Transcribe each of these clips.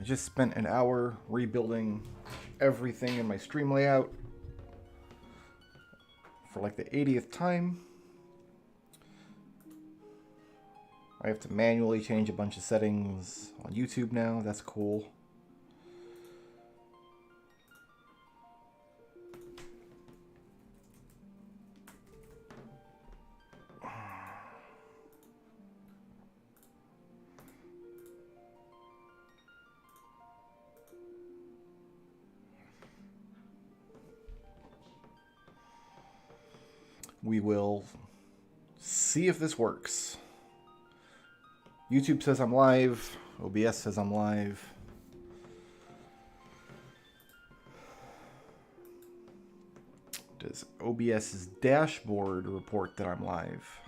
I just spent an hour rebuilding everything in my stream layout for like the 80th time. I have to manually change a bunch of settings on YouTube now. That's cool. We will see if this works. YouTube says I'm live. OBS says I'm live. Does OBS's dashboard report that I'm live?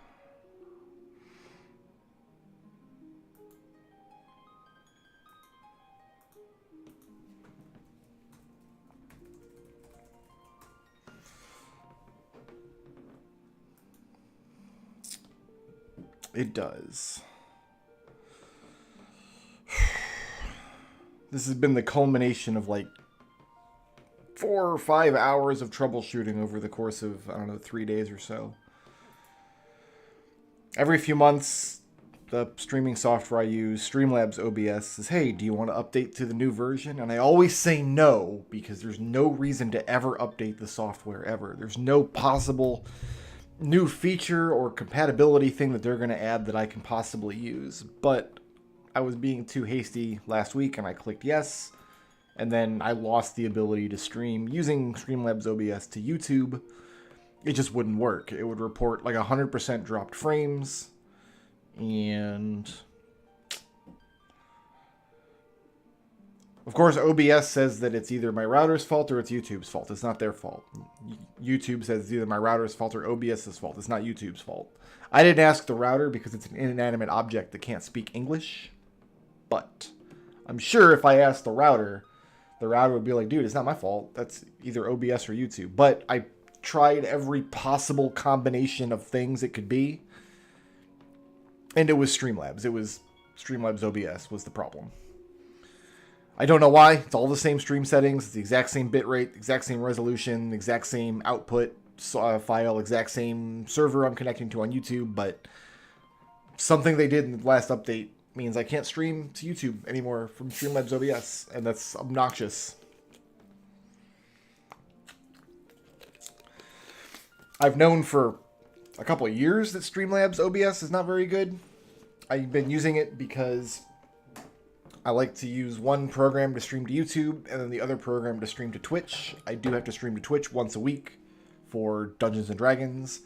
It does. This has been the culmination of like 4 or 5 hours of troubleshooting over the course of, I don't know, 3 days or so. Every few months, the streaming software I use, Streamlabs OBS, says, hey, do you want to update to the new version? And I always say no, because there's no reason to ever update the software ever. There's no possible new feature or compatibility thing that they're going to add that I can possibly use. But I was being too hasty last week and I clicked yes. And then I lost the ability to stream using Streamlabs OBS to YouTube. It just wouldn't work. It would report like 100% dropped frames. And of course, OBS says that it's either my router's fault or it's YouTube's fault. It's not their fault. YouTube says it's either my router's fault or OBS's fault. It's not YouTube's fault. I didn't ask the router because it's an inanimate object that can't speak English. But I'm sure if I asked the router would be like, dude, it's not my fault. That's either OBS or YouTube. But I tried every possible combination of things it could be. And it was Streamlabs. It was Streamlabs OBS was the problem. I don't know why. It's all the same stream settings. It's the exact same bitrate, exact same resolution, exact same output file, exact same server I'm connecting to on YouTube. But something they did in the last update means I can't stream to YouTube anymore from Streamlabs OBS. And that's obnoxious. I've known for a couple of years that Streamlabs OBS is not very good. I've been using it because I like to use one program to stream to YouTube and then the other program to stream to Twitch. I do have to stream to Twitch once a week for Dungeons and Dragons.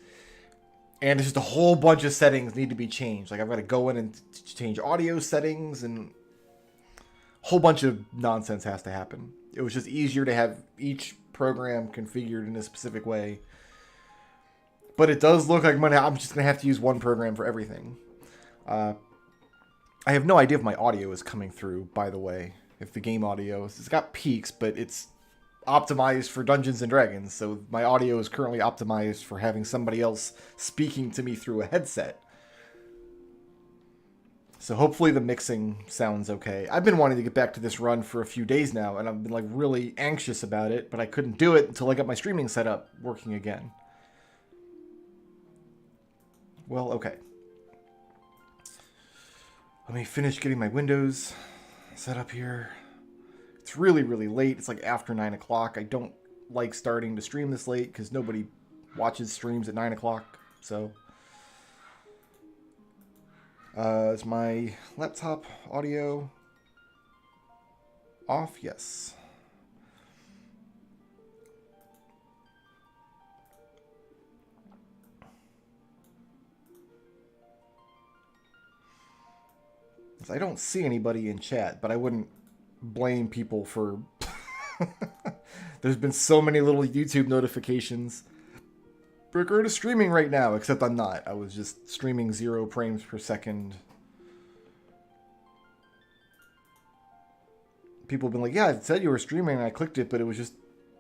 And it's just a whole bunch of settings need to be changed. Like I've got to go in and change audio settings and a whole bunch of nonsense has to happen. It was just easier to have each program configured in a specific way. But it does look like I'm just going to have to use one program for everything. I have no idea if my audio is coming through, by the way. If the game audio, it's got peaks, but it's optimized for Dungeons and Dragons. So my audio is currently optimized for having somebody else speaking to me through a headset. So hopefully the mixing sounds okay. I've been wanting to get back to this run for a few days now, and I've been like really anxious about it, but I couldn't do it until I got my streaming setup working again. Well, okay. Let me finish getting my windows set up here. It's really, really late. It's like after 9 o'clock. I don't like starting to stream this late because nobody watches streams at 9 o'clock. So, is my laptop audio off? Yes. I don't see anybody in chat, but I wouldn't blame people for... There's been so many little YouTube notifications. Regard to streaming right now, except I'm not. I was just streaming 0 frames per second. People have been like, yeah, it said you were streaming, and I clicked it, but it was just...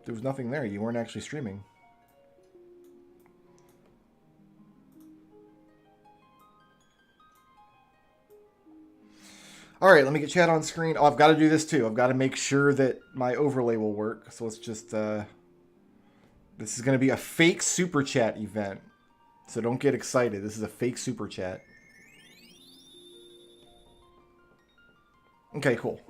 There was nothing there. You weren't actually streaming. All right, let me get chat on screen. Oh, I've got to do this too. I've got to make sure that my overlay will work. So let's just, this is going to be a fake super chat event. So don't get excited. This is a fake super chat. Okay, cool.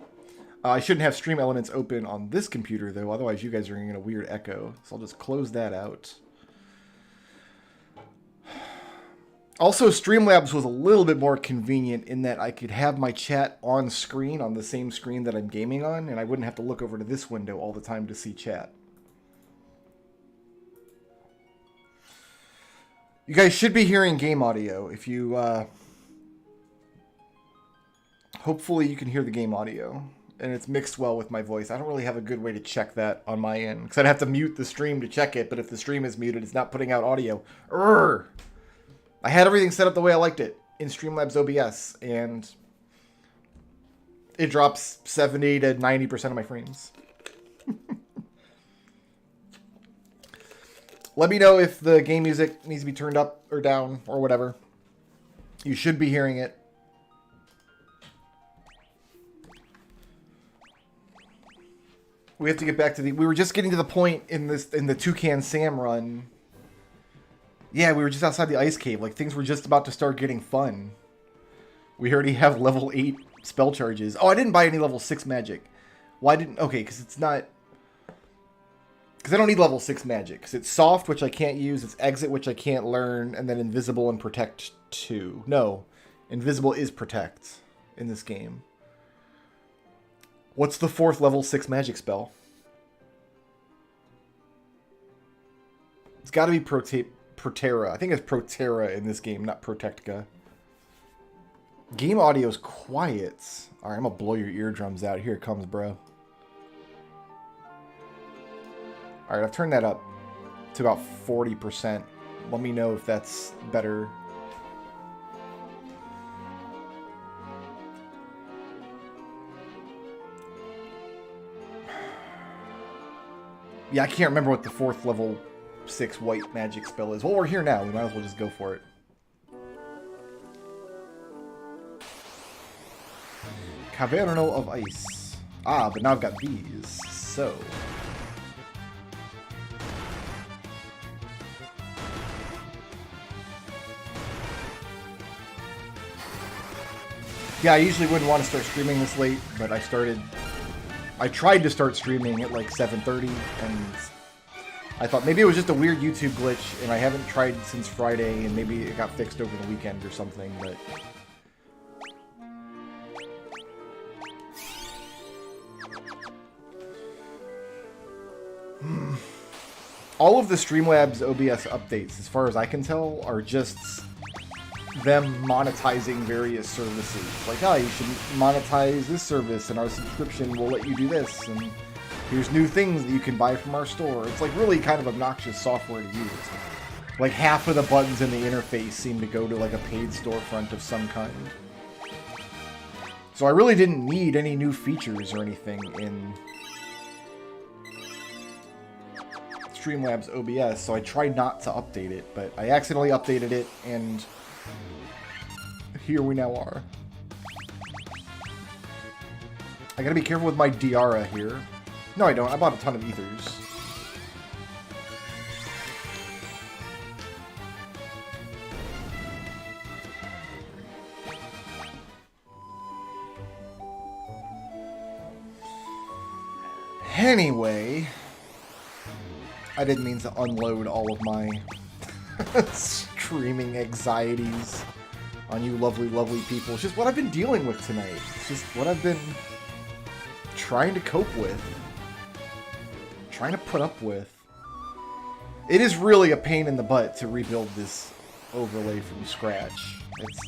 I shouldn't have Stream Elements open on this computer, though. Otherwise, you guys are going to get a weird echo. So I'll just close that out. Also, Streamlabs was a little bit more convenient in that I could have my chat on screen, on the same screen that I'm gaming on, and I wouldn't have to look over to this window all the time to see chat. You guys should be hearing game audio. If you, hopefully you can hear the game audio, and it's mixed well with my voice. I don't really have a good way to check that on my end, because I'd have to mute the stream to check it, but if the stream is muted, it's not putting out audio. Urgh! I had everything set up the way I liked it in Streamlabs OBS, and it drops 70 to 90% of my frames. Let me know if the game music needs to be turned up or down or whatever. You should be hearing it. We have to get back to the... We were just getting to the point in the Toucan Sam run. Yeah, we were just outside the ice cave. Like, things were just about to start getting fun. We already have level 8 spell charges. Oh, I didn't buy any level 6 magic. Why didn't... Okay, because it's not... Because I don't need level 6 magic. Because it's soft, which I can't use. It's exit, which I can't learn. And then invisible and protect 2. No. Invisible is protect in this game. What's the 4th level 6 magic spell? It's got to be Protera. I think it's Protera in this game, not Protectica. Game audio's quiet. Alright, I'm gonna blow your eardrums out. Here it comes, bro. Alright, I've turned that up to about 40%. Let me know if that's better. Yeah, I can't remember what the 4th level 6 white magic spell is. Well, we're here now. We might as well just go for it. Caverno of Ice. Ah, but now I've got these. So... yeah, I usually wouldn't want to start streaming this late, but I tried to start streaming at like 7:30, and I thought maybe it was just a weird YouTube glitch, and I haven't tried since Friday, and maybe it got fixed over the weekend or something, but... all of the Streamlabs OBS updates, as far as I can tell, are just them monetizing various services. Like, oh, you should monetize this service, and our subscription will let you do this, and here's new things that you can buy from our store. It's like really kind of obnoxious software to use. Like half of the buttons in the interface seem to go to like a paid storefront of some kind. So I really didn't need any new features or anything in Streamlabs OBS, so I tried not to update it, but I accidentally updated it, and here we now are. I gotta be careful with my Diara here. No, I don't. I bought a ton of ethers. Anyway, I didn't mean to unload all of my streaming anxieties on you lovely, lovely people. It's just what I've been dealing with tonight. It's just what I've been trying to cope with. Trying to put up with. It is really a pain in the butt to rebuild this overlay from scratch. It's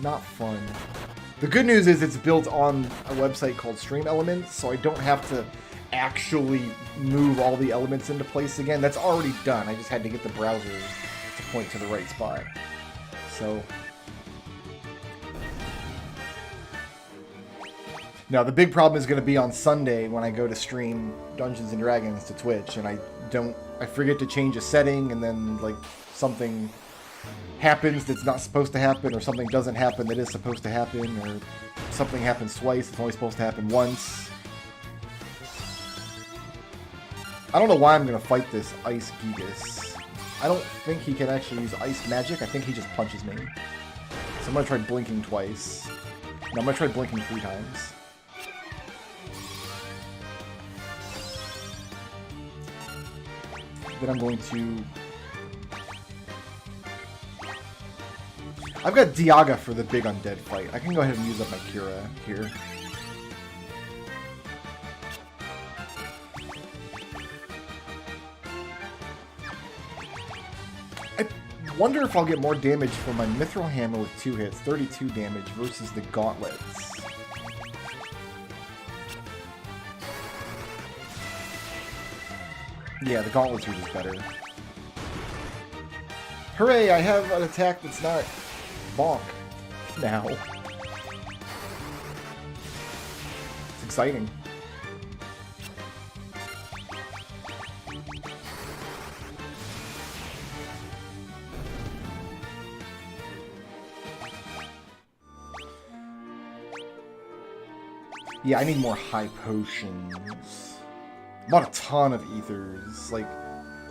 not fun. The good news is it's built on a website called Stream Elements, so I don't have to actually move all the elements into place again. That's already done. I just had to get the browser to point to the right spot. So... now, the big problem is going to be on Sunday when I go to stream Dungeons & Dragons to Twitch, and I forget to change a setting, and then, like, something happens that's not supposed to happen, or something doesn't happen that is supposed to happen, or something happens twice, it's only supposed to happen once. I don't know why I'm going to fight this Ice Gigas. I don't think he can actually use Ice Magic. I think he just punches me. So I'm going to try blinking twice. No, I'm going to try blinking 3 times. Then I'm going to... I've got Diaga for the big undead fight. I can go ahead and use up my Kira here. I wonder if I'll get more damage from my Mithril Hammer with 2 hits, 32 damage, versus the Gauntlets. Yeah, the Gauntlets are just better. Hooray, I have an attack that's not bonk now. It's exciting. Yeah, I need more high potions. I bought a ton of ethers. Like,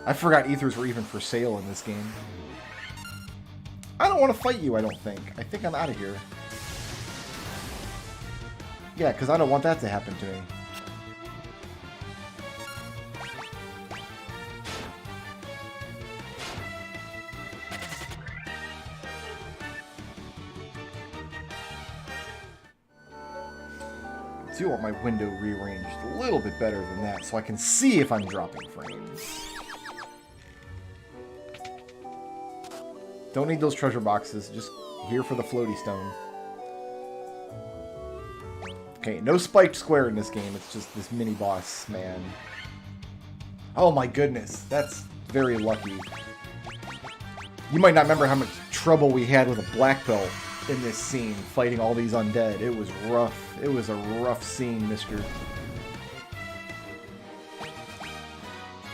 I forgot ethers were even for sale in this game. I don't want to fight you, I don't think. I think I'm out of here. Yeah, because I don't want that to happen to me. I do want my window rearranged a little bit better than that, so I can see if I'm dropping frames. Don't need those treasure boxes, just here for the floaty stone. Okay, no spiked square in this game, it's just this mini-boss, man. Oh my goodness, that's very lucky. You might not remember how much trouble we had with a black belt in this scene, fighting all these undead. It was rough. It was a rough scene, mister.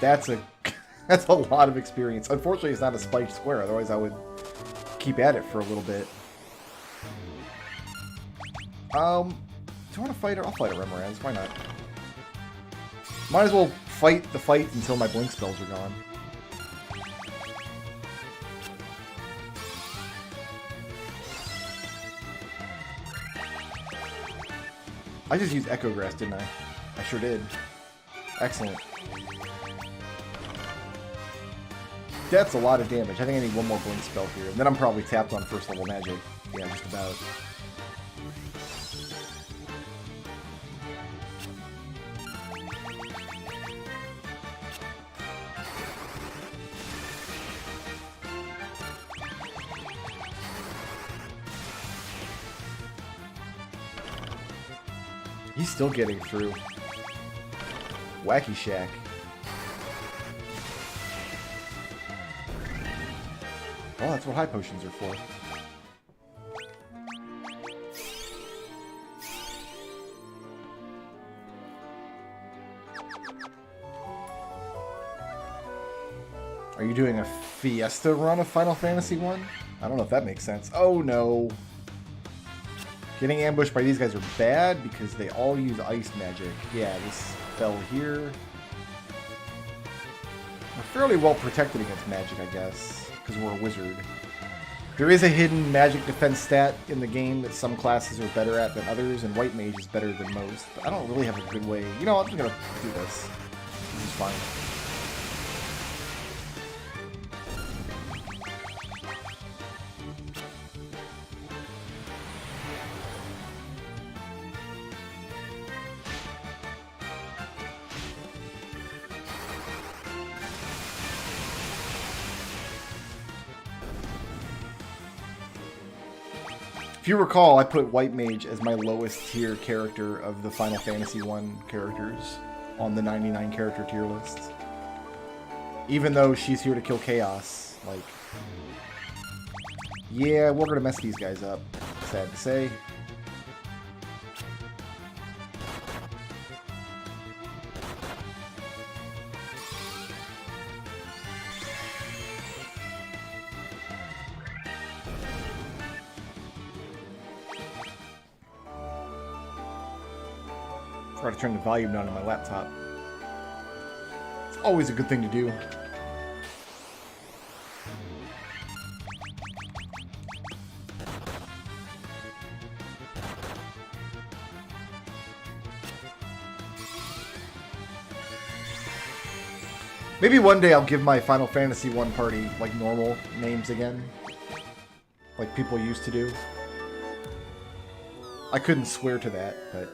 That's a lot of experience. Unfortunately, it's not a spiked square, otherwise I would keep at it for a little bit. Do I want to fight her? I'll fight a Remaraz. Why not? Might as well fight the fight until my blink spells are gone. I just used Echo Grass, didn't I? I sure did. Excellent. That's a lot of damage. I think I need one more blink spell here. And then I'm probably tapped on first level magic. Yeah, just about. He's still getting through. Wacky Shack. Oh, that's what high potions are for. Are you doing a Fiesta run of Final Fantasy 1? I don't know if that makes sense. Oh no. Getting ambushed by these guys are bad because they all use ice magic. Yeah, this fell here. We're fairly well protected against magic, I guess, because we're a wizard. There is a hidden magic defense stat in the game that some classes are better at than others, and White Mage is better than most. But I don't really have a good way. You know, I'm just going to do this. This is fine. If you recall, I put White Mage as my lowest tier character of the Final Fantasy 1 characters on the 99 character tier list. Even though she's here to kill chaos, like... Yeah, we're gonna mess these guys up, sad to say. Forgot to turn the volume down on my laptop. It's always a good thing to do. Maybe one day I'll give my Final Fantasy 1 party, like, normal names again. Like people used to do. I couldn't swear to that, but...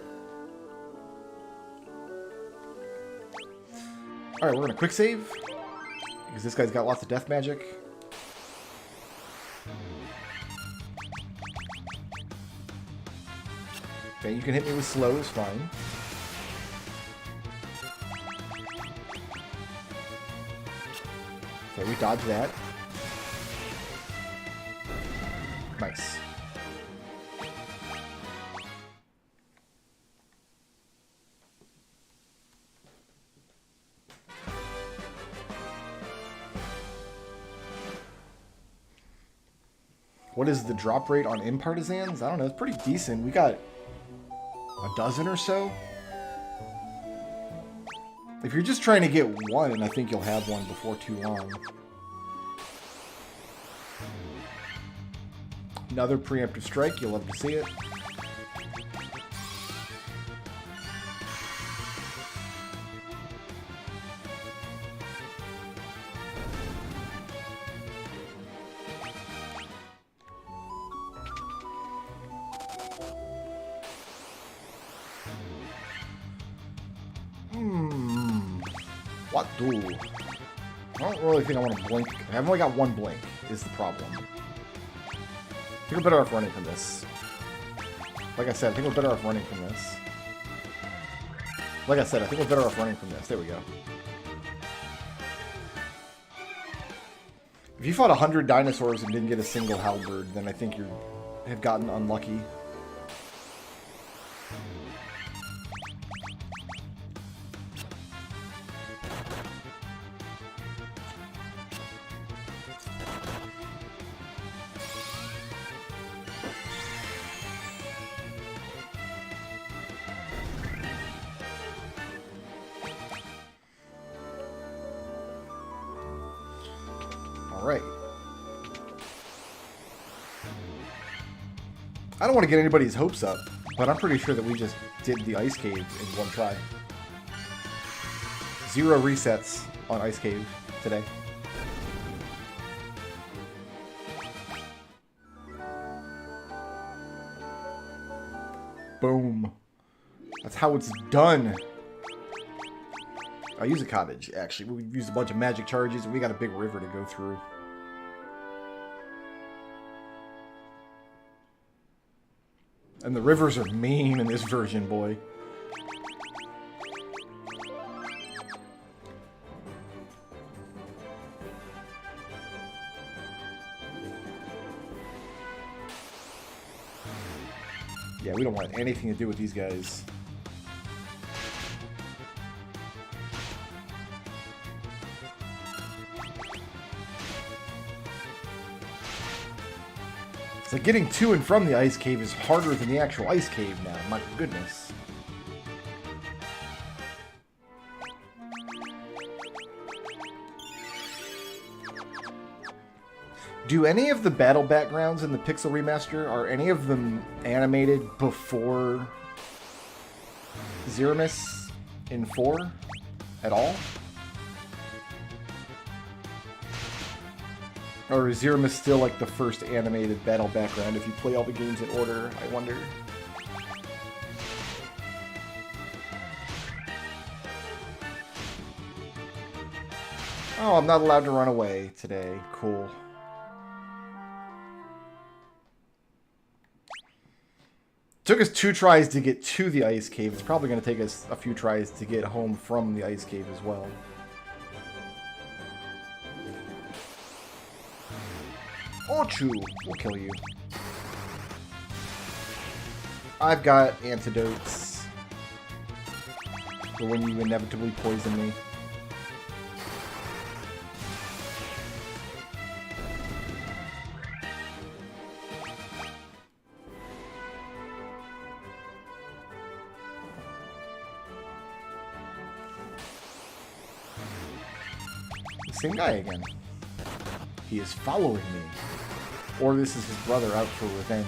Alright, we're gonna quick save. Because this guy's got lots of death magic. Okay, you can hit me with slow, it's fine. Okay, we dodged that. Nice. What is the drop rate on Impartisans? I don't know, it's pretty decent. We got a dozen or so. If you're just trying to get one, I think you'll have one before too long. Another preemptive strike, you'll love to see it. What do? I don't really think I want to blink. I've only got one blink, is the problem. I think we're better off running from this. Like I said, I think we're better off running from this. Like I said, I think we're better off running from this. There we go. If you fought 100 dinosaurs and didn't get a single halberd, then I think you have gotten unlucky. Alright. I don't want to get anybody's hopes up, but I'm pretty sure that we just did the Ice Cave in one try. 0 resets on Ice Cave today. Boom. That's how it's done. I'll use a cottage, actually. We've used a bunch of magic charges, and we got a big river to go through. And the rivers are mean in this version, boy. Yeah, we don't want anything to do with these guys. It's like getting to and from the ice cave is harder than the actual ice cave now. My goodness. Do any of the battle backgrounds in the Pixel Remaster, are any of them animated before Zeramis in 4 at all? Or is Zeramis still like the first animated battle background if you play all the games in order, I wonder? Oh, I'm not allowed to run away today. Cool. Took us 2 tries to get to the ice cave. It's probably going to take us a few tries to get home from the ice cave as well. Ochu will kill you. I've got antidotes for when you inevitably poison me. Same guy again. He is following me. Or this is his brother out for revenge.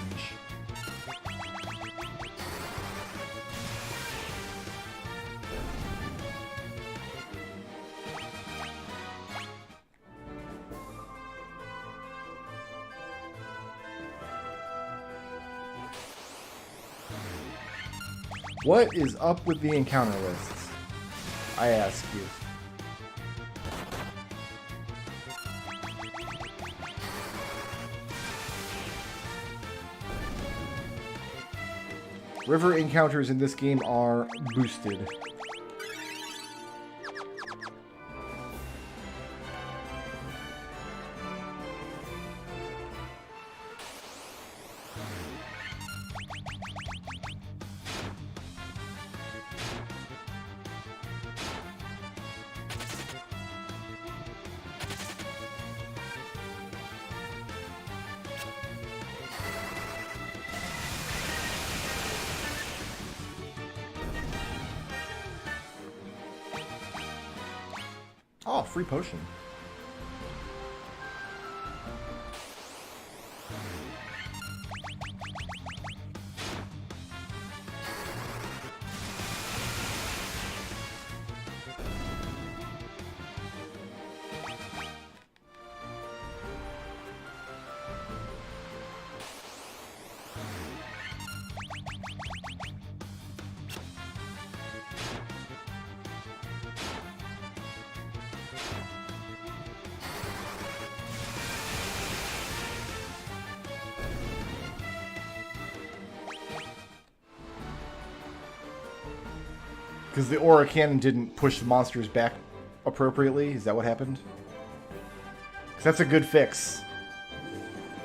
What is up with the encounter lists? I ask you. River encounters in this game are boosted. Oh, free potion. Because the aura cannon didn't push the monsters back appropriately? Is that what happened? Because that's a good fix.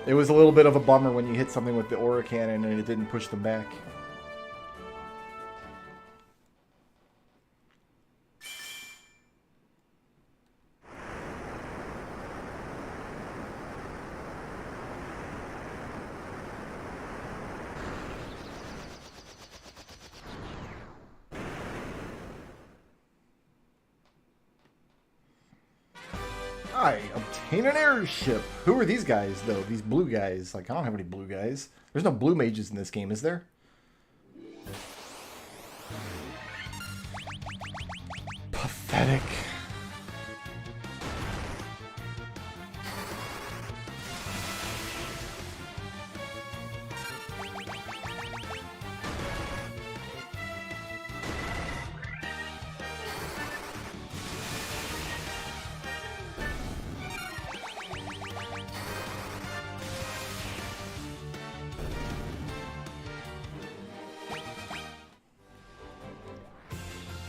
It was a little bit of a bummer when you hit something with the aura cannon and it didn't push them back. I obtain an airship. Who are these guys, though? These blue guys. Like, I don't have any blue guys. There's no blue mages in this game, is there? Pathetic.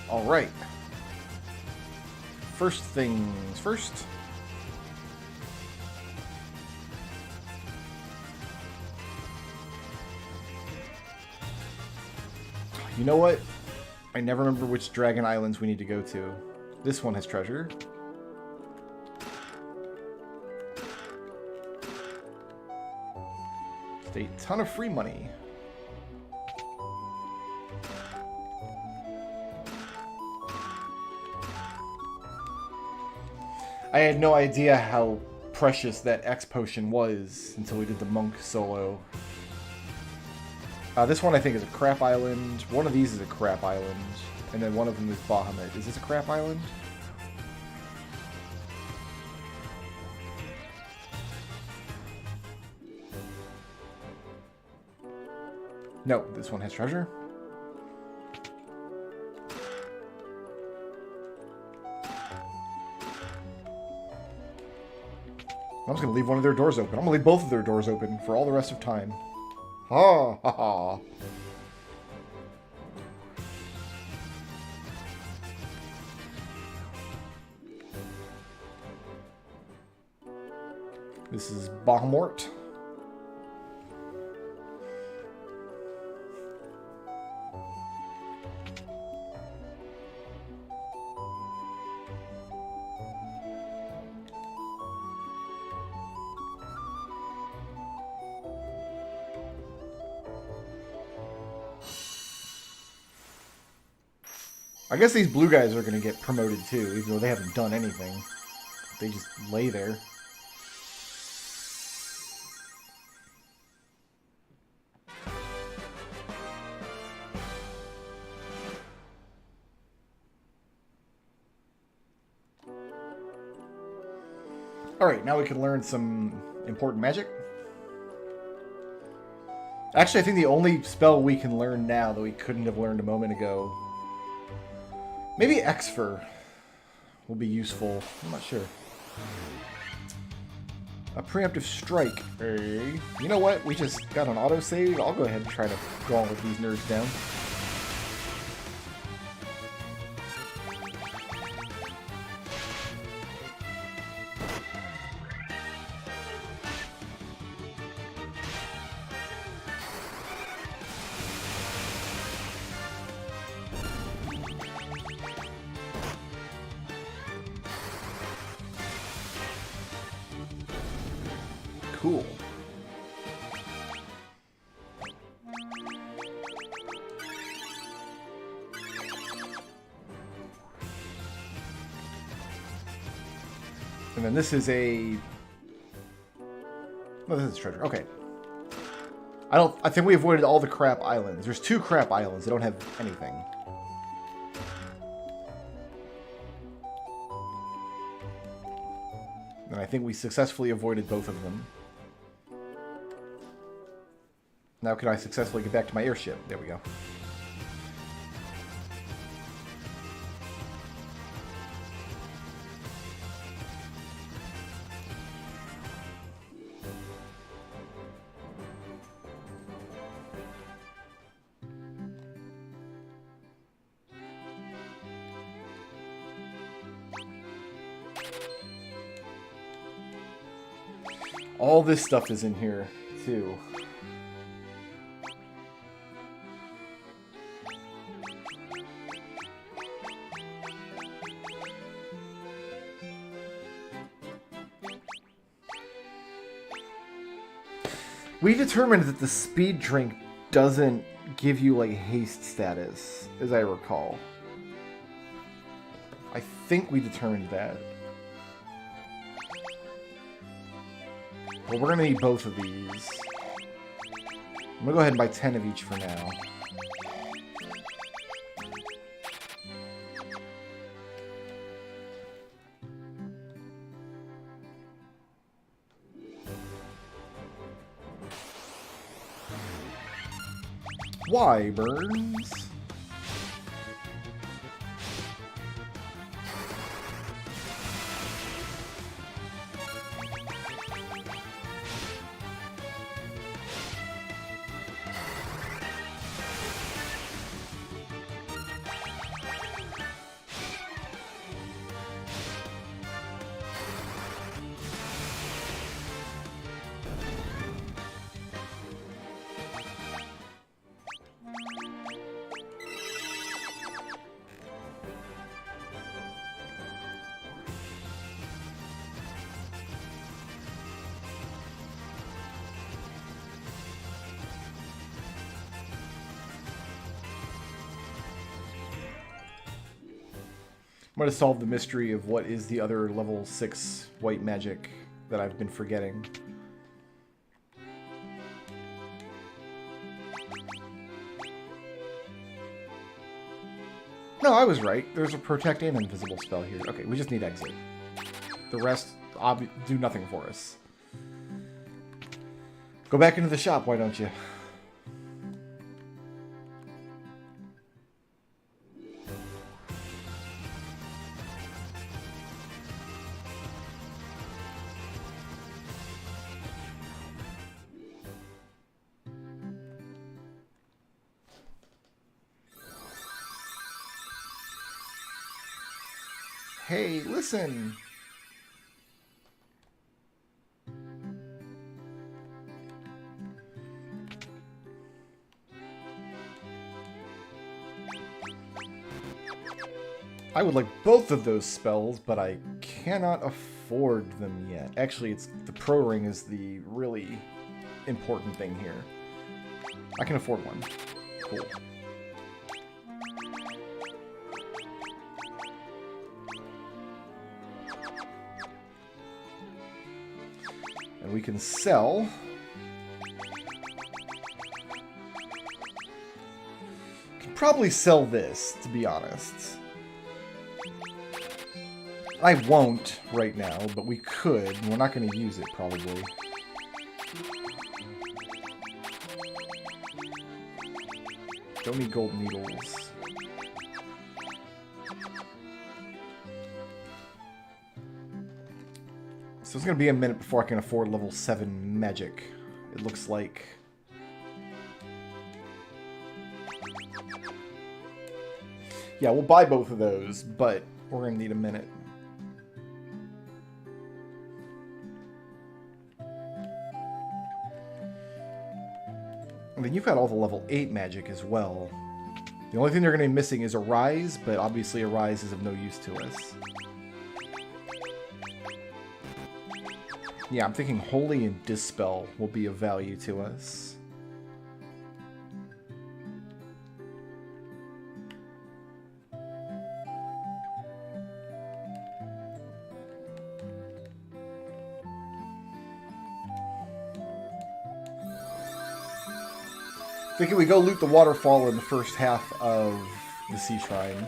All right. First things first. You know what? I never remember which Dragon Islands we need to go to. This one has treasure. Just a ton of free money. I had no idea how precious that X potion was until we did the monk solo. This one I think is a crap island. One of these is a crap island. And then one of them is Bahamut. Is this a crap island? No, this one has treasure. I'm just going to leave one of their doors open. I'm going to leave both of their doors open for all the rest of time. Ha ha ha. This is Bahamut. I guess these blue guys are going to get promoted too, even though they haven't done anything. they just lay there. Alright, now we can learn some important magic. Actually, I think the only spell we can learn now that we couldn't have learned a moment ago... Maybe Exfer will be useful. I'm not sure. A preemptive strike. Hey. You know what? We just got an autosave. I'll go ahead and try to go on with these nerds down. Cool. And then this is a... No, this is treasure. Okay. I think we avoided all the crap islands. There's 2 crap islands. They don't have anything. And I think we successfully avoided both of them. Now can I successfully get back to my airship? There we go. All this stuff is in here, too. We determined that the speed drink doesn't give you, like, haste status, as I recall. I think we determined that. Well, we're gonna need both of these. I'm gonna go ahead and buy 10 of each for now. Wyverns. I'm going to solve the mystery of what is the other level 6 white magic that I've been forgetting. No, I was right. There's a protect and invisible spell here. Okay, we just need exit. The rest do nothing for us. Go back into the shop, why don't you? Hey, listen! I would like both of those spells, but I cannot afford them yet. Actually, the pro ring is the really important thing here. I can afford one. Cool. And we can sell. Can probably sell this, to be honest. I won't right now, but we could. We're not going to use it, probably. Don't need gold needles. So it's going to be a minute before I can afford level 7 magic. It looks like. Yeah, we'll buy both of those, but we're going to need a minute. And then you've got all the level 8 magic as well. The only thing they're going to be missing is a rise, but obviously a rise is of no use to us. Yeah, I'm thinking Holy and Dispel will be of value to us. Thinking we go loot the waterfall in the first half of the Sea Shrine.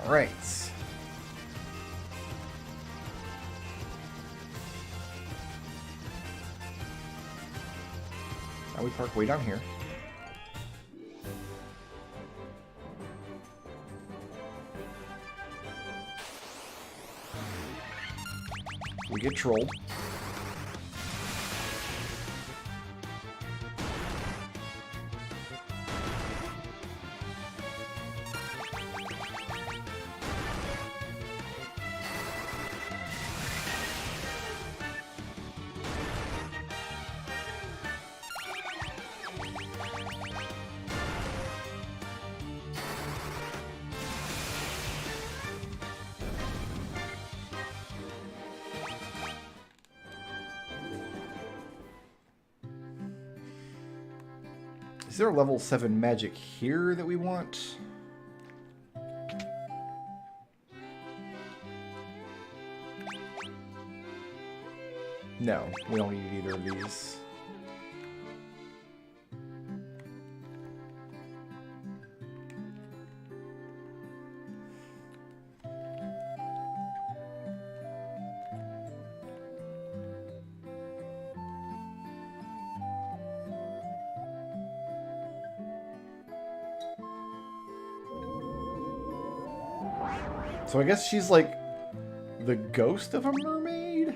All right. Now we park way down here. We get trolled. Is there a level 7 magic here that we want? No, we don't need either of these. So I guess she's like the ghost of a mermaid?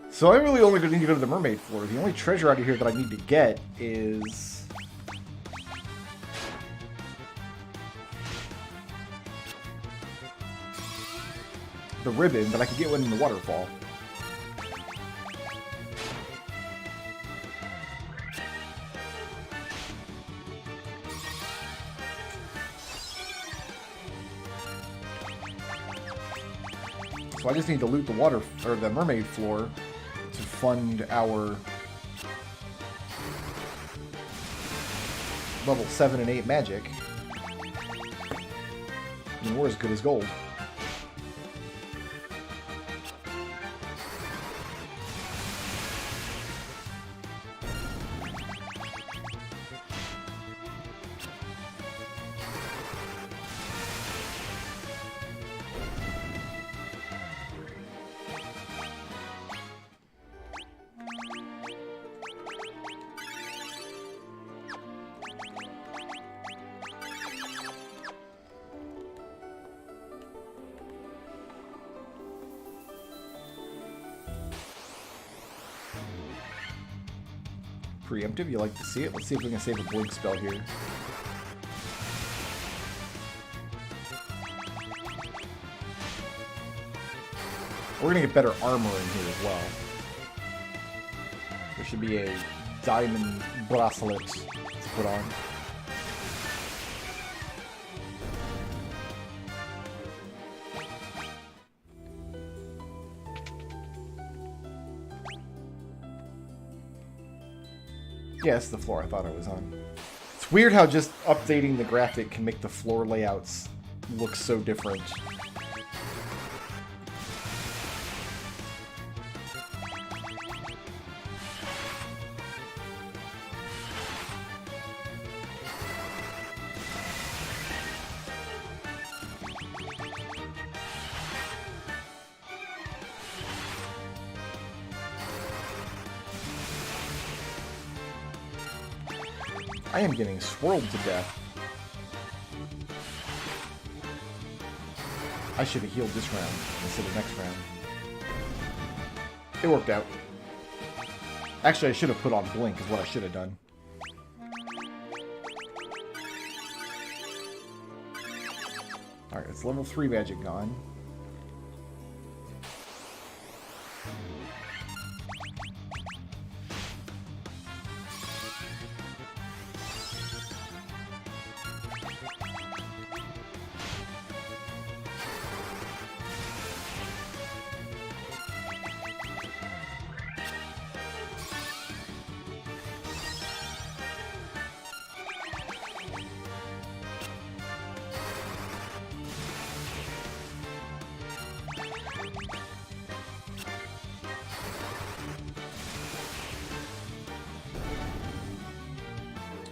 So I really only need to go to the mermaid floor. The only treasure out of here that I need to get is the ribbon, but I can get one in the waterfall. So I just need to loot the water or the mermaid floor to fund our level 7 and 8 magic. And we're as good as gold. Preemptive, you like to see it? Let's see if we can save a blink spell here. We're gonna get better armor in here as well. There should be a diamond bracelet to put on. Yeah, it's the floor I thought I was on. It's weird how just updating the graphic can make the floor layouts look so different. I am getting swirled to death. I should have healed this round instead of next round. It worked out. Actually, I should have put on Blink is what I should have done. Alright, it's level 3 magic gone.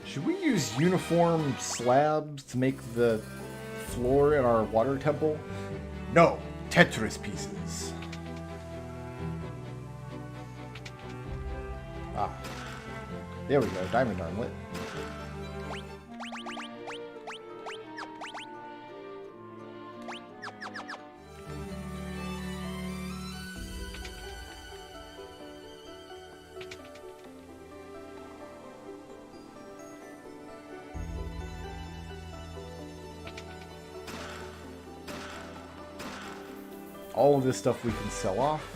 Should we use uniform slabs to make the floor in our water temple? No, Tetris pieces. Ah, there we go, diamond armlet. All of this stuff we can sell off.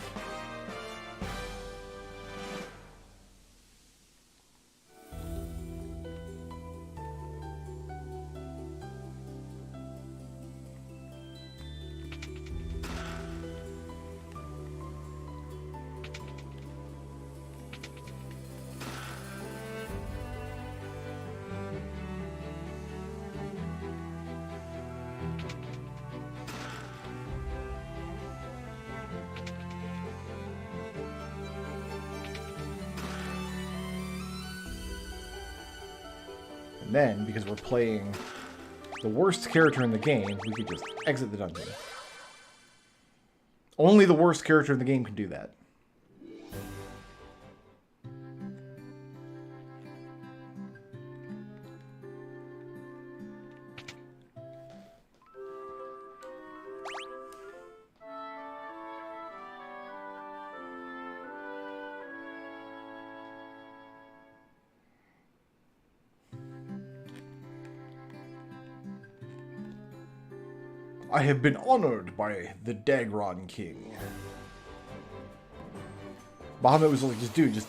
And then, because we're playing the worst character in the game, we could just exit the dungeon. Only the worst character in the game can do that. I have been honored by the Dagron King. Bahamut was like, just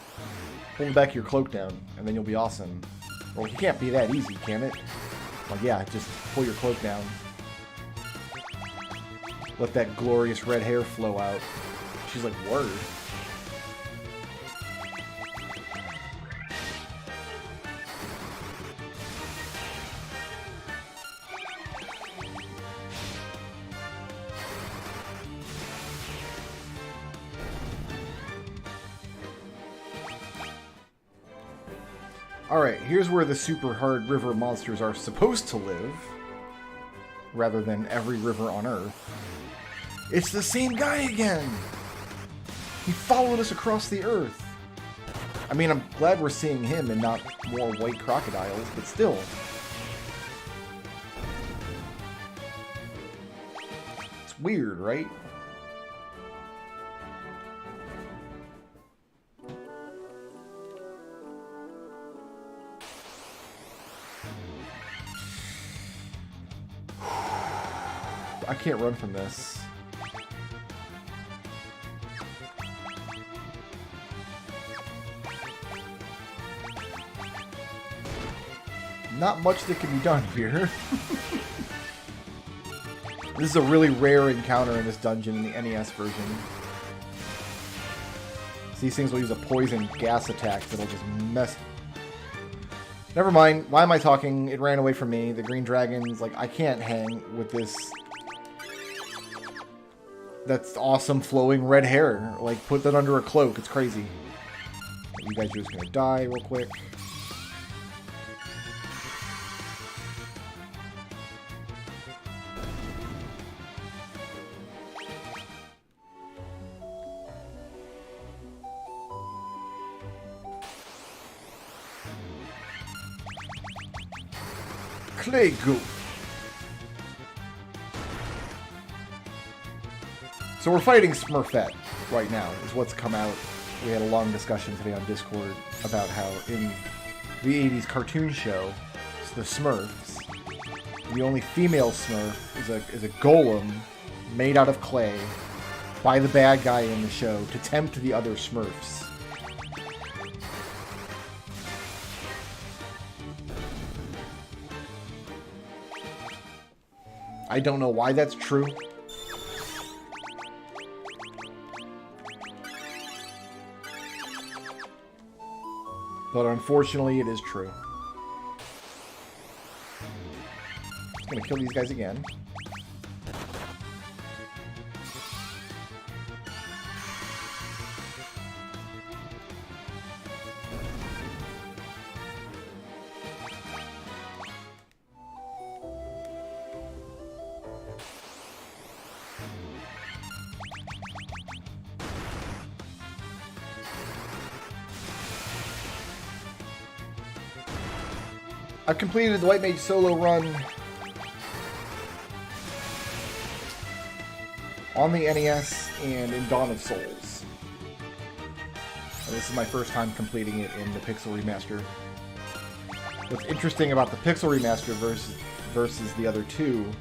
pull back your cloak down, and then you'll be awesome. Well, it can't be that easy, can it? Like, yeah, just pull your cloak down. Let that glorious red hair flow out. She's like, word. Alright, here's where the super hard river monsters are supposed to live, rather than every river on Earth. It's the same guy again! He followed us across the Earth! I mean, I'm glad we're seeing him and not more white crocodiles, but still. It's weird, right? I can't run from this. not much that can be done here. This is a really rare encounter in this dungeon in the NES version. So these things will use a poison gas attack that'll just mess... Never mind. Why am I talking? It ran away from me. The green dragon's like, I can't hang with this. That's awesome flowing red hair. Like, put that under a cloak. It's crazy. You guys are just gonna die real quick. Clay goo. So we're fighting Smurfette right now, is what's come out. We had a long discussion today on Discord about how in the 80s cartoon show, the Smurfs, the only female Smurf is a golem made out of clay by the bad guy in the show to tempt the other Smurfs. I don't know why that's true. But unfortunately, it is true. Just gonna kill these guys again. I've completed the White Mage solo run on the NES and in Dawn of Souls. And this is my first time completing it in the Pixel Remaster. What's interesting about the Pixel Remaster versus the other two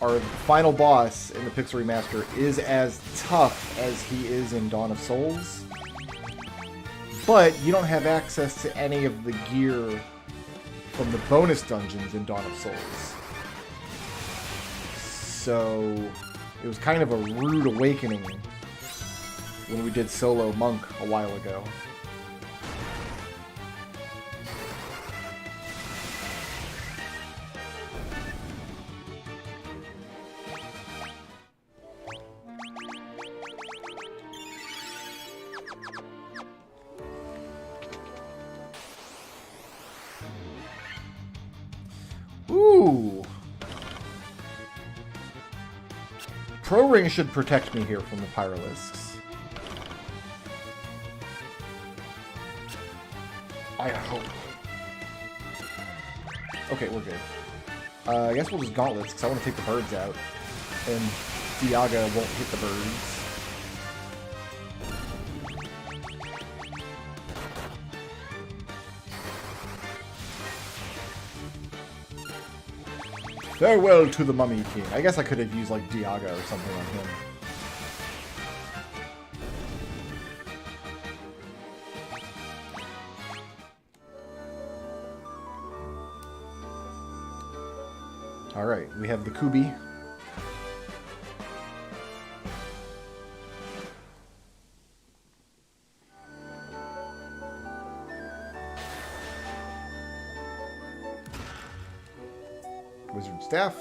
are the final boss in the Pixel Remaster is as tough as he is in Dawn of Souls, but you don't have access to any of the gear from the bonus dungeons in Dawn of Souls. So it was kind of a rude awakening when we did Solo Monk a while ago. Ooh. Pro Ring should protect me here from the Pyralisks. I hope. Okay, we're good. I guess we'll just gauntlets, because I want to take the birds out. And Diaga won't hit the birds. Farewell to the Mummy King. I guess I could have used, like, Diaga or something on him. Alright, we have the Kubi. Wizard Staff.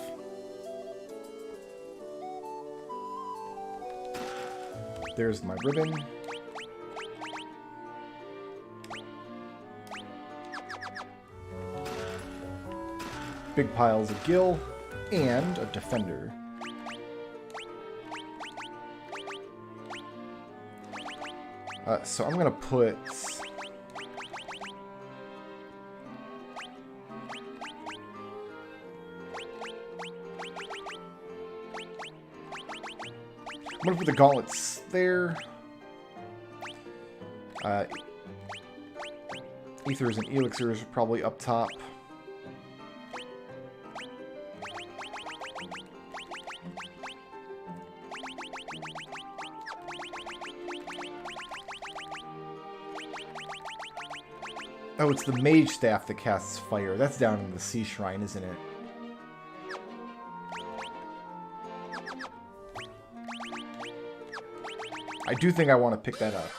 There's my ribbon. Big piles of gil and a defender. So I'm gonna put I'm gonna put the gauntlets there. Ethers and elixirs are probably up top. Oh, it's the Mage Staff that casts fire. That's down in the Sea Shrine, isn't it? I do think I want to pick that up.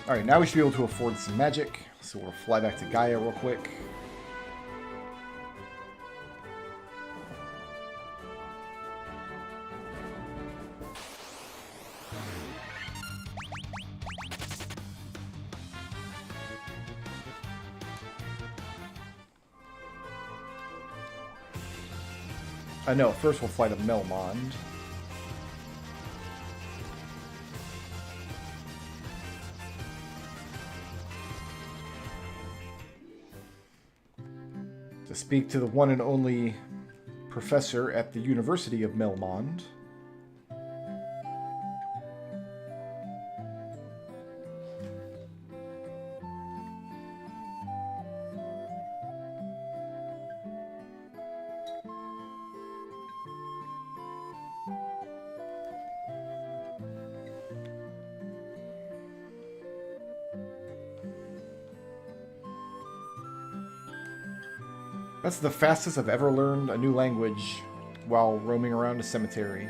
Alright, now we should be able to afford some magic. So we'll fly back to Gaia real quick. No, first we'll fly to Melmond. To speak to the one and only professor at the University of Melmond. That's the fastest I've ever learned a new language while roaming around a cemetery.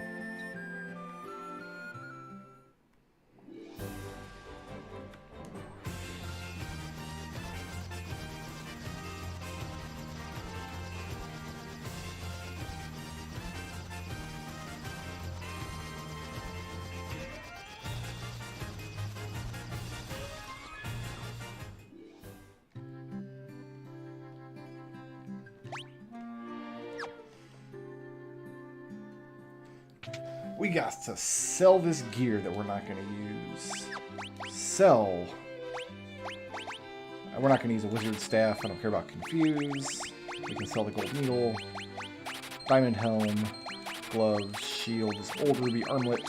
We got to sell this gear that we're not going to use. Sell. We're not going to use a wizard staff. I don't care about confuse. We can sell the gold needle, diamond helm, gloves, shield, this old ruby armlet.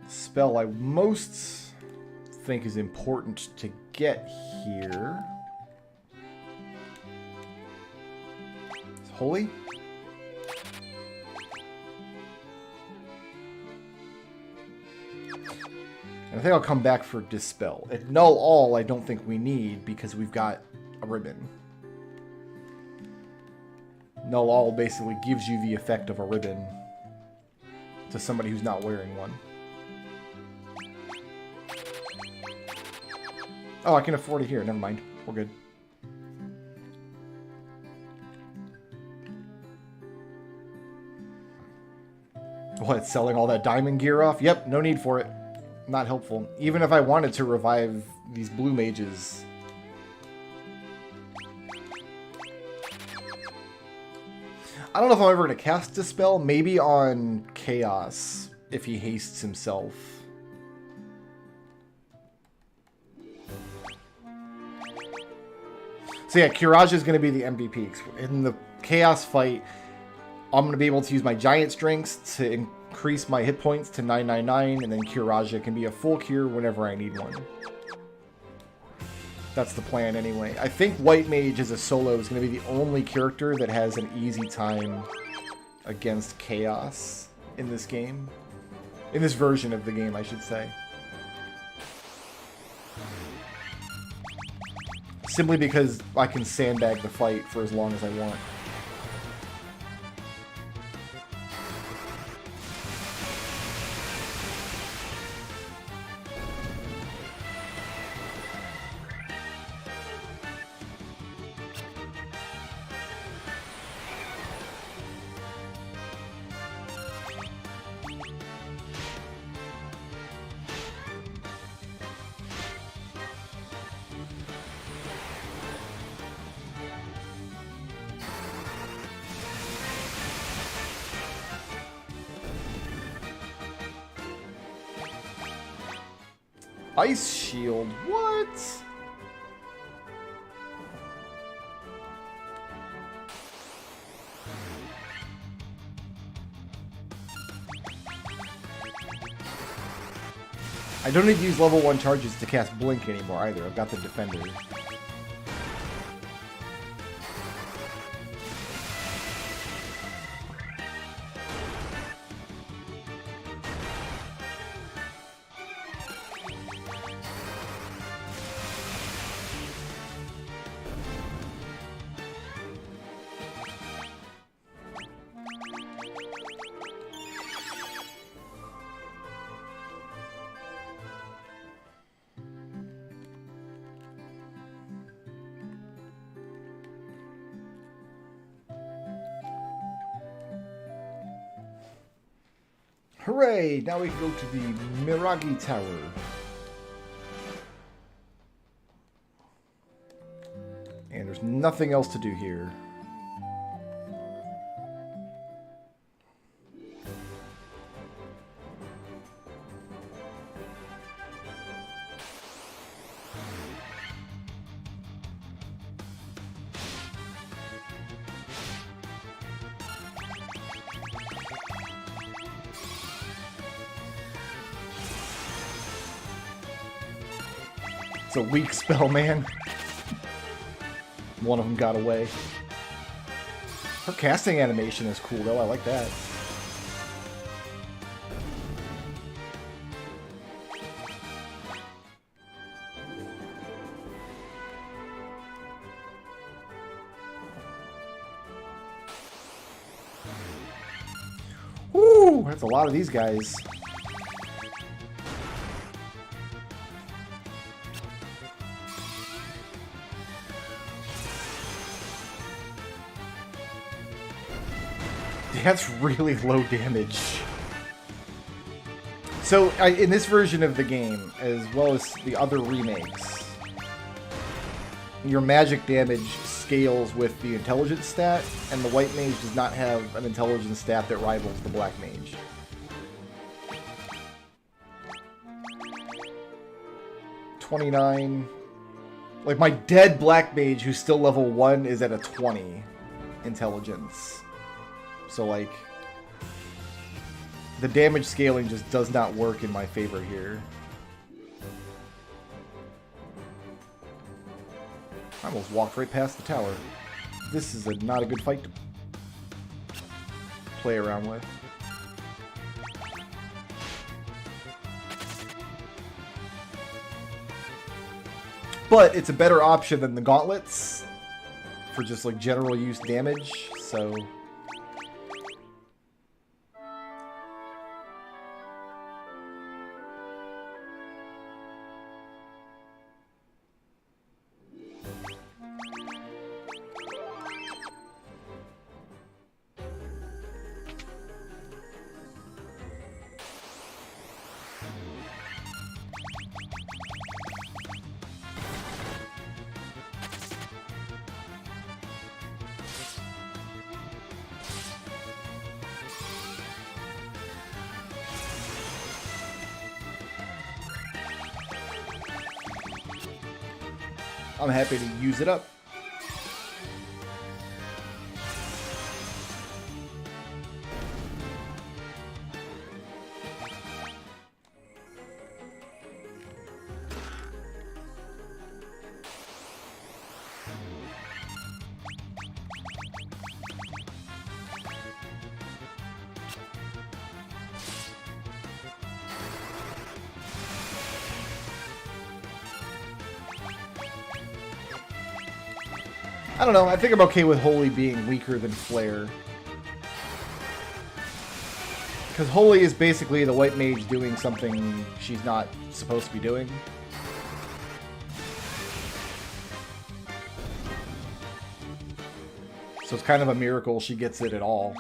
Spell I most think is important to get here. Holy? And I think I'll come back for Dispel. At Null All, I don't think we need because we've got a ribbon. Null All basically gives you the effect of a ribbon to somebody who's not wearing one. Oh, I can afford it here. Never mind. We're good. What, selling all that diamond gear off? Yep, no need for it. Not helpful. Even if I wanted to revive these blue mages. I don't know if I'm ever going to cast Dispel. Maybe on Chaos, if he hastes himself. So yeah, Kiraj is going to be the MVP. In the Chaos fight, I'm going to be able to use my Giant Strengths to increase my hit points to 999, and then Kiraja can be a full cure whenever I need one. That's the plan anyway. I think White Mage as a solo is going to be the only character that has an easy time against Chaos in this game. In this version of the game, I should say. Simply because I can sandbag the fight for as long as I want. Ice Shield, what? I don't need to use level 1 charges to cast Blink anymore either. I've got the Defender. Hooray! Now we can go to the Mirage Tower. And there's nothing else to do here. It's a weak spell, man. One of them got away. Her casting animation is cool, though. I like that. Woo! That's a lot of these guys. That's really low damage. So, in this version of the game, as well as the other remakes, your magic damage scales with the intelligence stat, and the white mage does not have an intelligence stat that rivals the black mage. $29. Like, my dead black mage, who's still level 1, is at a 20 intelligence. So, like, the damage scaling just does not work in my favor here. I almost walked right past the tower. This is not a good fight to play around with. But it's a better option than the gauntlets for just, like, general use damage, so... I'm happy to use it up. I don't know, I think I'm okay with Holy being weaker than Flare. Because Holy is basically the white mage doing something she's not supposed to be doing. So it's kind of a miracle she gets it at all.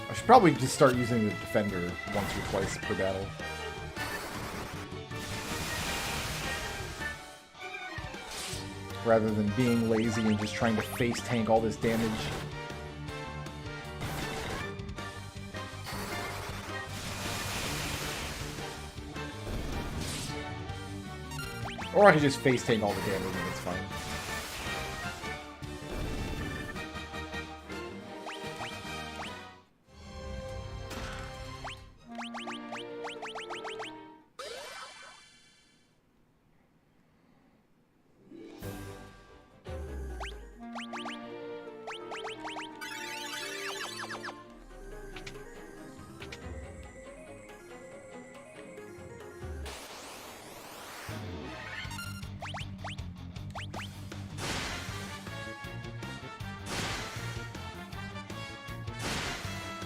I should probably just start using the Defender once or twice per battle. rather than being lazy and just trying to face tank all this damage. Or I could just face tank all the damage and it's fine.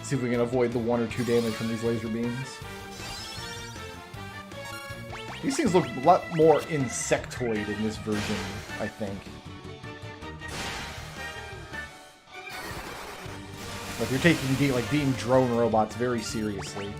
See if we can avoid the 1 or 2 damage from these laser beams. These things look a lot more insectoid in this version, I think. Like you're taking being drone robots very seriously.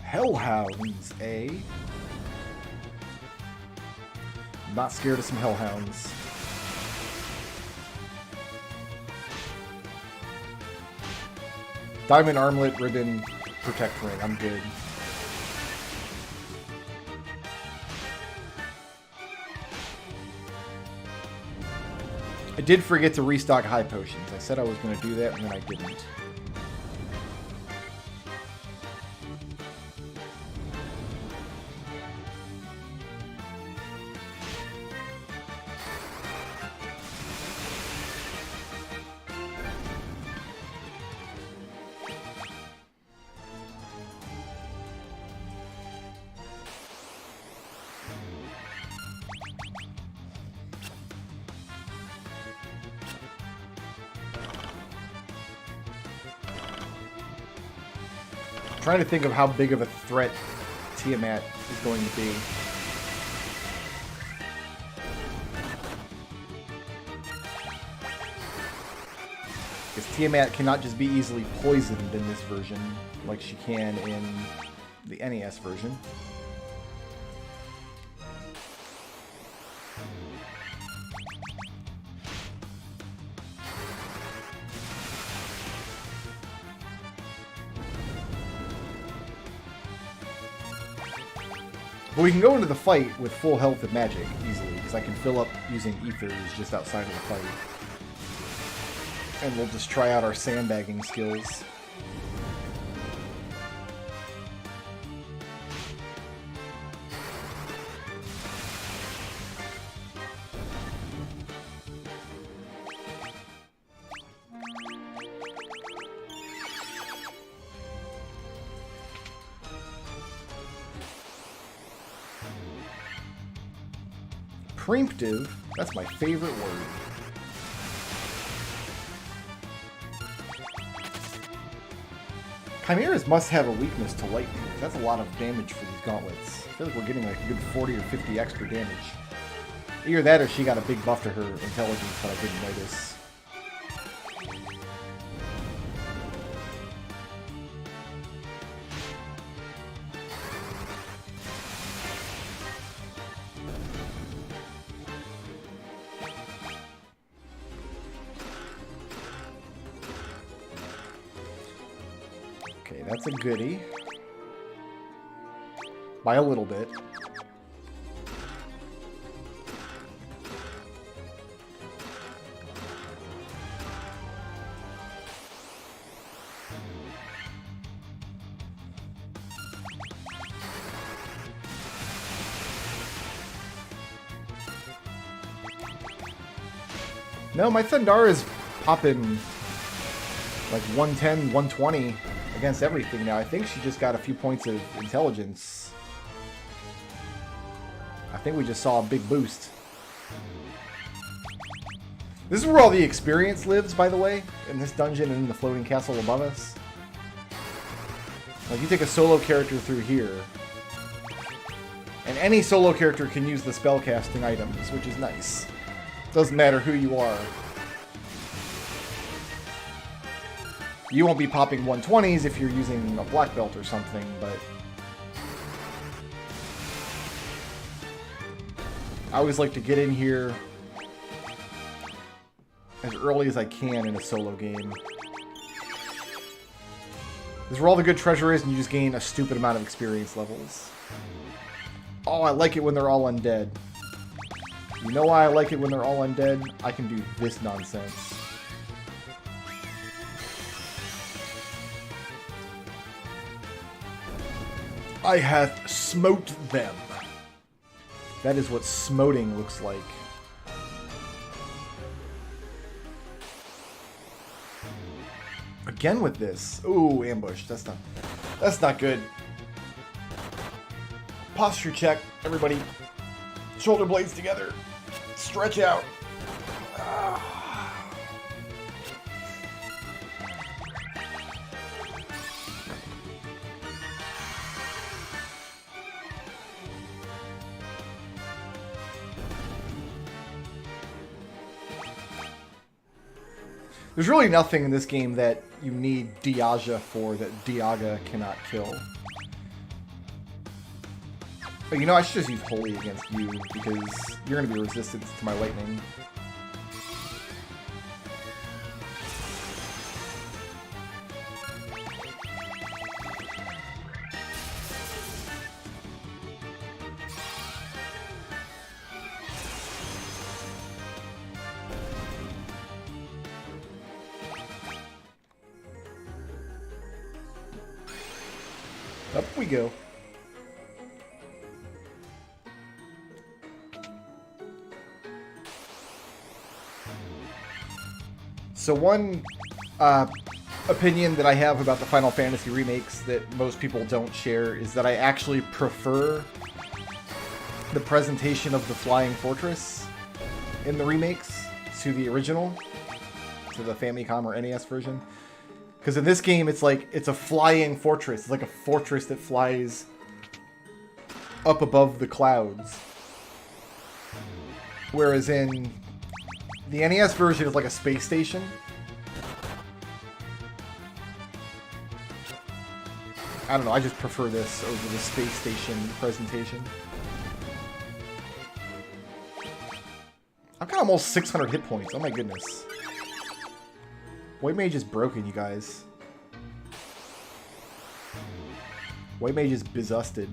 Hellhounds, eh? Not scared of some hellhounds. Diamond armlet, ribbon, protect ring. I'm good. I did forget to restock high potions. I said I was going to do that, and then I didn't. Trying to think of how big of a threat Tiamat is going to be. Because Tiamat cannot just be easily poisoned in this version like she can in the NES version. But we can go into the fight with full health and magic easily, because I can fill up using ethers just outside of the fight. And we'll just try out our sandbagging skills. Preemptive, that's my favorite word. Chimeras must have a weakness to lightning. That's a lot of damage for these gauntlets. I feel like we're getting like a good 40 or 50 extra damage. Either that or she got a big buff to her intelligence that I didn't notice. Okay, that's a goodie. By a little bit. No, my Thundara is popping like 110, 120 against everything now. I think she just got a few points of intelligence. I think we just saw a big boost. This is where all the experience lives, by the way, in this dungeon and in the floating castle above us. Like, you take a solo character through here, and any solo character can use the spellcasting items, which is nice. Doesn't matter who you are. You won't be popping 120s if you're using a black belt or something, but I always like to get in here as early as I can in a solo game. This is where all the good treasure is, and you just gain a stupid amount of experience levels. Oh, I like it when they're all undead. You know why I like it when they're all undead? I can do this nonsense. I hath smote them. That is what smoting looks like. Again with this. Ooh, ambush. That's not good. Posture check, everybody. Shoulder blades together. Stretch out. There's really nothing in this game that you need Diaja for that Diaga cannot kill. But you know, I should just use Holy against you, because you're going to be resistant to my lightning. Up we go. So one opinion that I have about the Final Fantasy remakes that most people don't share is that I actually prefer the presentation of the Flying Fortress in the remakes to the original, to the Famicom or NES version. Because in this game, it's like, it's a flying fortress. It's like a fortress that flies up above the clouds. Whereas in the NES version, it's like a space station. I don't know, I just prefer this over the space station presentation. I've got almost 600 hit points, oh my goodness. White Mage is broken, you guys. White Mage is bizusted.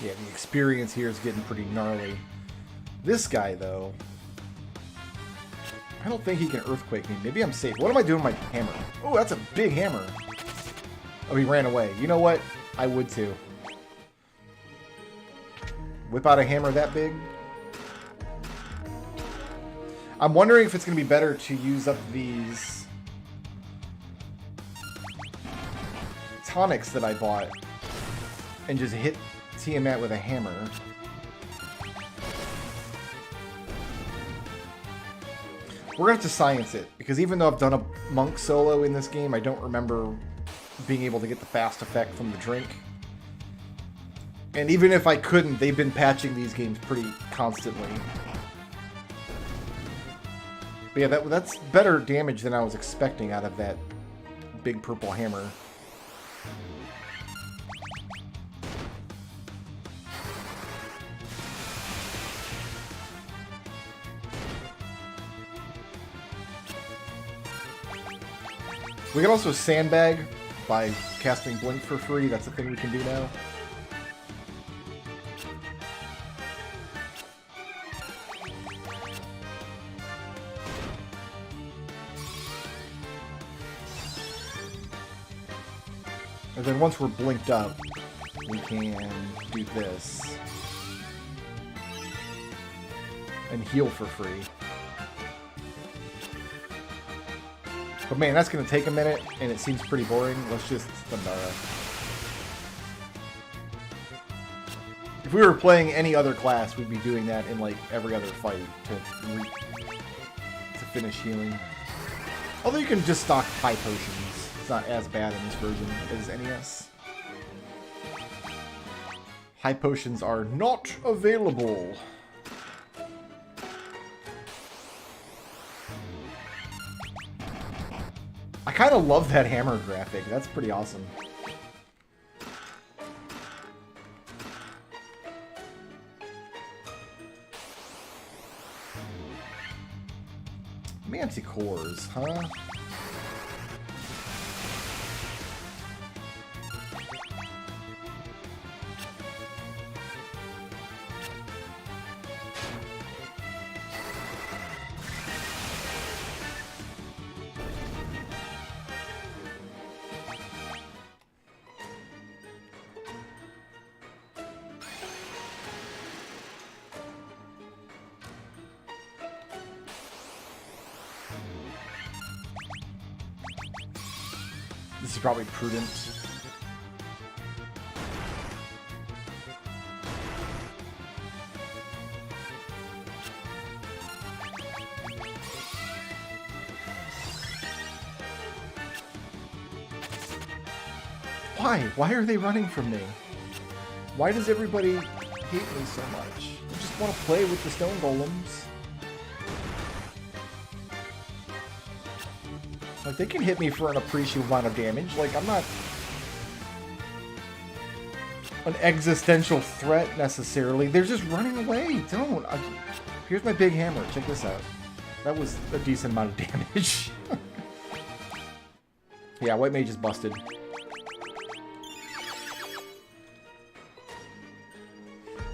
Yeah, the experience here is getting pretty gnarly. This guy, though, I don't think he can Earthquake me. Maybe I'm safe. What am I doing with my hammer? Oh, that's a big hammer. Oh, he ran away. You know what? I would too. Whip out a hammer that big? I'm wondering if it's going to be better to use up these tonics that I bought and just hit Tiamat with a hammer. We're going to have to science it, because even though I've done a monk solo in this game, I don't remember being able to get the fast effect from the drink. And even if I couldn't, they've been patching these games pretty constantly. But yeah, that's better damage than I was expecting out of that big purple hammer. We can also sandbag by casting Blink for free. That's a thing we can do now. And then once we're blinked up, we can do this. And heal for free. But man, that's going to take a minute, and it seems pretty boring. Let's just Thundara. If we were playing any other class, we'd be doing that in like every other fight to finish healing. Although you can just stock high potions. It's not as bad in this version as NES. High potions are not available. I kind of love that hammer graphic. That's pretty awesome. Manticores, huh? This is probably prudent. Why? Why are they running from me? Why does everybody hate me so much? I just want to play with the stone golems. Like, they can hit me for an appreciable amount of damage. Like, I'm not an existential threat, necessarily. They're just running away. Don't. Here's my big hammer. Check this out. That was a decent amount of damage. Yeah, White Mage is busted.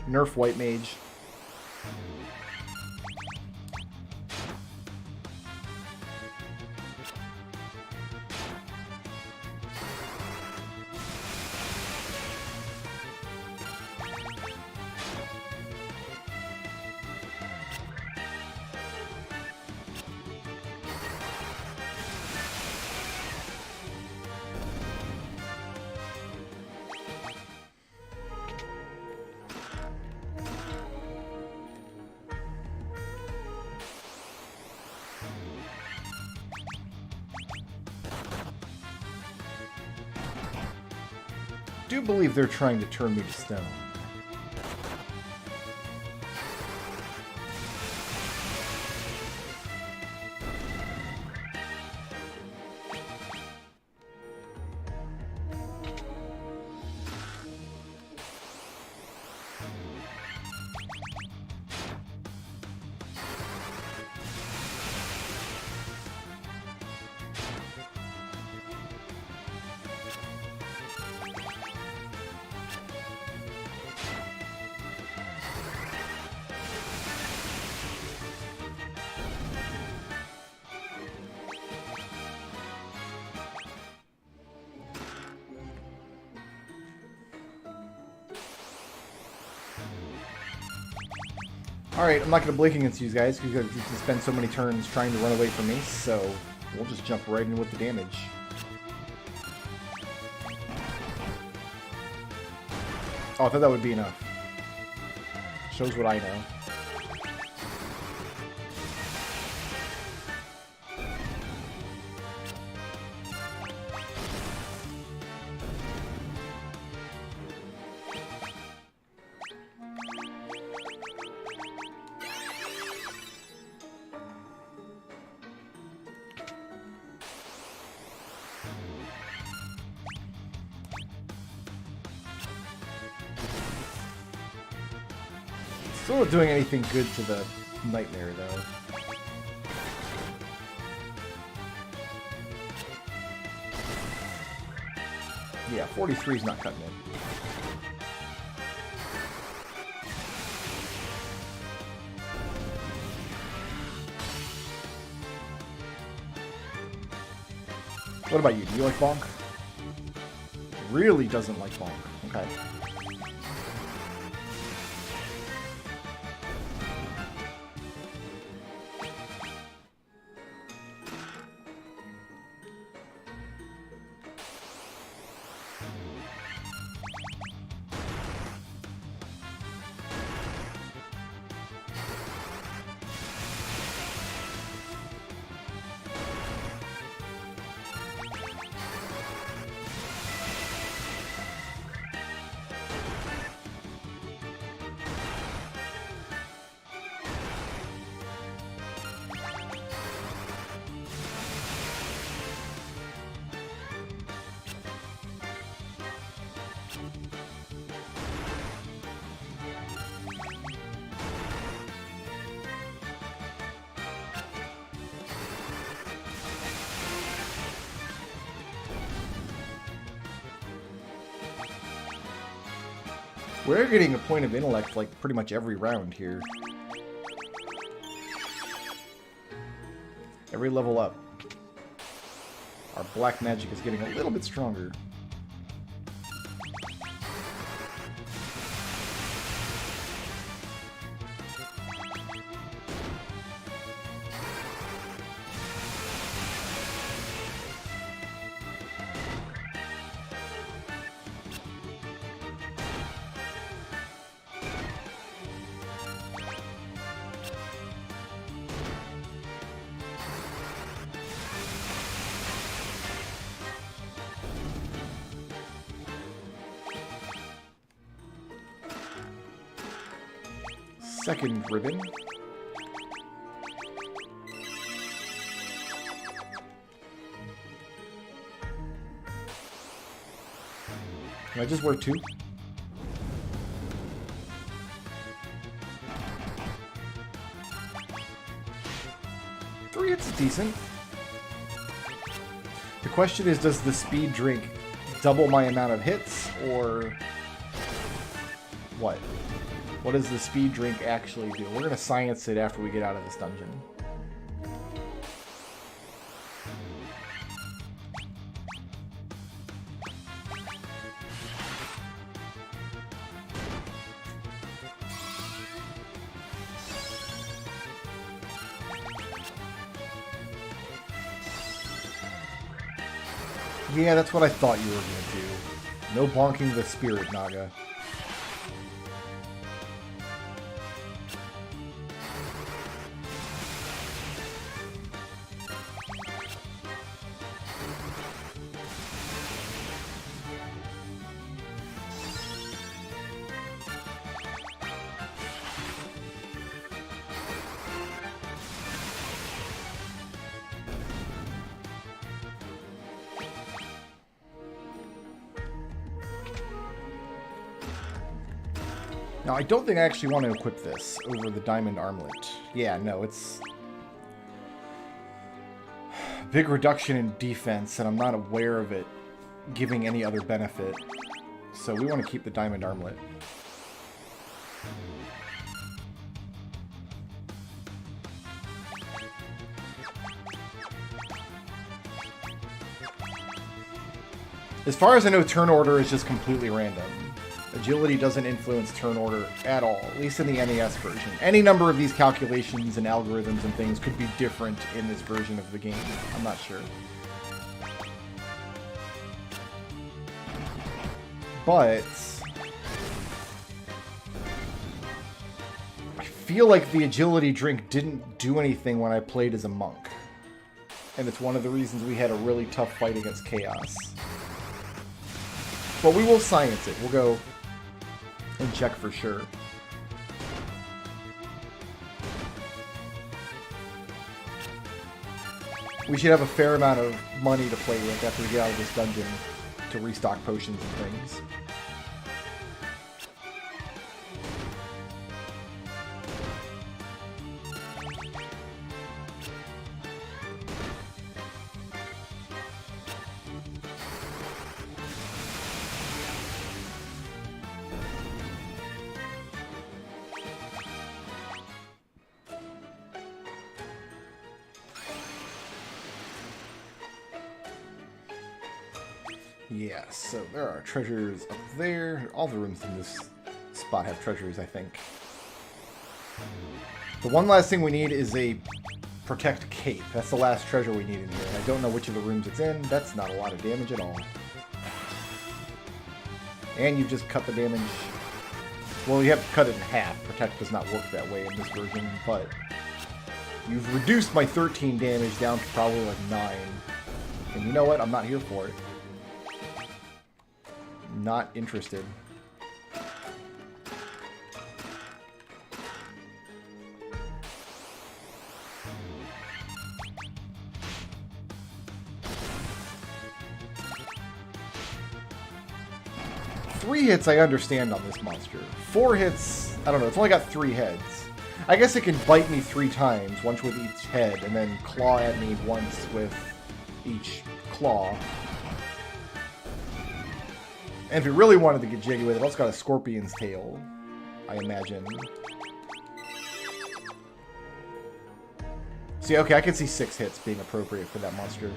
Nerf White Mage. I do believe they're trying to turn me to stone. Alright, I'm not going to blink against you guys because you can spend so many turns trying to run away from me, so we'll just jump right in with the damage. Oh, I thought that would be enough. Shows what I know. Still not doing anything good to the nightmare, though. Yeah, 43 is not cutting it. What about you? Do you like bonk? Really doesn't like bonk. Okay. We're getting a point of intellect like pretty much every round here. Every level up. Our black magic is getting a little bit stronger. Second ribbon. Can I just wear two? Three, it's decent. The question is, does the speed drink double my amount of hits, or what? What does the speed drink actually do? We're going to science it after we get out of this dungeon. Yeah, that's what I thought you were going to do. No bonking the spirit, Naga. Now, I don't think I actually want to equip this over the diamond armlet. Yeah, no, it's big reduction in defense, and I'm not aware of it giving any other benefit. So we want to keep the diamond armlet. As far as I know, turn order is just completely random. Agility doesn't influence turn order at all, at least in the NES version. Any number of these calculations and algorithms and things could be different in this version of the game. I'm not sure. But I feel like the agility drink didn't do anything when I played as a monk. And it's one of the reasons we had a really tough fight against Chaos. But we will science it. We'll go and check for sure. We should have a fair amount of money to play with after we get out of this dungeon to restock potions and things. Yeah, so there are treasures up there. All the rooms in this spot have treasures, I think. The one last thing we need is a Protect Cape. That's the last treasure we need in here. And I don't know which of the rooms it's in. That's not a lot of damage at all. And you've just cut the damage. Well, you have to cut it in half. Protect does not work that way in this version, but you've reduced my 13 damage down to probably like 9. And you know what? I'm not here for it. Not interested. Three hits I understand on this monster. 4 hits, I don't know, it's only got 3 heads. I guess it can bite me 3 times, once with each head, and then claw at me once with each claw. And if it really wanted to get jiggy with it, it's got a scorpion's tail, I imagine. See, okay, I can see 6 hits being appropriate for that monster.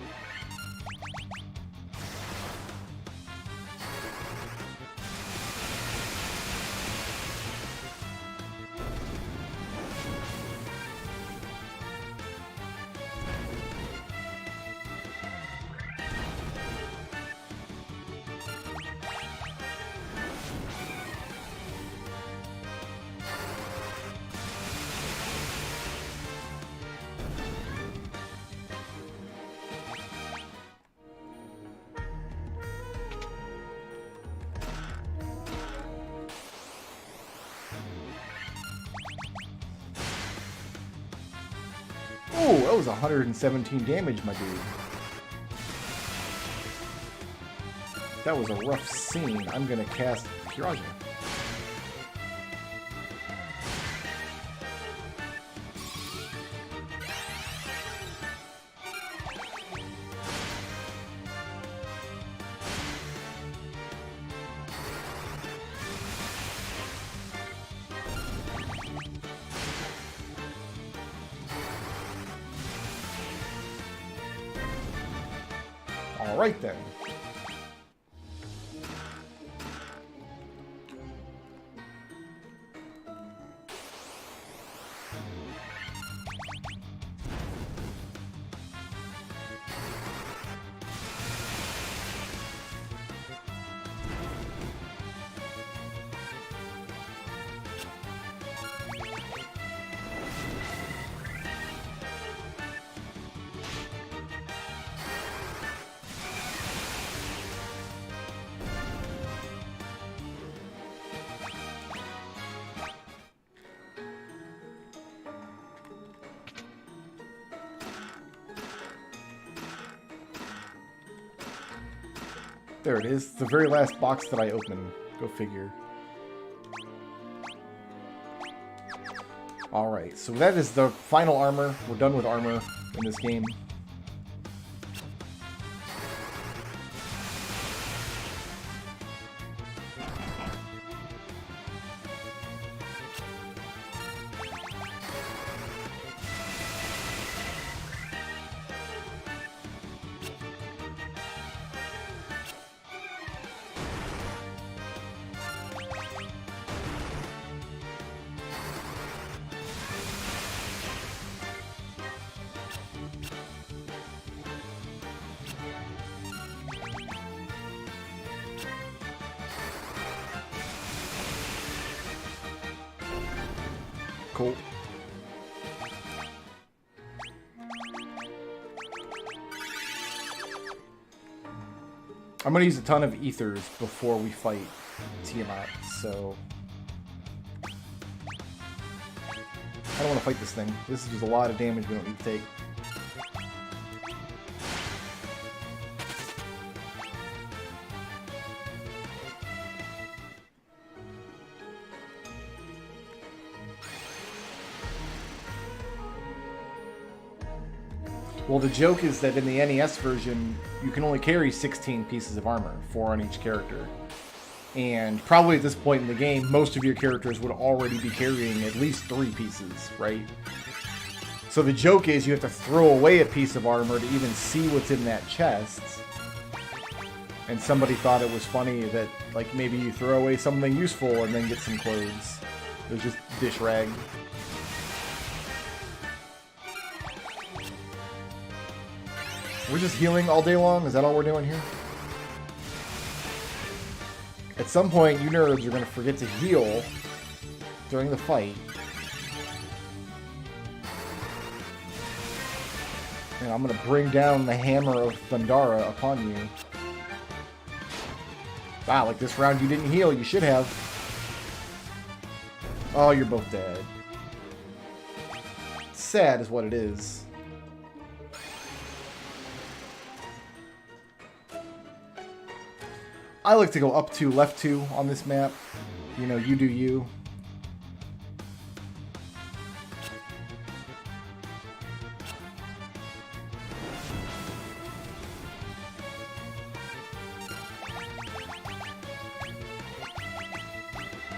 Oh, that was 117 damage, my dude. That was a rough scene. I'm gonna cast Mirage. Alright then. There it is. The very last box that I opened. Go figure. Alright, so that is the final armor. We're done with armor in this game. Cool. I'm going to use a ton of ethers before we fight Tiamato, so I don't want to fight this thing. This is just a lot of damage we don't need to take. Well, the joke is that in the NES version, you can only carry 16 pieces of armor, 4 on each character. And probably at this point in the game, most of your characters would already be carrying at least 3 pieces, right? So the joke is you have to throw away a piece of armor to even see what's in that chest. And somebody thought it was funny that, like, maybe you throw away something useful and then get some clothes. It was just dish rag. We're just healing all day long? Is that all we're doing here? At some point, you nerds are going to forget to heal during the fight. And I'm going to bring down the hammer of Thundara upon you. Wow, like this round you didn't heal. You should have. Oh, you're both dead. Sad is what it is. I like to go up 2, left 2 on this map. You know, you do you.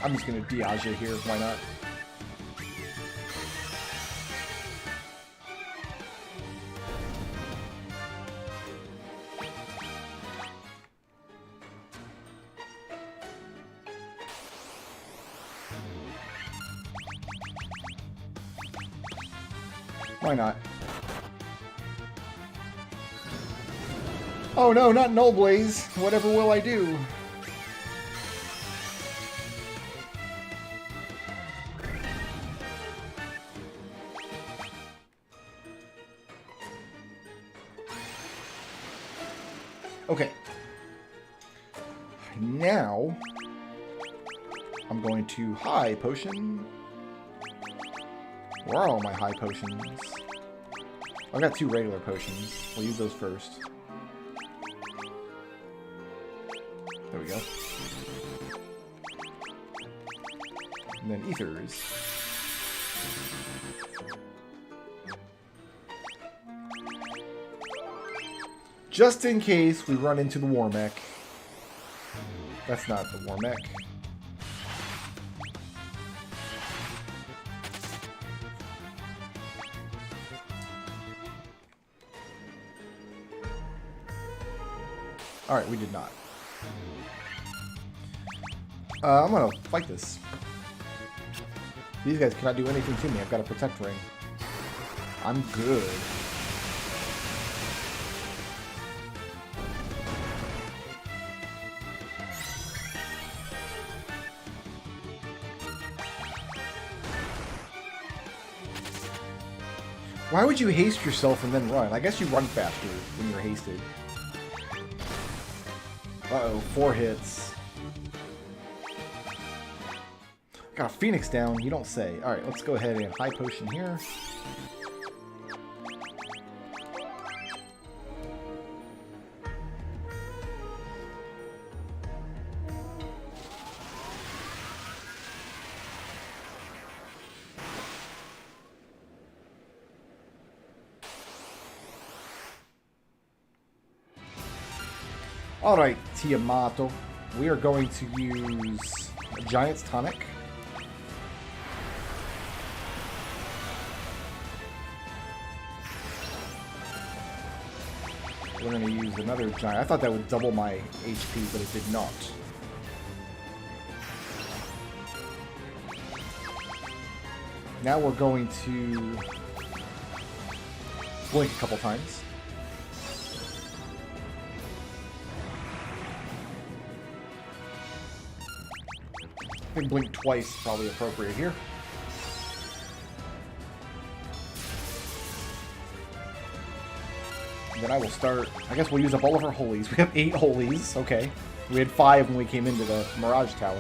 I'm just going to Diaja here, why not? Why not? Oh no, not Null Blaze! Whatever will I do? Okay. Now, I'm going to high potion. Where are all my high potions? I've got 2 regular potions. We'll use those first. There we go. And then ethers. Just in case we run into the war mech. That's not the war mech. Alright, we did not. I'm gonna fight this. These guys cannot do anything to me. I've got a protect ring. I'm good. Why would you haste yourself and then run? I guess you run faster when you're hasted. Uh-oh, 4 hits. Got a Phoenix down, you don't say. Alright, let's go ahead and high potion here. Alright, Tiamato. We are going to use a Giant's Tonic. We're going to use another Giant. I thought that would double my HP, but it did not. Now we're going to blink a couple times. I think blink twice is probably appropriate here. And then I will start... I guess we'll use up all of our holies. We have 8 holies. Okay. We had 5 when we came into the Mirage Tower.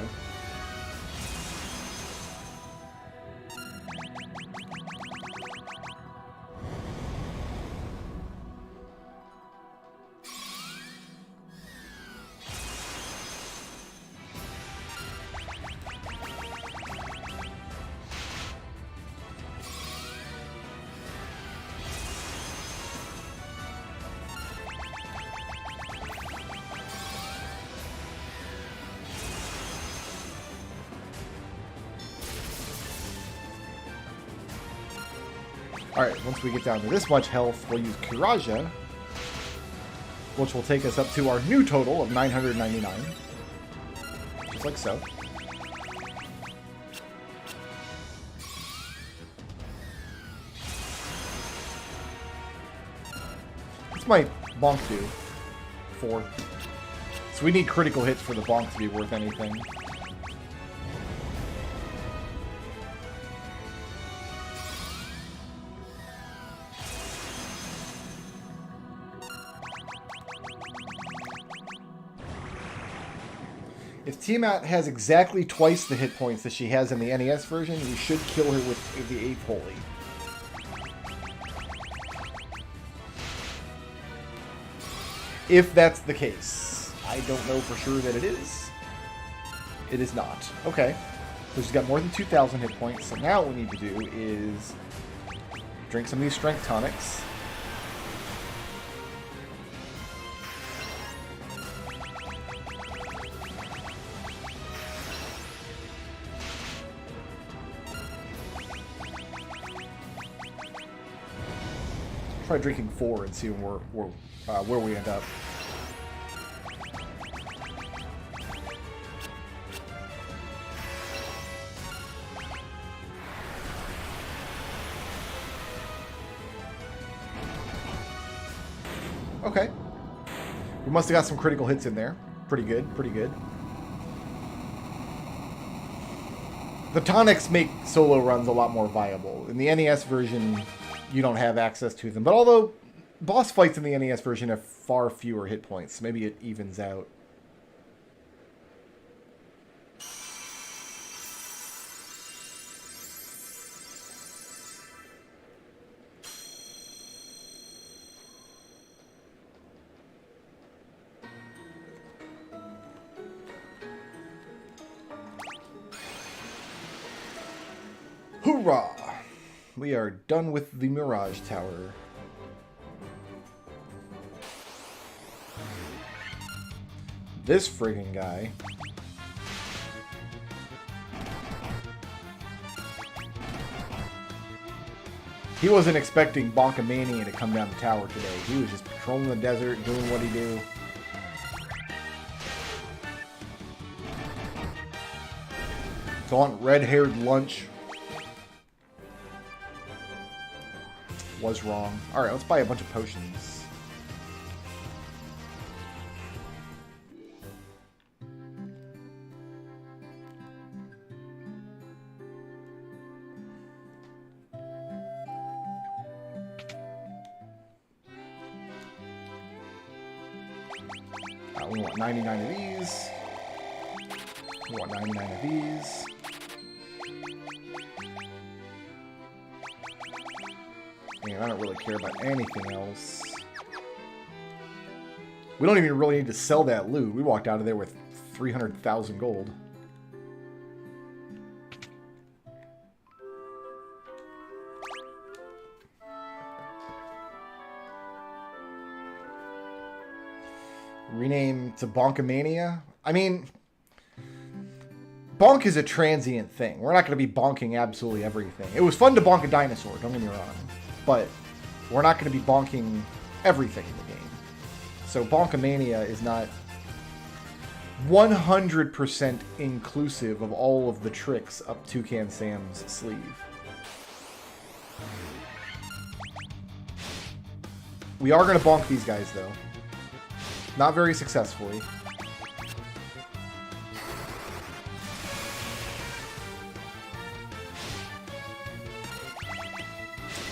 Alright, once we get down to this much health, we'll use Kiraja. which will take us up to our new total of 999. Just like so. What's my bonk do? 4. So we need critical hits for the bonk to be worth anything. If Tiamato has exactly twice the hit points that she has in the NES version, we should kill her with the 8th Holy. If that's the case. I don't know for sure that it is. It is not. Okay. So she's got more than 2,000 hit points. So now what we need to do is drink some of these strength tonics. Try drinking 4 and see where we end up. Okay. We must have got some critical hits in there. Pretty good, pretty good. The tonics make solo runs a lot more viable. In the NES version, you don't have access to them. But although boss fights in the NES version have far fewer hit points, maybe it evens out. Hoorah! We are done with the Mirage Tower. This friggin' guy. He wasn't expecting Bonkamania to come down the tower today. He was just patrolling the desert, doing what he do. Gaunt red-haired lunch. Was wrong. Alright, let's buy a bunch of potions. We want 99 of these. We want 99 of these. And I don't really care about anything else. We don't even really need to sell that loot. We walked out of there with 300,000 gold. Rename to Bonkamania? I mean, bonk is a transient thing. We're not going to be bonking absolutely everything. It was fun to bonk a dinosaur, don't get me wrong. But we're not going to be bonking everything in the game. So Bonkamania is not 100% inclusive of all of the tricks up Toucan Sam's sleeve. We are going to bonk these guys, though. Not very successfully.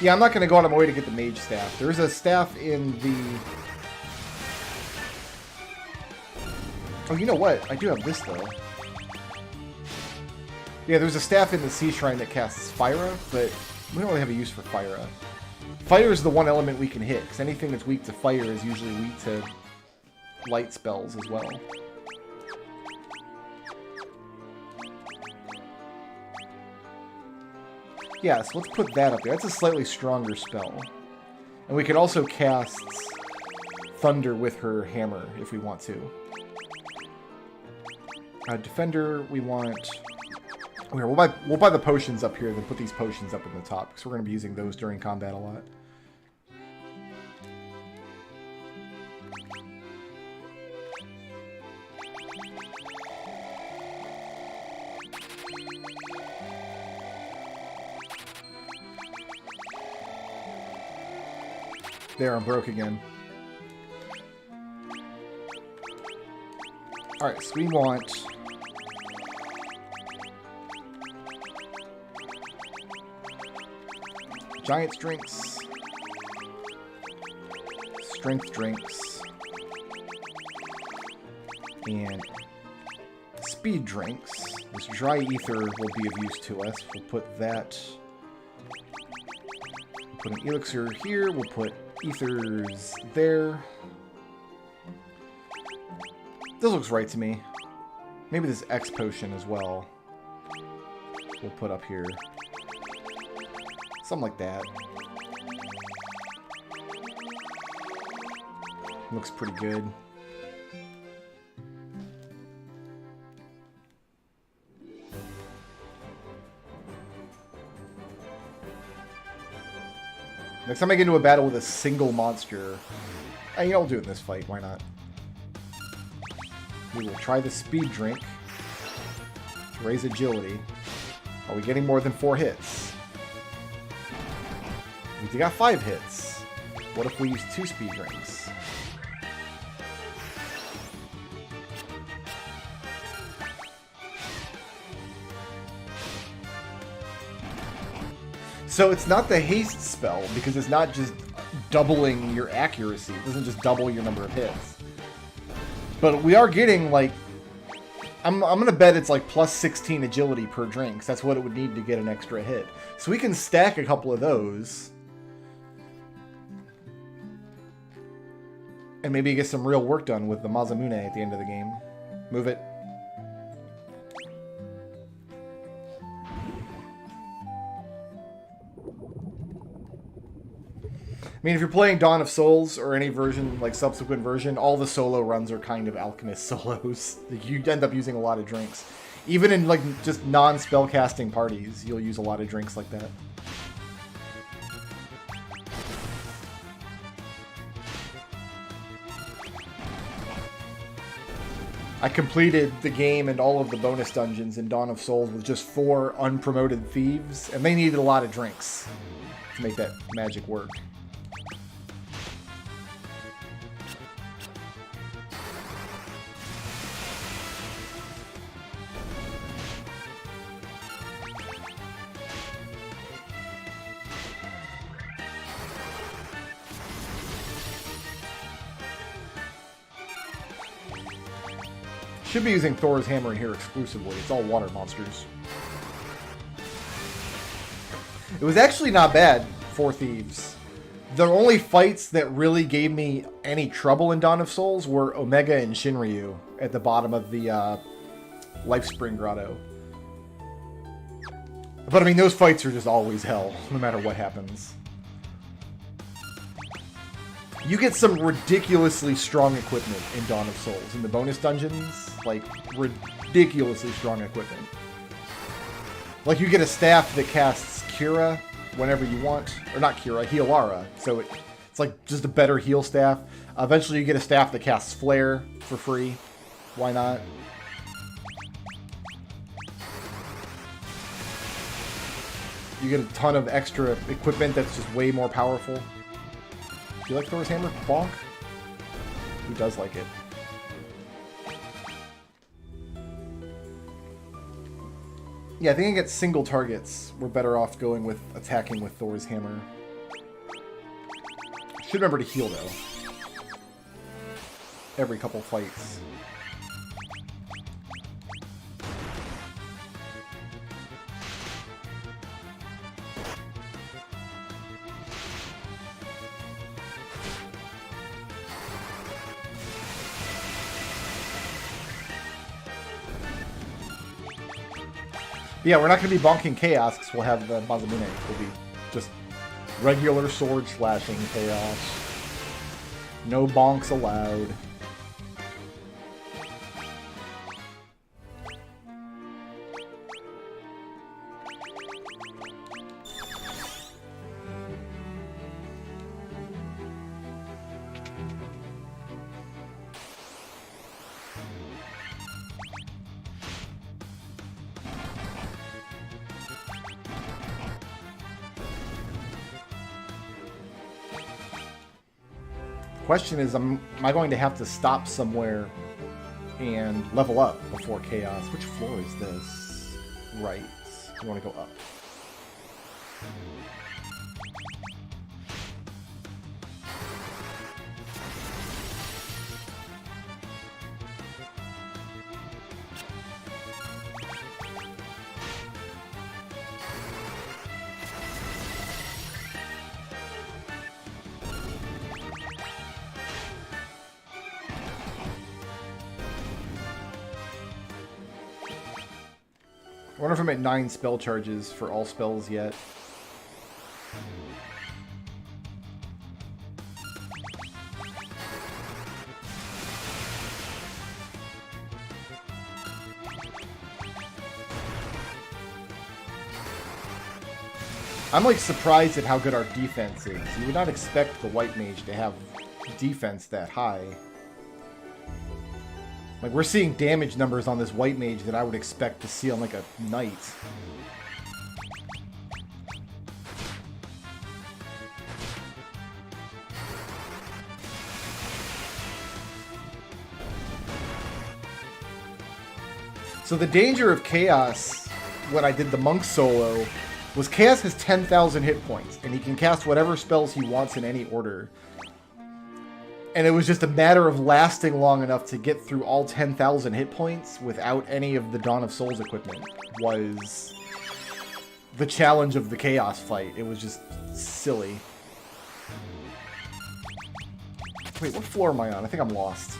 Yeah, I'm not going to go out of my way to get the Mage Staff. There's a staff in the... Oh, you know what? I do have this, though. Yeah, there's a staff in the Sea Shrine that casts Fire, but we don't really have a use for Fire. Fire is the one element we can hit, because anything that's weak to fire is usually weak to light spells as well. Yeah, so let's put that up there. That's a slightly stronger spell. And we can also cast Thunder with her hammer if we want to. Defender, we want... Here, we'll buy the potions up here, then put these potions up in the top, because we're going to be using those during combat a lot. There, I'm broke again. Alright, so we want... Giant's drinks. Strength drinks. And speed drinks. This dry ether will be of use to us. We'll put that... We'll put an elixir here. We'll put ethers there. This looks right to me. Maybe this X potion as well. We'll put up here. Something like that. Looks pretty good. Next time I get into a battle with a single monster, I'll do it in this fight, why not? We will try the speed drink to raise agility. Are we getting more than 4 hits? We got 5 hits. What if we use 2 speed drinks? So it's not the haste spell, because it's not just doubling your accuracy. It doesn't just double your number of hits. But we are getting, like... I'm going to bet it's like plus 16 agility per drink. 'Cause that's what it would need to get an extra hit. So we can stack a couple of those. And maybe get some real work done with the Masamune at the end of the game. Move it. I mean, if you're playing Dawn of Souls or any version, like subsequent version, all the solo runs are kind of alchemist solos. You end up using a lot of drinks. Even in like just non-spellcasting parties, you'll use a lot of drinks like that. I completed the game and all of the bonus dungeons in Dawn of Souls with just 4 unpromoted thieves, and they needed a lot of drinks to make that magic work. Should be using Thor's hammer in here exclusively. It's all water monsters. It was actually not bad for thieves. The only fights that really gave me any trouble in Dawn of Souls were Omega and Shinryu at the bottom of the Life Spring Grotto. But I mean, those fights are just always hell, no matter what happens. You get some ridiculously strong equipment in Dawn of Souls. In the bonus dungeons, like, ridiculously strong equipment. Like, you get a staff that casts Cura whenever you want. Or not Cura, Healara. So it's like just a better heal staff. Eventually you get a staff that casts Flare for free. Why not? You get a ton of extra equipment that's just way more powerful. Do you like Thor's hammer? Bonk? Who does like it? Yeah, I think against single targets, we're better off going with attacking with Thor's hammer. Should remember to heal, though. Every couple fights. Yeah, we're not going to be bonking Chaos because we'll have the Masamune. We'll be just regular sword slashing Chaos. No bonks allowed. Question is, am I going to have to stop somewhere and level up before Chaos? Which floor is this? Right. You want to go up. I wonder if I'm at 9 spell charges for all spells yet. I'm like surprised at how good our defense is. You would not expect the White Mage to have defense that high. Like, we're seeing damage numbers on this White Mage that I would expect to see on, like, a Knight. So the danger of Chaos, when I did the Monk solo, was Chaos has 10,000 hit points, and he can cast whatever spells he wants in any order. And it was just a matter of lasting long enough to get through all 10,000 hit points without any of the Dawn of Souls equipment was the challenge of the Chaos fight. It was just silly. Wait, what floor am I on? I think I'm lost.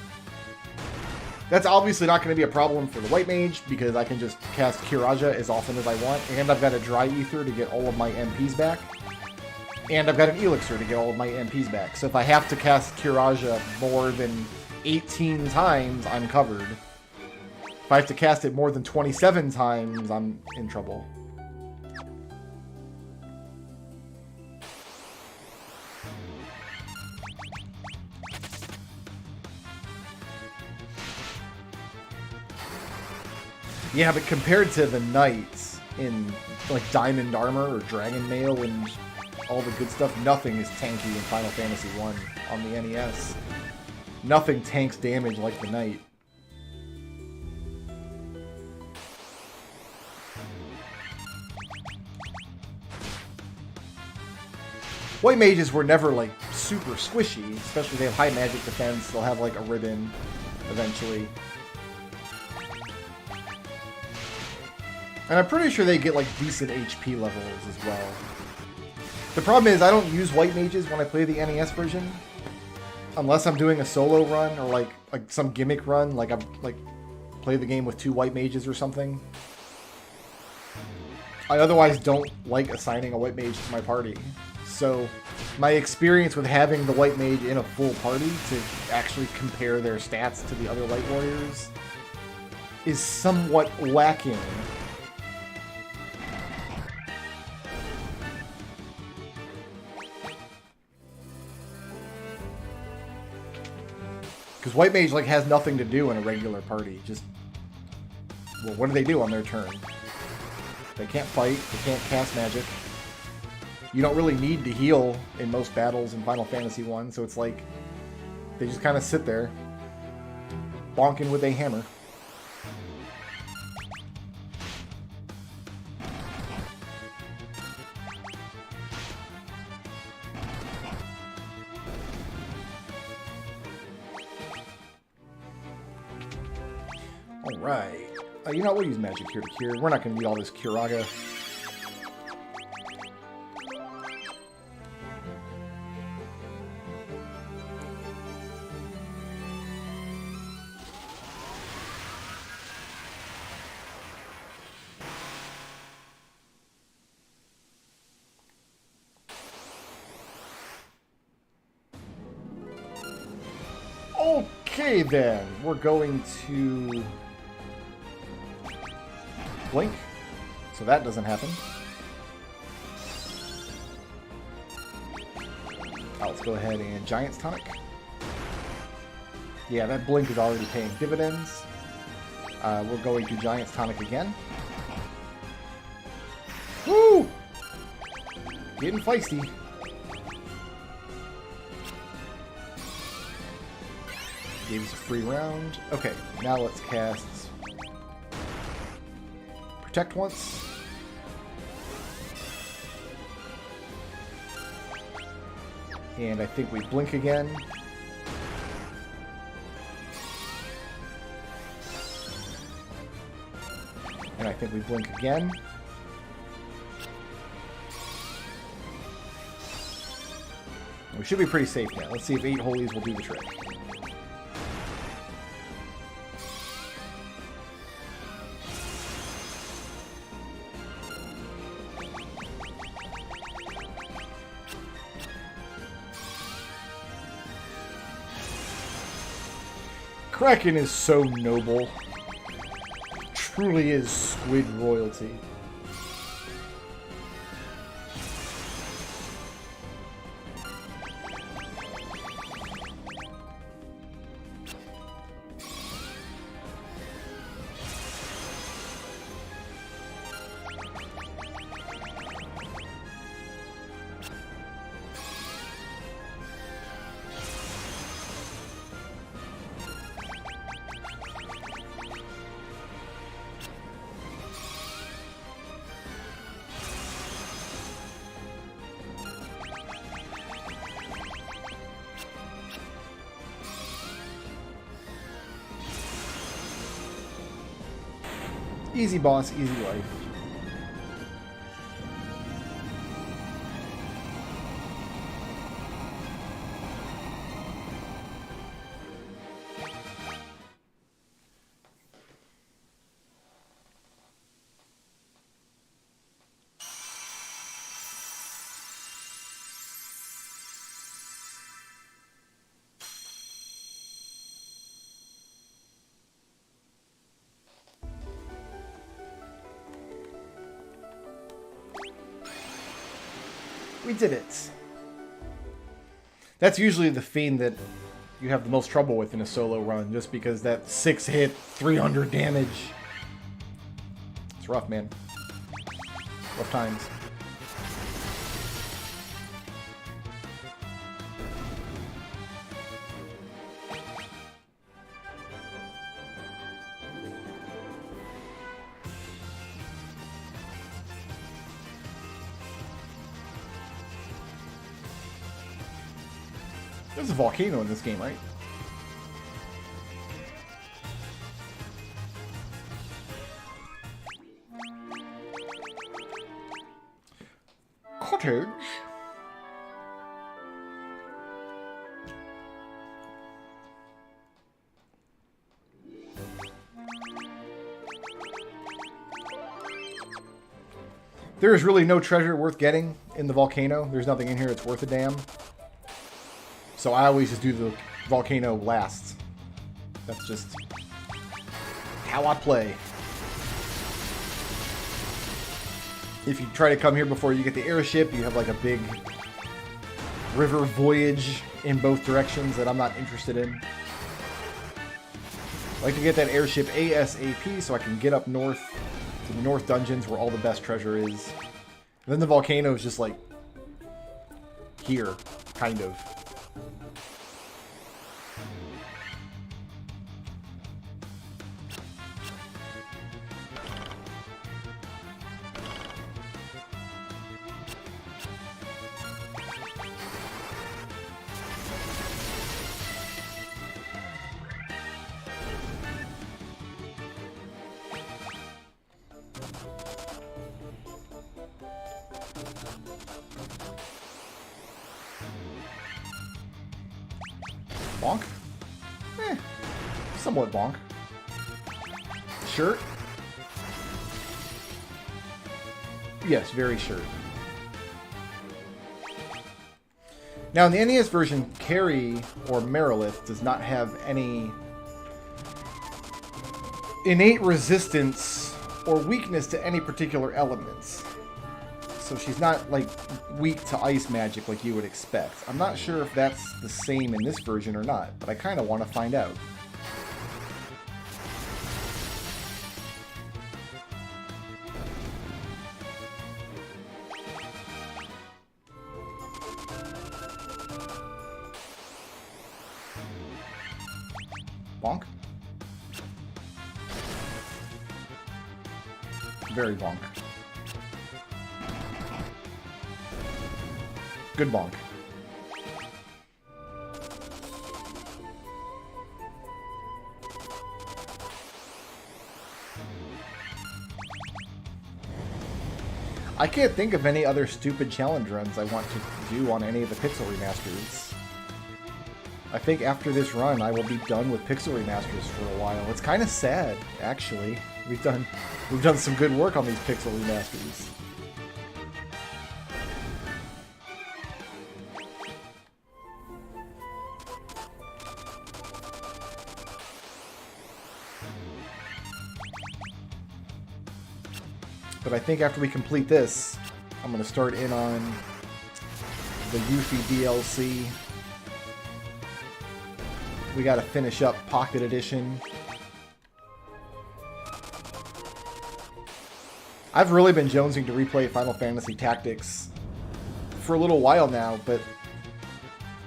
That's obviously not going to be a problem for the White Mage because I can just cast Kiraja as often as I want, and I've got a Dry Ether to get all of my MPs back. And I've got an Elixir to get all of my MPs back. So if I have to cast Kiraja more than 18 times, I'm covered. If I have to cast it more than 27 times, I'm in trouble. Yeah, but compared to the Knights in like Diamond Armor or Dragon Mail and all the good stuff, nothing is tanky in Final Fantasy 1 on the NES. Nothing tanks damage like the Knight. White Mages were never like super squishy, especially if they have high magic defense, they'll have like a ribbon eventually. And I'm pretty sure they get like decent HP levels as well. The problem is I don't use White Mages when I play the NES version, unless I'm doing a solo run or like some gimmick run, like I play the game with 2 White Mages or something. I otherwise don't like assigning a White Mage to my party. So my experience with having the White Mage in a full party to actually compare their stats to the other Light Warriors is somewhat lacking. Because White Mage like has nothing to do in a regular party. Just, well, what do they do on their turn? They can't fight. They can't cast magic. You don't really need to heal in most battles in Final Fantasy 1, so it's like they just kind of sit there, bonking with a hammer. Alright. You know what? We'll use magic here to cure. We're not going to need all this Kiraga. Okay then, we're going to blink, so that doesn't happen. Let's go ahead and Giant's Tonic. Yeah, that blink is already paying dividends. We're going to Giant's Tonic again. Woo! Getting feisty. Gave us a free round. Okay, now let's cast Protect once. And I think we blink again. And I think we blink again. We should be pretty safe now. Let's see if 8 holies will do the trick. Kraken is so noble. Truly is squid royalty. Easy boss, easy life. We did it. That's usually the fiend that you have the most trouble with in a solo run, just because that 6-hit, 300 damage. It's rough, man. Rough times. There's a volcano in this game, right? Cottage. There is really no treasure worth getting in the volcano. There's nothing in here that's worth a damn. So I always just do the volcano last. That's just how I play. If you try to come here before you get the airship, you have like a big river voyage in both directions that I'm not interested in. I like to get that airship ASAP so I can get up north to the north dungeons where all the best treasure is. And then the volcano is just like here, kind of. Bonk? Somewhat bonk. Shirt? Yes, very shirt. Now, in the NES version, Carrie, or Merilith, does not have any innate resistance or weakness to any particular elements. So she's not, like, weak to ice magic like you would expect. I'm not sure if that's the same in this version or not, but I kind of want to find out. Bonk. Very bonk. Good bonk. I can't think of any other stupid challenge runs I want to do on any of the Pixel remasters. I think after this run, I will be done with Pixel remasters for a while. It's kind of sad, actually. We've done some good work on these Pixel remasters. But I think after we complete this, I'm going to start in on the Yuffie DLC. We got to finish up Pocket Edition. I've really been jonesing to replay Final Fantasy Tactics for a little while now, but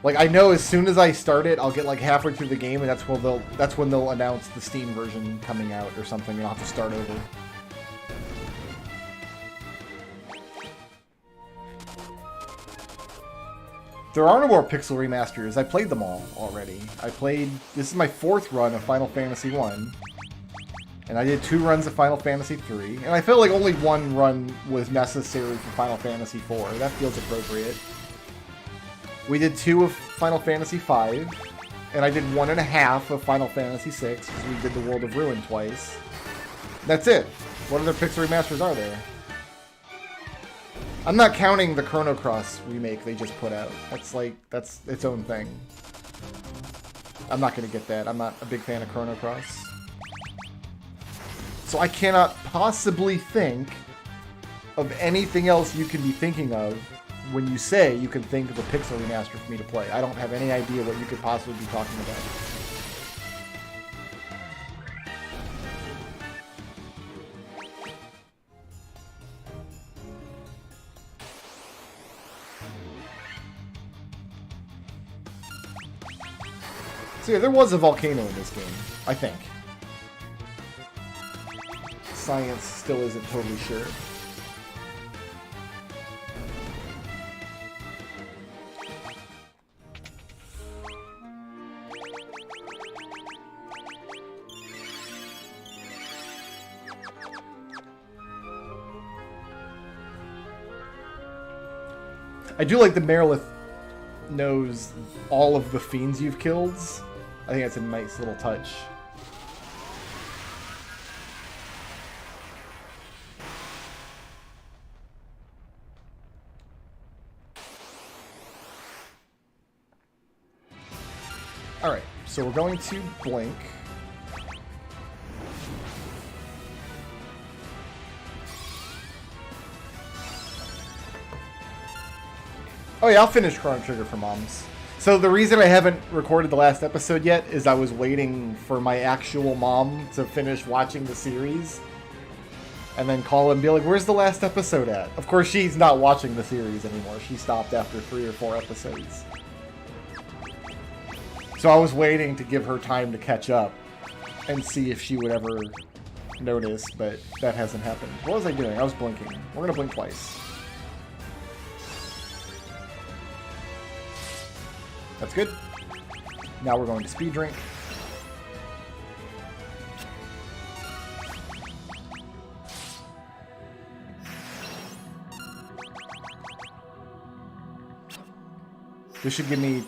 like I know as soon as I start it, I'll get like halfway through the game, and that's when they'll announce the Steam version coming out or something, and I'll have to start over. There are no more Pixel remasters. I played them all already. This is my 4th run of Final Fantasy 1. And I did 2 runs of Final Fantasy 3. And I felt like only 1 run was necessary for Final Fantasy 4. That feels appropriate. We did 2 of Final Fantasy 5. And I did 1.5 of Final Fantasy 6, because we did the World of Ruin twice. That's it. What other Pixel remasters are there? I'm not counting the Chrono Cross remake they just put out. That's its own thing. I'm not gonna get that. I'm not a big fan of Chrono Cross. So I cannot possibly think of anything else you can be thinking of when you say you can think of a Pixel remaster for me to play. I don't have any idea what you could possibly be talking about. So yeah, there was a volcano in this game, I think. Science still isn't totally sure. I do like the Merilith knows all of the fiends you've killed. I think that's a nice little touch. Alright, so we're going to blink. Oh yeah, I'll finish Chrono Trigger for moms. So the reason I haven't recorded the last episode yet is I was waiting for my actual mom to finish watching the series and then call and be like, where's the last episode at? Of course, she's not watching the series anymore. She stopped after 3 or 4 episodes. So I was waiting to give her time to catch up and see if she would ever notice, but that hasn't happened. What was I doing? I was blinking. We're going to blink twice. That's good. Now we're going to speed drink. This should give me...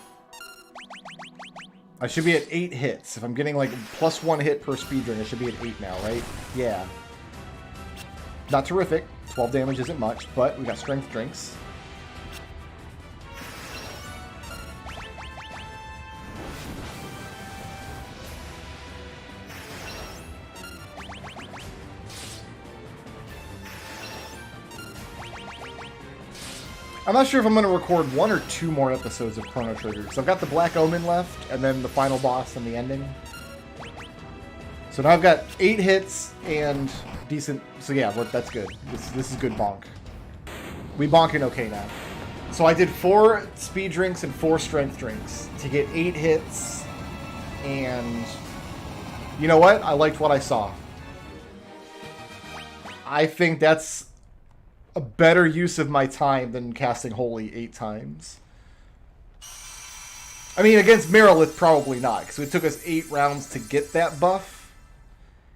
I should be at 8 hits. If I'm getting like +1 hit per speed drink, I should be at 8 now, right? Yeah. Not terrific. 12 damage isn't much, but we got strength drinks. I'm not sure if I'm going to record 1 or 2 more episodes of Chrono Trigger, because I've got the Black Omen left, and then the final boss and the ending. So now I've got 8 hits and decent... So yeah, that's good. This is good bonk. We bonking okay now. So I did 4 speed drinks and 4 strength drinks to get 8 hits and You know what? I liked what I saw. I think that's a better use of my time than casting Holy 8 times. I mean, against Merilith, probably not, because it took us 8 rounds to get that buff.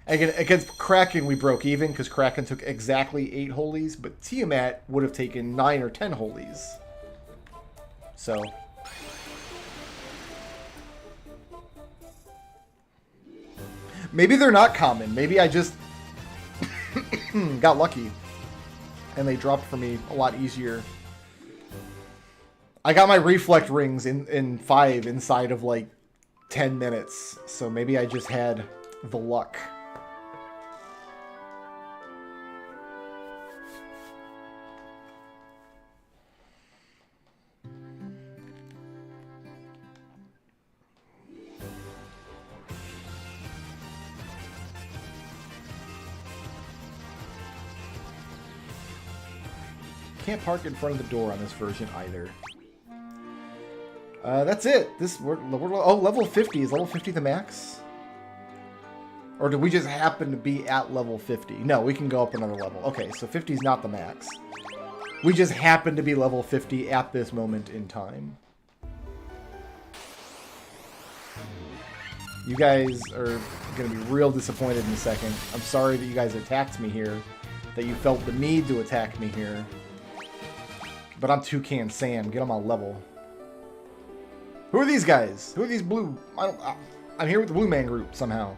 Against Kraken, we broke even, because Kraken took exactly 8 Holies, but Tiamat would have taken 9 or 10 Holies. So... maybe they're not common. Maybe I just got lucky. And they dropped for me a lot easier. I got my reflect rings in 5 inside of like 10 minutes. So maybe I just had the luck. Can't park in front of the door on this version either. That's it. We're level 50. Is level 50 the max? Or do we just happen to be at level 50? No, we can go up another level. Okay, so 50 is not the max. We just happen to be level 50 at this moment in time. You guys are going to be real disappointed in a second. I'm sorry that you guys attacked me here. That you felt the need to attack me here. But I'm Toucan Sam. Get on my level. Who are these guys? Who are these blue? I'm here with the Blue Man Group somehow.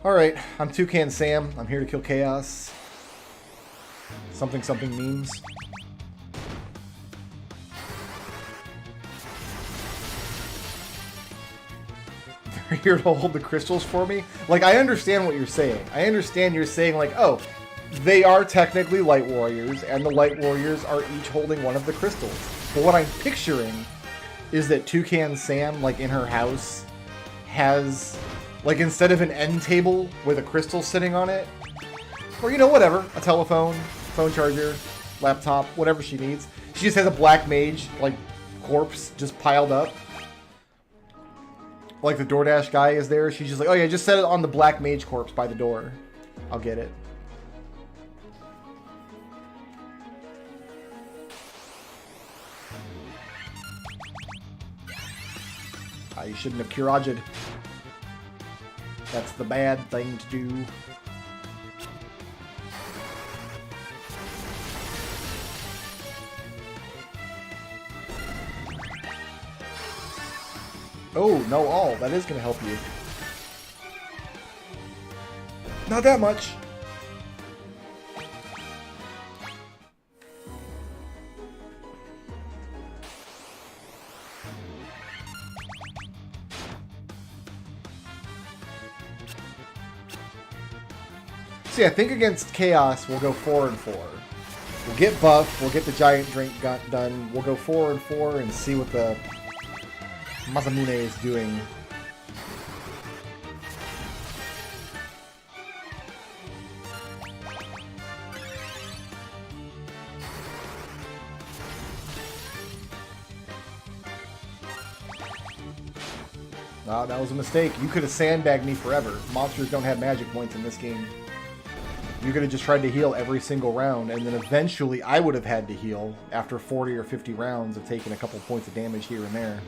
Alright, I'm Toucan Sam. I'm here to kill chaos. Something memes. They're here to hold the crystals for me? Like, I understand what you're saying. I understand you're saying, like, oh, they are technically light warriors, and the light warriors are each holding one of the crystals. But what I'm picturing is that Toucan Sam, like, in her house, has... like, instead of an end table with a crystal sitting on it, or, you know, whatever, a telephone, phone charger, laptop, whatever she needs. She just has a black mage, like, corpse just piled up. Like the DoorDash guy is there. She's just like, oh yeah, just set it on the black mage corpse by the door. I'll get it. You shouldn't have Kurajed. That's the bad thing to do. Oh, no all. That is going to help you. Not that much. See, I think against Chaos, we'll go 4 and 4. We'll get buff, we'll get the giant drink done, we'll go 4 and 4 and see what the Masamune is doing. Ah, that was a mistake. You could have sandbagged me forever. Monsters don't have magic points in this game. You could have just tried to heal every single round, and then eventually I would have had to heal after 40 or 50 rounds of taking a couple points of damage here and there.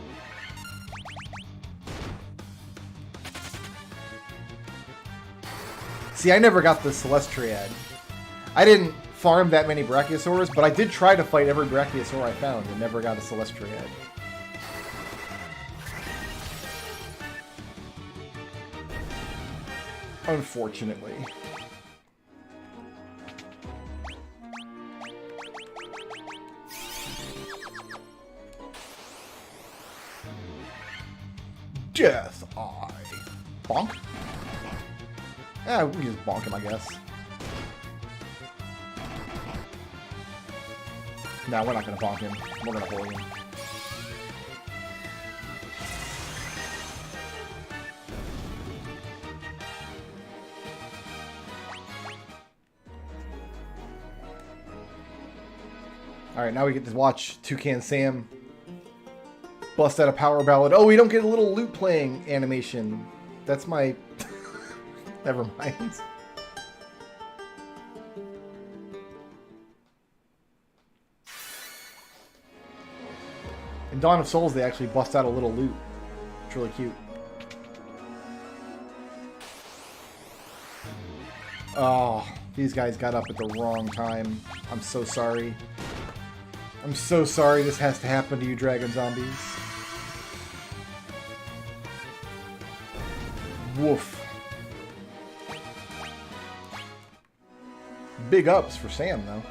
See, I never got the Celestiad. I didn't farm that many Brachiosaurs, but I did try to fight every Brachiosaur I found and never got a Celestiad. Unfortunately. Death Eye. Bonk? Yeah, we can just bonk him, I guess. Nah, we're not gonna bonk him. We're gonna hold him. Alright, now we get to watch Toucan Sam bust out a power ballad. Oh, we don't get a little lute playing animation. That's my... Never mind. In Dawn of Souls, they actually bust out a little lute. It's really cute. Oh, these guys got up at the wrong time. I'm so sorry. I'm so sorry this has to happen to you, dragon zombies. Woof. Big ups for Sam, though.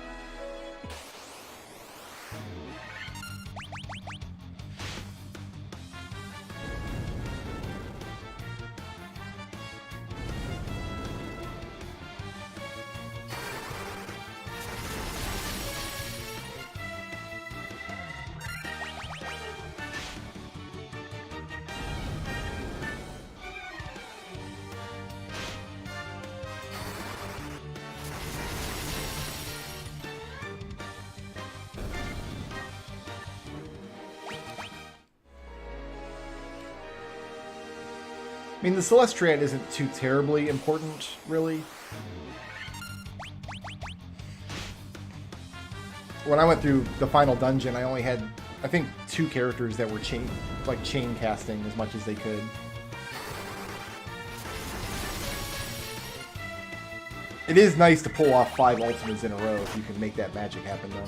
I mean, the Celestian isn't too terribly important, really. When I went through the final dungeon, I only had, I think, 2 characters that were chain casting as much as they could. It is nice to pull off 5 ultimates in a row if you can make that magic happen, though.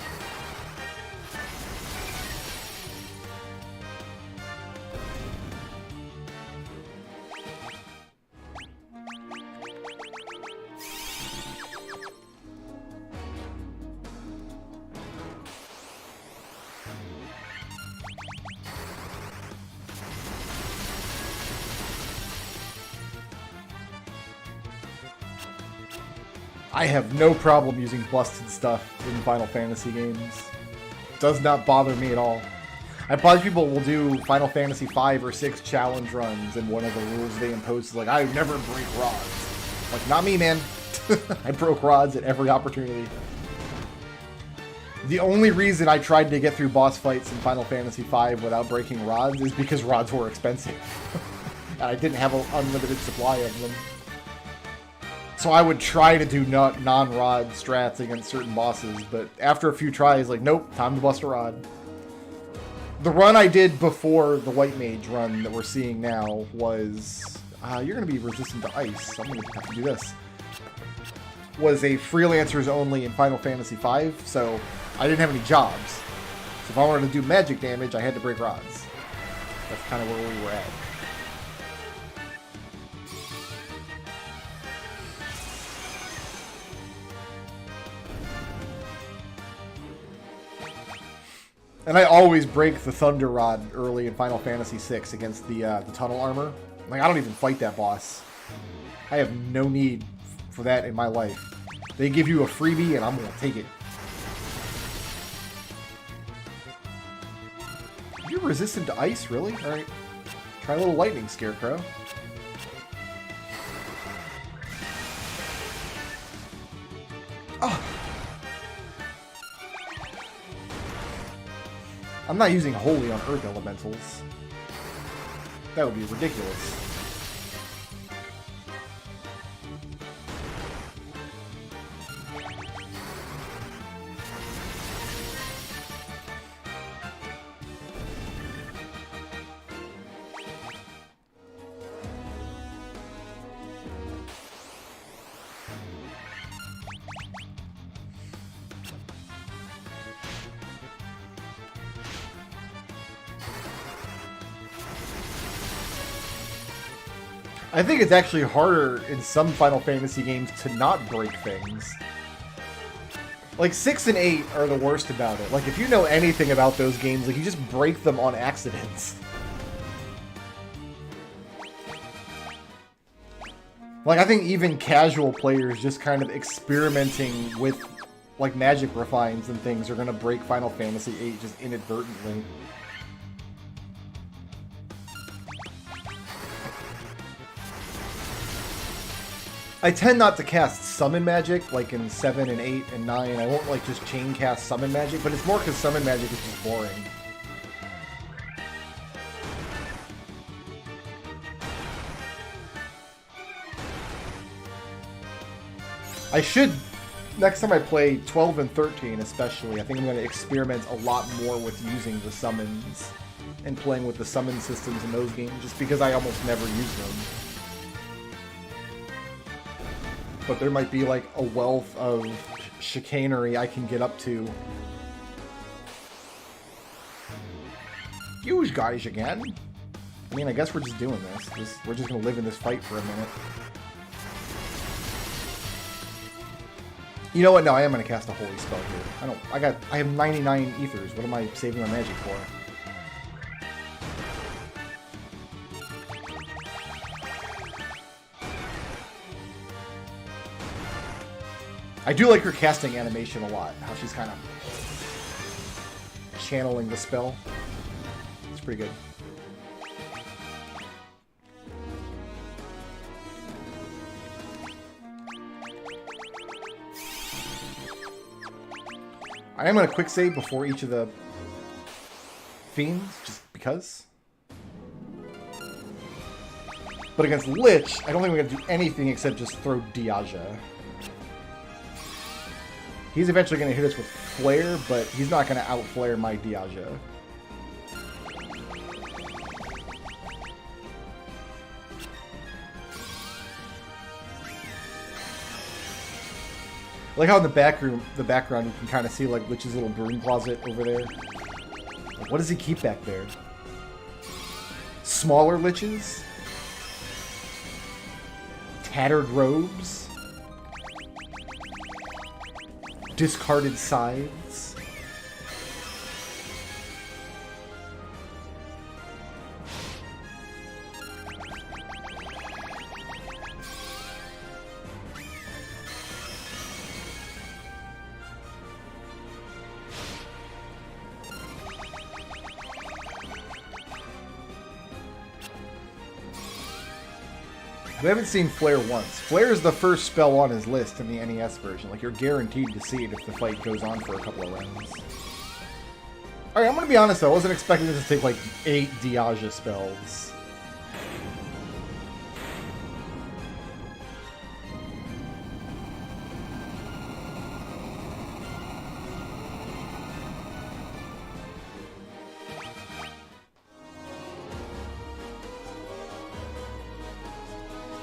I have no problem using busted stuff in Final Fantasy games. Does not bother me at all. A bunch of people will do Final Fantasy 5 or 6 challenge runs, and one of the rules they impose is like, I never break rods. Like, not me, man. I broke rods at every opportunity. The only reason I tried to get through boss fights in Final Fantasy 5 without breaking rods is because rods were expensive. And I didn't have an unlimited supply of them. So I would try to do non-rod strats against certain bosses, but after a few tries, like, nope, time to bust a rod. The run I did before the White Mage run that we're seeing now was... you're going to be resistant to ice, so I'm going to have to do this. Was a freelancers only in Final Fantasy V, so I didn't have any jobs. So if I wanted to do magic damage, I had to break rods. That's kind of where we were at. And I always break the Thunder Rod early in Final Fantasy VI against the tunnel armor. Like, I don't even fight that boss. I have no need for that in my life. They give you a freebie, and I'm gonna take it. You're resistant to ice, really? Alright. Try a little lightning, Scarecrow. Oh! I'm not using Holy on Earth Elementals. That would be ridiculous. I think it's actually harder in some Final Fantasy games to not break things. Like, 6 and 8 are the worst about it. Like, if you know anything about those games, like, you just break them on accidents. Like, I think even casual players just kind of experimenting with, like, magic refines and things are gonna break Final Fantasy VIII just inadvertently. I tend not to cast summon magic, like in 7 and 8 and 9. I won't like just chain cast summon magic, but it's more because summon magic is just boring. I should, next time I play 12 and 13 especially, I think I'm going to experiment a lot more with using the summons and playing with the summon systems in those games, just because I almost never use them. But there might be like a wealth of chicanery I can get up to. You guys again? I mean, I guess we're just doing this. We're just gonna live in this fight for a minute. You know what? No, I am gonna cast a holy spell here. I have 99 ethers. What am I saving my magic for? I do like her casting animation a lot. How she's kind of channeling the spell. It's pretty good. I am going to quick save before each of the fiends, just because. But against Lich, I don't think we're going to do anything except just throw Diaja. He's eventually going to hit us with Flare, but he's not going to out-flare my Diaja. I like how in the background you can kind of see like Lich's little broom closet over there. Like, what does he keep back there? Smaller Liches? Tattered robes? Discarded scythes? We haven't seen Flare once. Flare is the first spell on his list in the NES version. Like, you're guaranteed to see it if the fight goes on for a couple of rounds. Alright, I'm gonna be honest though, I wasn't expecting this to take like 8 Diaja spells.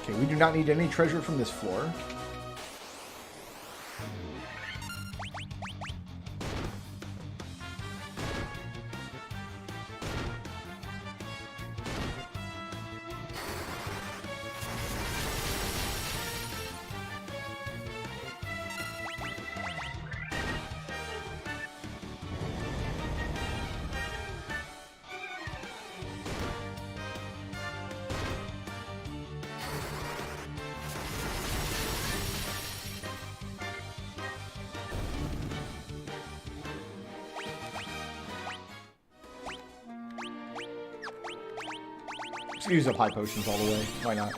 Okay, we do not need any treasure from this floor. Just use up high potions all the way. Why not?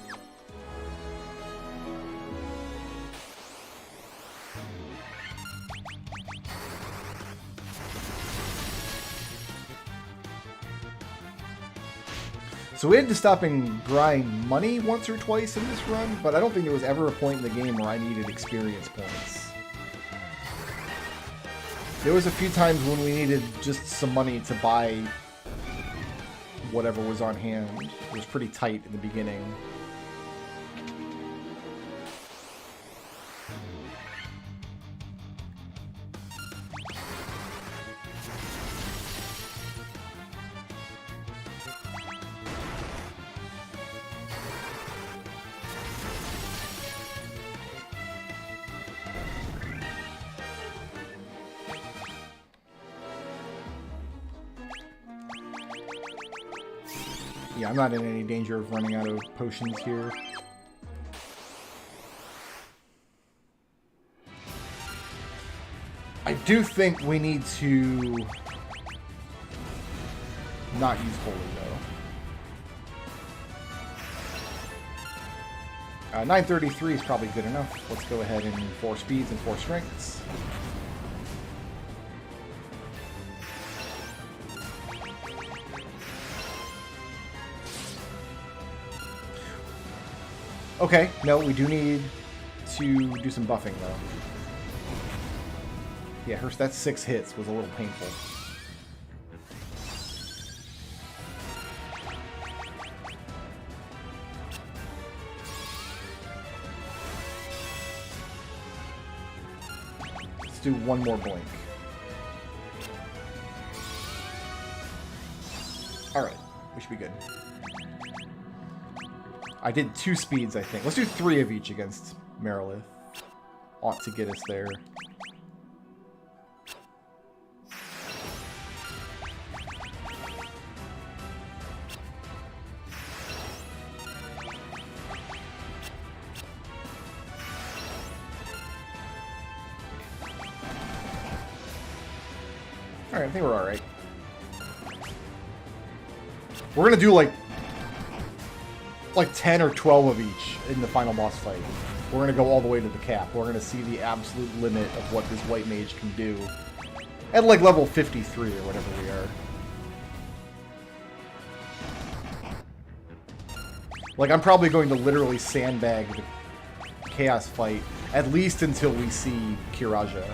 So we had to stop and grind money once or twice in this run, but I don't think there was ever a point in the game where I needed experience points. There was a few times when we needed just some money to buy whatever was on hand. It was pretty tight in the beginning. Yeah, I'm not in any danger of running out of potions here. I do think we need to not use Holy, though. 933 is probably good enough. Let's go ahead and 4 speeds and 4 strengths. Okay, no, we do need to do some buffing, though. Yeah, that 6 hits was a little painful. Let's do one more blink. Alright, we should be good. I did 2 speeds, I think. Let's do 3 of each against Merilith. Ought to get us there. Alright, I think we're alright. We're gonna do like 10 or 12 of each in the final boss fight. We're gonna go all the way to the cap. We're gonna see the absolute limit of what this white mage can do at like level 53 or whatever we are. Like, I'm probably going to literally sandbag the chaos fight at least until we see Kiraja.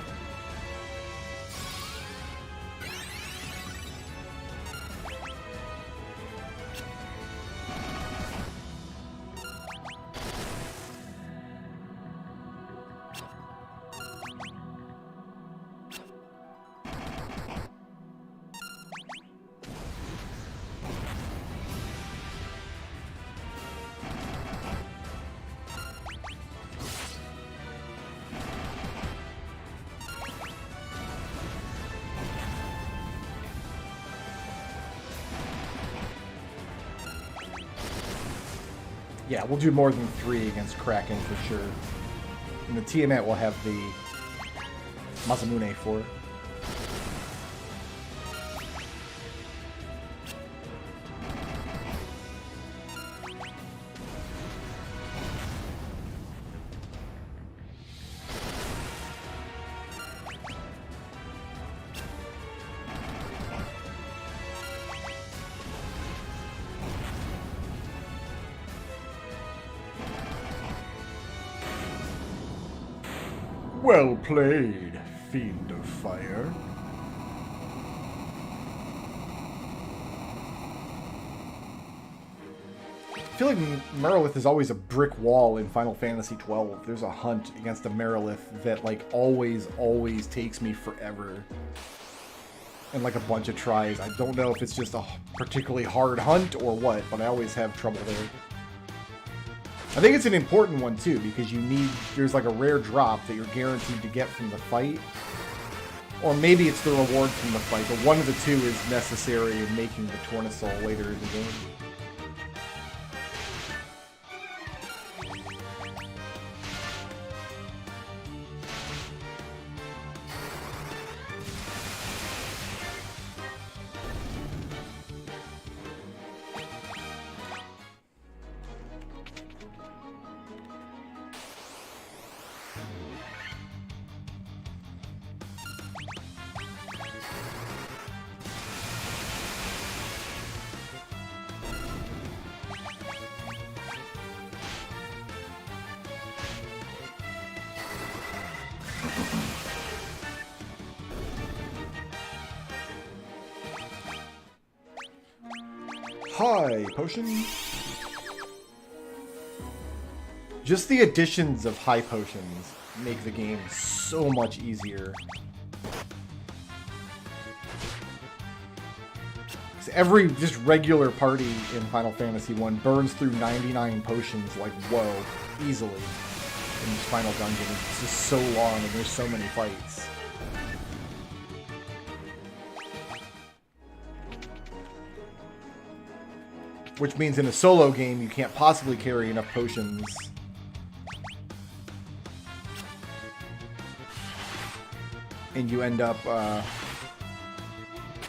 Yeah, we'll do more than 3 against Kraken for sure. And the Tiamat will have the Masamune for it. Well played, Fiend of Fire. I feel like Merilith is always a brick wall in Final Fantasy XII. There's a hunt against a Merilith that, like, always takes me forever. And, like, a bunch of tries. I don't know if it's just a particularly hard hunt or what, but I always have trouble there. I think it's an important one, too, because there's like a rare drop that you're guaranteed to get from the fight. Or maybe it's the reward from the fight, but one of the two is necessary in making the Tournesol later in the game. High potion. Just the additions of high potions make the game so much easier. Every just regular party in Final Fantasy 1 burns through 99 potions like whoa, easily. In this final dungeon, it's just so long and there's so many fights. Which means in a solo game, you can't possibly carry enough potions. And you end up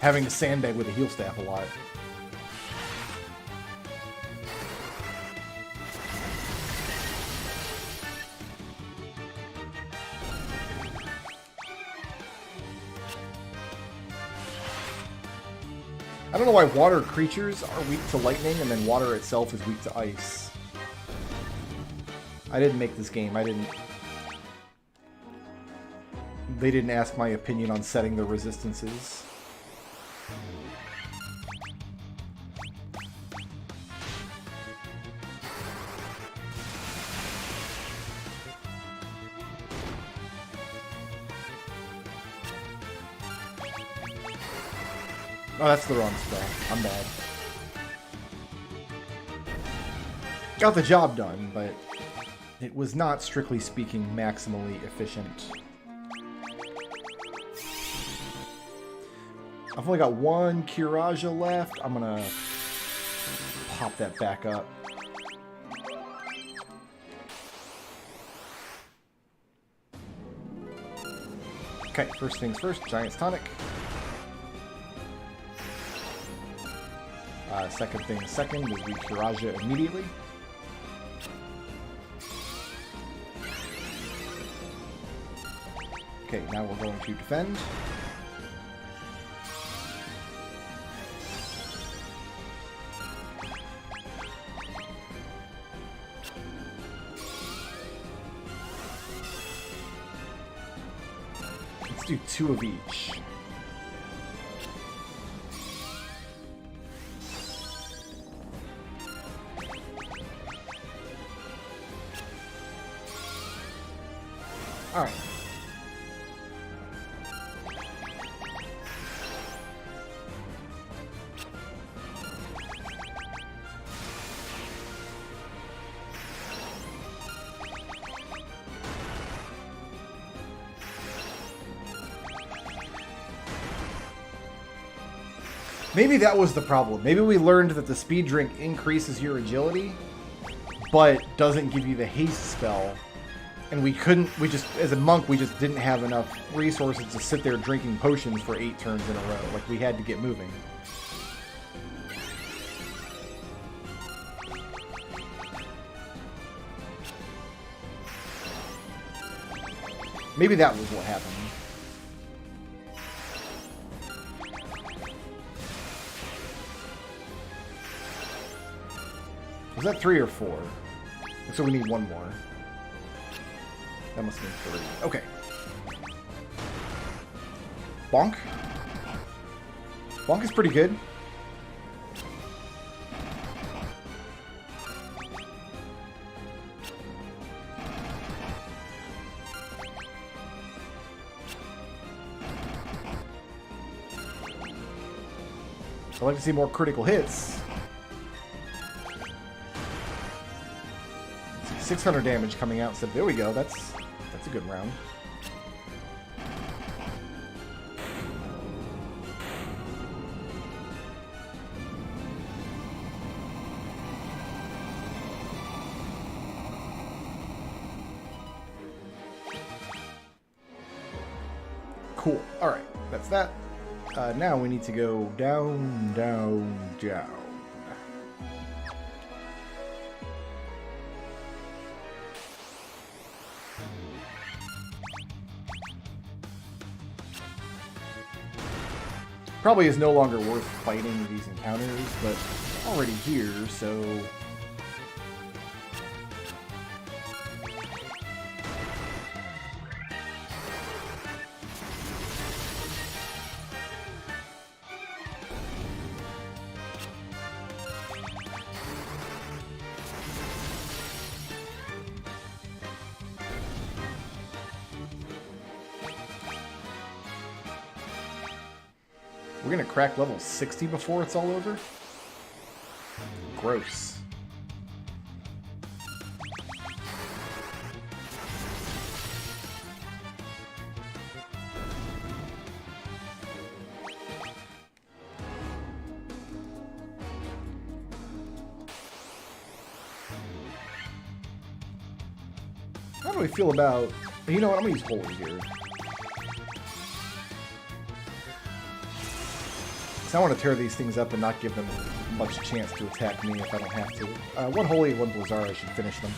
having to sandbag with a heal staff a lot. I don't know why water creatures are weak to lightning and then water itself is weak to ice. I didn't make this game. They didn't ask my opinion on setting the resistances. Oh, that's the wrong spell. I'm bad. Got the job done, but it was not, strictly speaking, maximally efficient. I've only got one Mirage left. I'm gonna pop that back up. Okay, first things first, Giant's Tonic. Second thing second is we Mirage immediately. Okay, now we're going to defend. Let's do 2 of each. All right. Maybe that was the problem. Maybe we learned that the speed drink increases your agility, but doesn't give you the haste spell. And we just, as a monk, we just didn't have enough resources to sit there drinking potions for 8 turns in a row. Like, we had to get moving. Maybe that was what happened. Was that 3 or 4? So we need 1 more. That must have been 3. Okay. Bonk. Bonk is pretty good. I'd like to see more critical hits. 600 damage coming out. So there we go. That's a good round. Cool. All right. That's that. Now we need to go down, down, down. Probably is no longer worth fighting these encounters, but already here, so... We're gonna crack level 60 before it's all over? Gross. How do we feel about... You know what, I'm gonna use Holy here. I want to tear these things up and not give them much chance to attack me if I don't have to. 1 Holy, 1 Blizzard, I should finish them.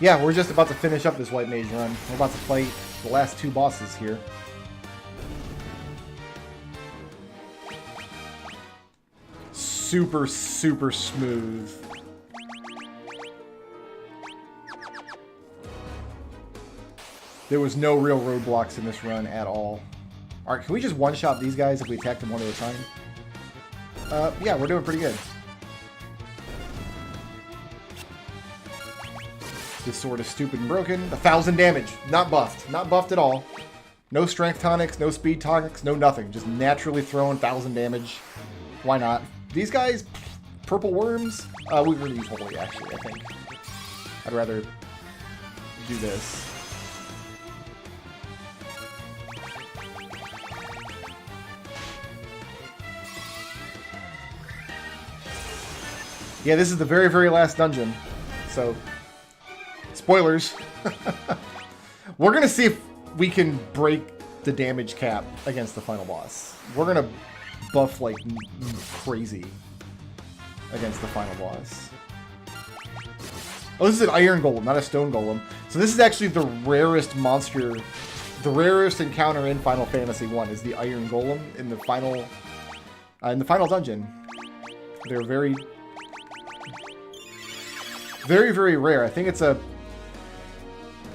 Yeah, we're just about to finish up this White Mage run. We're about to fight the last 2 bosses here. super, super smooth. There was no real roadblocks in this run at all. Alright, can we just one-shot these guys if we attack them one at a time? Yeah, we're doing pretty good. This sword is stupid and broken. 1,000 damage. Not buffed. Not buffed at all. No strength tonics, no speed tonics, no nothing. Just naturally throwing 1,000 damage. Why not? These guys, purple worms? We're going to use holy, actually, I think. I'd rather do this. Yeah, this is the very, very last dungeon. So, spoilers. We're going to see if we can break the damage cap against the final boss. We're going to buff like crazy against the final boss. Oh, this is an iron golem, not a stone golem. So this is actually the rarest monster, the rarest encounter in Final Fantasy 1 is the iron golem in the final dungeon. They're very, very, very rare. I think it's a...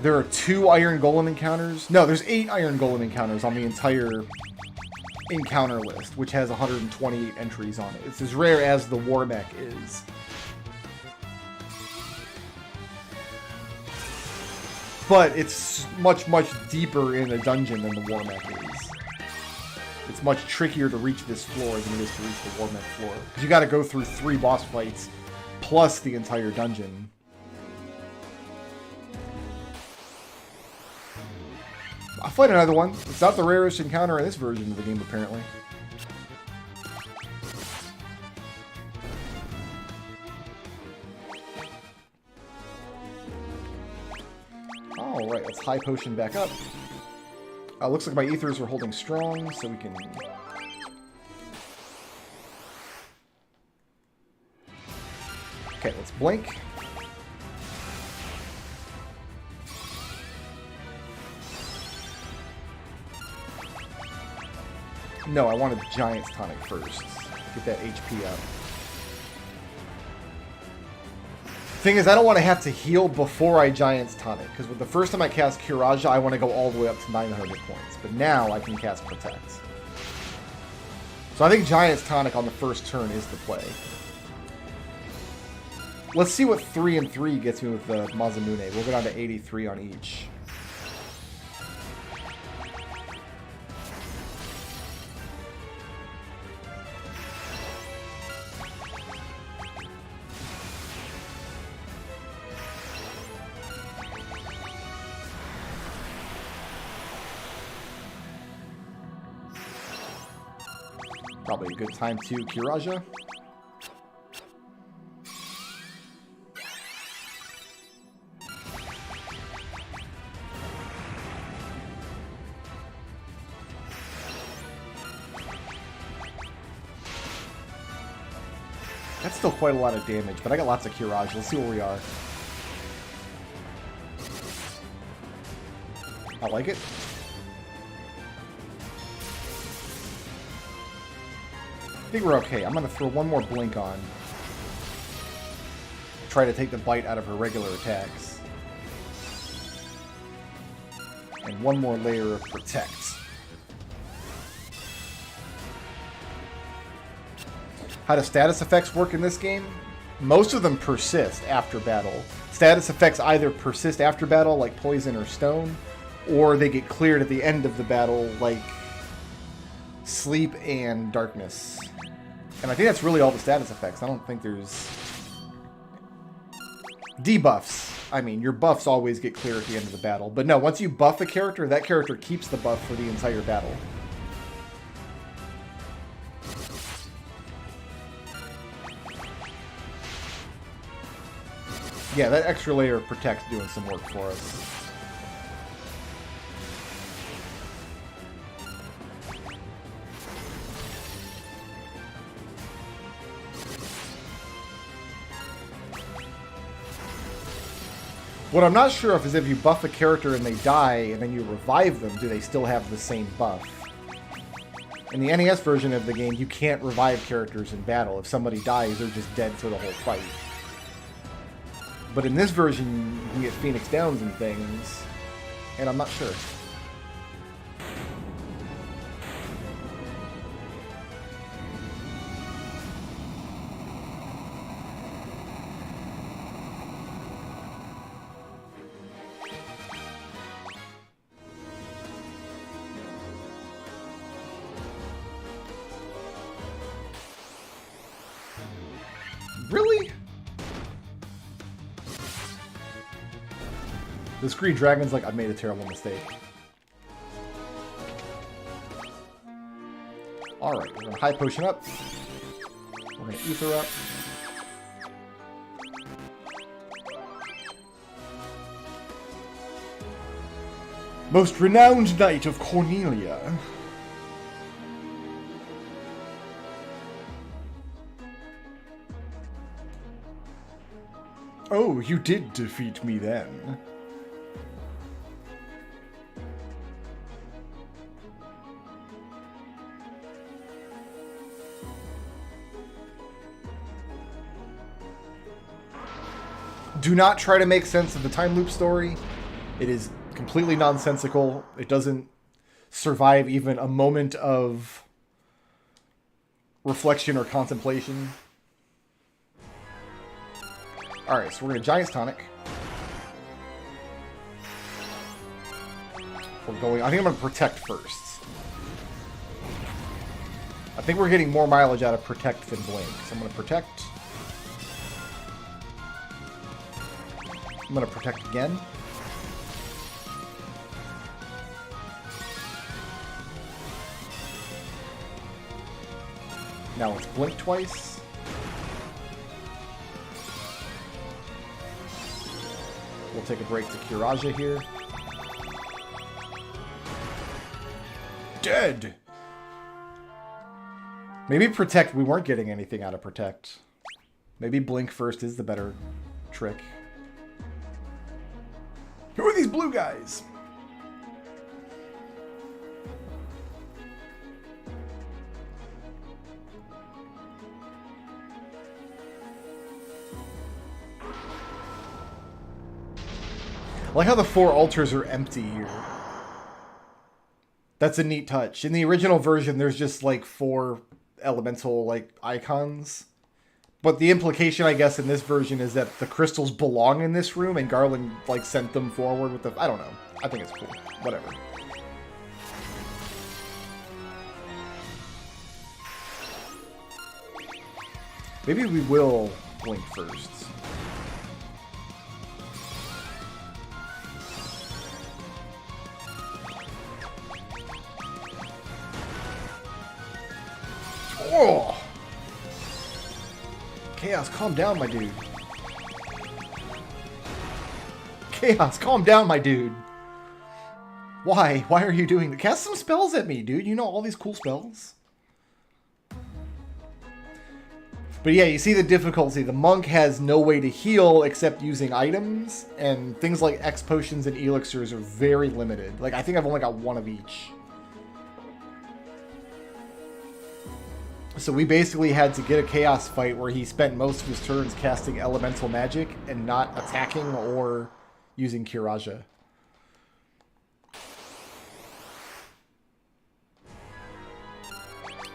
There are 2 Iron Golem encounters. No, there's 8 Iron Golem encounters on the entire encounter list, which has 120 entries on it. It's as rare as the War Mech is. But it's much, much deeper in the dungeon than the War Mech is. It's much trickier to reach this floor than it is to reach the War Mech floor. Because you gotta go through 3 boss fights, plus the entire dungeon. I'll fight another one. It's not the rarest encounter in this version of the game, apparently. Alright, let's high potion back up. Looks like my ethers are holding strong, so we can... Okay, let's blink. No, I wanted Giant's Tonic first. Get that HP up. Thing is, I don't want to have to heal before I Giant's Tonic, because the first time I cast Kiraja, I want to go all the way up to 900 points. But now I can cast Protect. So I think Giant's Tonic on the first turn is the play. Let's see what 3 and 3 gets me with the Masamune. We'll go down to 83 on each. Probably a good time to Kiraja. That's still quite a lot of damage, but I got lots of Kiraja. Let's see where we are. I like it. I think we're okay. I'm going to throw one more blink on. Try to take the bite out of her regular attacks. And one more layer of Protect. How do status effects work in this game? Most of them persist after battle. Status effects either persist after battle, like Poison or Stone, or they get cleared at the end of the battle, like Sleep and Darkness. And I think that's really all the status effects. I don't think there's... Debuffs. I mean, your buffs always get clear at the end of the battle. But no, once you buff a character, that character keeps the buff for the entire battle. Yeah, that extra layer of Protect's doing some work for us. What I'm not sure of is if you buff a character and they die and then you revive them, do they still have the same buff? In the NES version of the game, you can't revive characters in battle. If somebody dies, they're just dead for the whole fight. But in this version, you can get Phoenix Downs and things, and I'm not sure. Really? This Green Dragon's like, I made a terrible mistake. Alright, we're gonna High Potion up. We're gonna Ether up. Most renowned knight of Cornelia. Oh, you did defeat me then. Do not try to make sense of the time loop story. It is completely nonsensical. It doesn't survive even a moment of reflection or contemplation. Alright, so we're going to Giant's Tonic. We're going... I think I'm going to Protect first. I think we're getting more mileage out of Protect than Blink. So I'm going to Protect. I'm going to Protect again. Now let's Blink twice. We'll take a break to Kiraja here. Dead! Maybe Protect. We weren't getting anything out of Protect. Maybe Blink first is the better trick. Who are these blue guys? I like how the 4 altars are empty here. That's a neat touch. In the original version, there's just like 4 elemental like icons. But the implication, I guess, in this version is that the crystals belong in this room, and Garland like sent them forward with the... I don't know. I think it's cool. Whatever. Maybe we will Blink first. Oh! Chaos, calm down, my dude. Chaos, calm down, my dude. Why? Why are you doing that? Cast some spells at me, dude. You know all these cool spells. But yeah, you see the difficulty. The monk has no way to heal except using items, and things like X potions and elixirs are very limited. Like, I think I've only got 1 of each. So we basically had to get a chaos fight where he spent most of his turns casting elemental magic and not attacking or using Kiraja.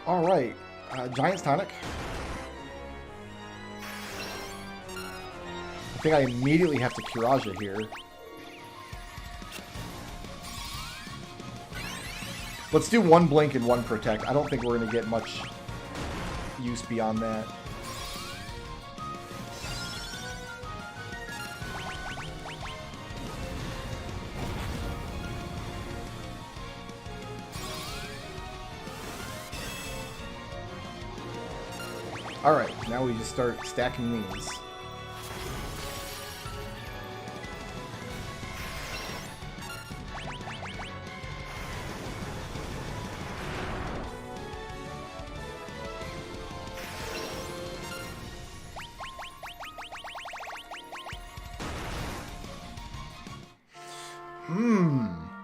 Alright, Giant's Tonic. I think I immediately have to Kiraja here. Let's do 1 Blink and 1 Protect. I don't think we're going to get much use beyond that. Alright, now we just start stacking these.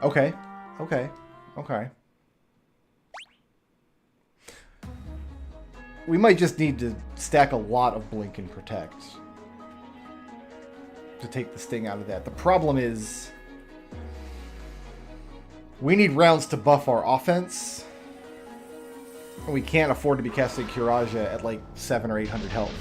Okay. Okay. Okay. We might just need to stack a lot of Blink and Protect to take the sting out of that. The problem is we need rounds to buff our offense. And we can't afford to be casting Kiraja at like 700 or 800 health.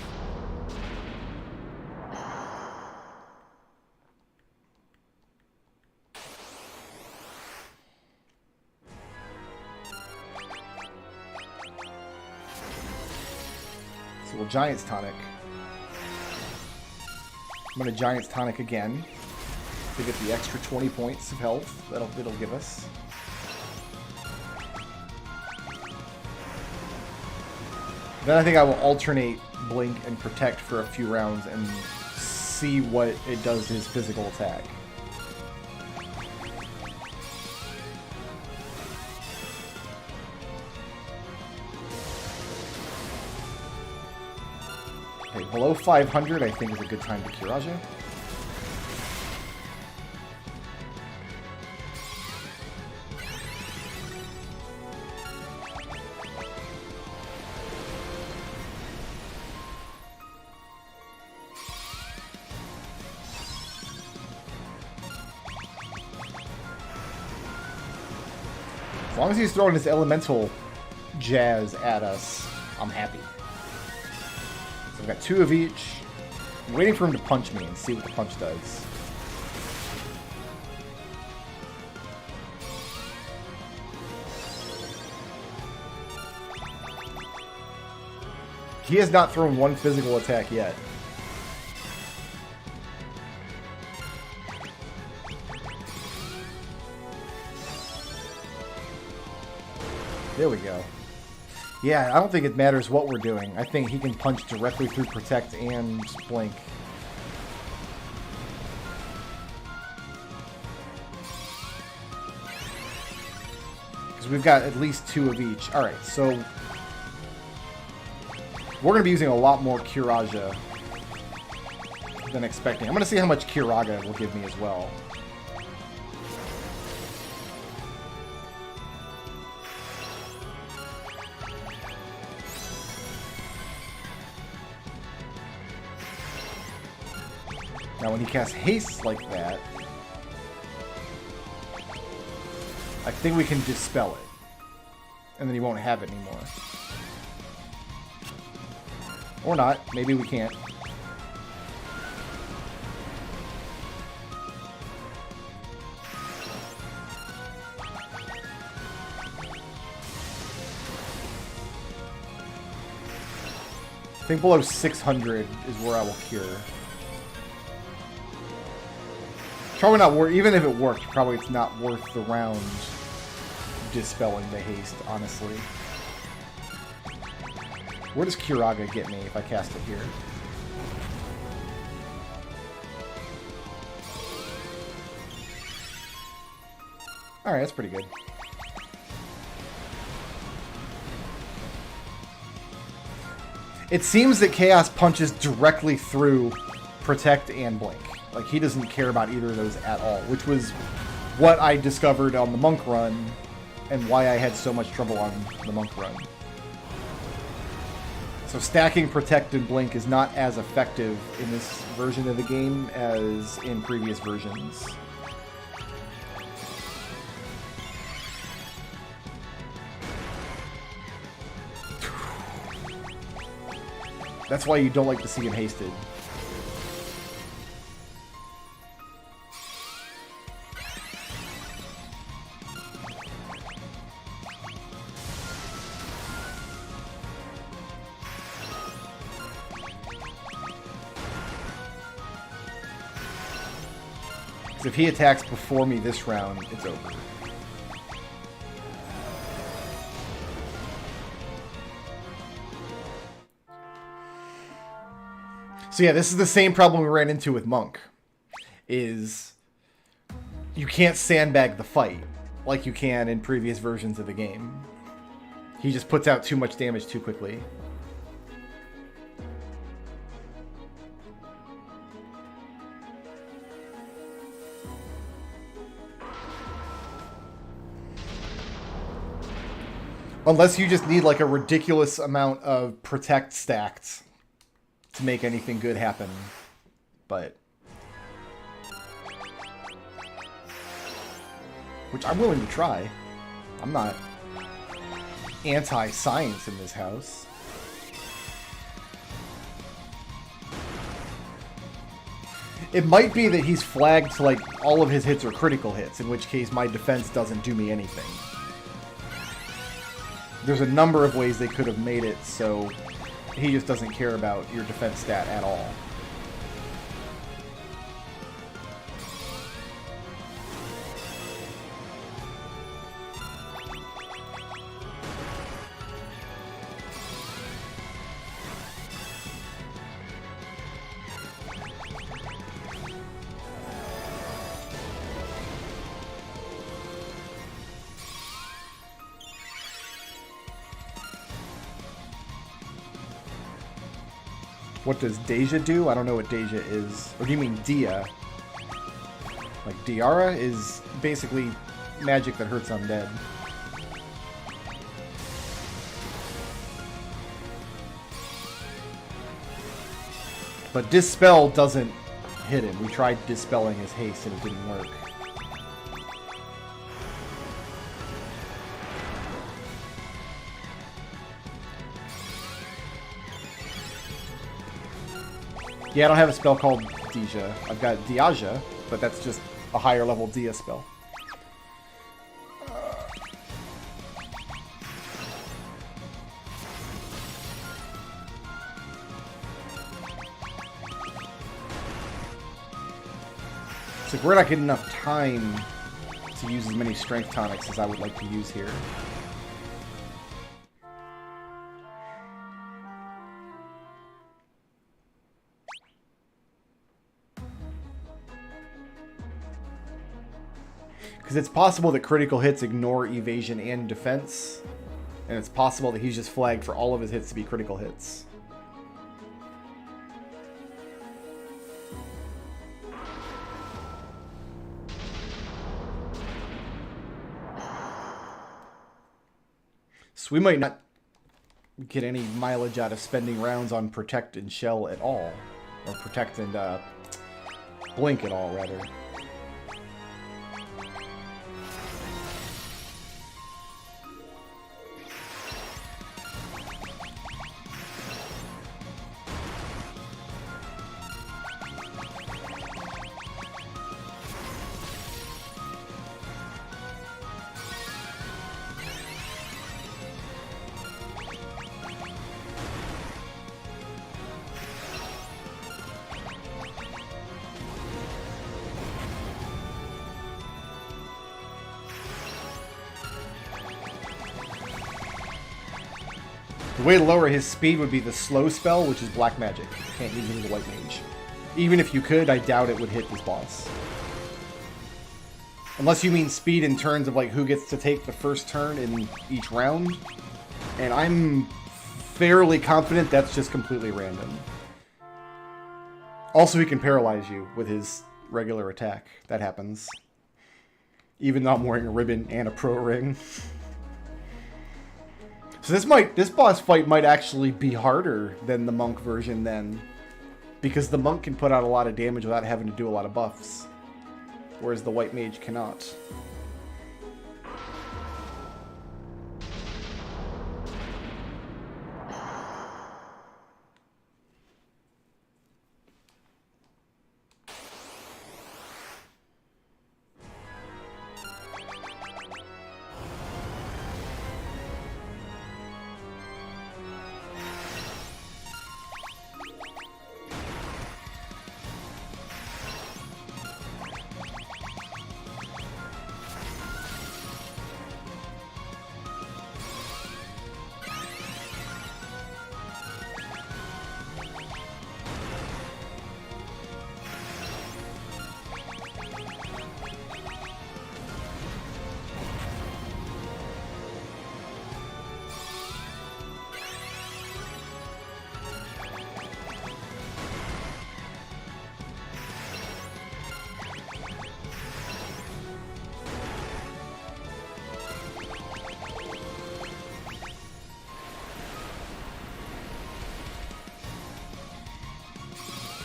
So we'll Giant's Tonic. I'm going to Giant's Tonic again to get the extra 20 points of health that'll give us. Then I think I will alternate Blink and Protect for a few rounds and see what it does to his physical attack. Okay, below 500 I think is a good time to Kiraja. As long as he's throwing his elemental jazz at us, I'm happy. So I've got 2 of each. I'm waiting for him to punch me and see what the punch does. He has not thrown one physical attack yet. There we go. Yeah, I don't think it matters what we're doing. I think he can punch directly through Protect and Blink. Because we've got at least 2 of each. Alright, so we're going to be using a lot more Kiraja than expecting. I'm going to see how much Kiraga will give me as well. Now, when he casts haste like that, I think we can dispel it. And then he won't have it anymore. Or not. Maybe we can't. I think below 600 is where I will cure. Probably not worth, even if it worked, probably it's not worth the round dispelling the haste, honestly. Where does Kiraga get me if I cast it here? Alright, that's pretty good. It seems that Chaos punches directly through Protect and Blink. Like, he doesn't care about either of those at all, which was what I discovered on the Monk run and why I had so much trouble on the Monk run. So stacking Protect and Blink is not as effective in this version of the game as in previous versions. That's why you don't like to see him hasted. If he attacks before me this round, it's over. So yeah, this is the same problem we ran into with Monk. Is you can't sandbag the fight like you can in previous versions of the game. He just puts out too much damage too quickly. Unless you just need like a ridiculous amount of protect stacked to make anything good happen. But... which I'm willing to try. I'm not anti-science in this house. It might be that he's flagged to, like, all of his hits are critical hits, in which case my defense doesn't do me anything. There's a number of ways they could have made it so he just doesn't care about your defense stat at all. What does Deja do? I don't know what Deja is. Or do you mean Dia? Like, Diara is basically magic that hurts undead. But Dispel doesn't hit him. We tried dispelling his haste and it didn't work. Yeah, I don't have a spell called Deja. I've got Diaja, but that's just a higher level Dia spell. So we're not getting enough time to use as many strength tonics as I would like to use here. Because it's possible that critical hits ignore evasion and defense. And it's possible that he's just flagged for all of his hits to be critical hits. So we might not get any mileage out of spending rounds on Protect and Shell at all. Or Protect and Blink at all, rather. The way to lower his speed would be the slow spell, which is black magic. You can't use it as a white mage. Even if you could, I doubt it would hit this boss. Unless you mean speed in terms of like who gets to take the first turn in each round. And I'm fairly confident that's just completely random. Also, he can paralyze you with his regular attack. That happens. Even though I'm wearing a ribbon and a pro ring. So this boss fight might actually be harder than the monk version then. Because the monk can put out a lot of damage without having to do a lot of buffs. Whereas the white mage cannot.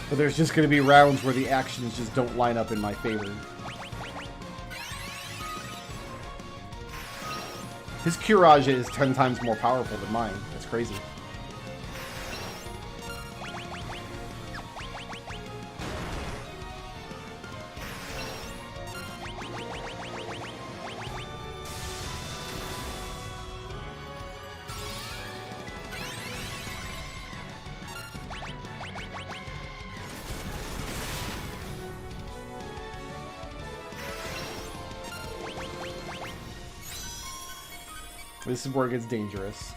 But there's just going to be rounds where the actions just don't line up in my favor. His Mirage is 10 times more powerful than mine. That's crazy. This is where it gets dangerous.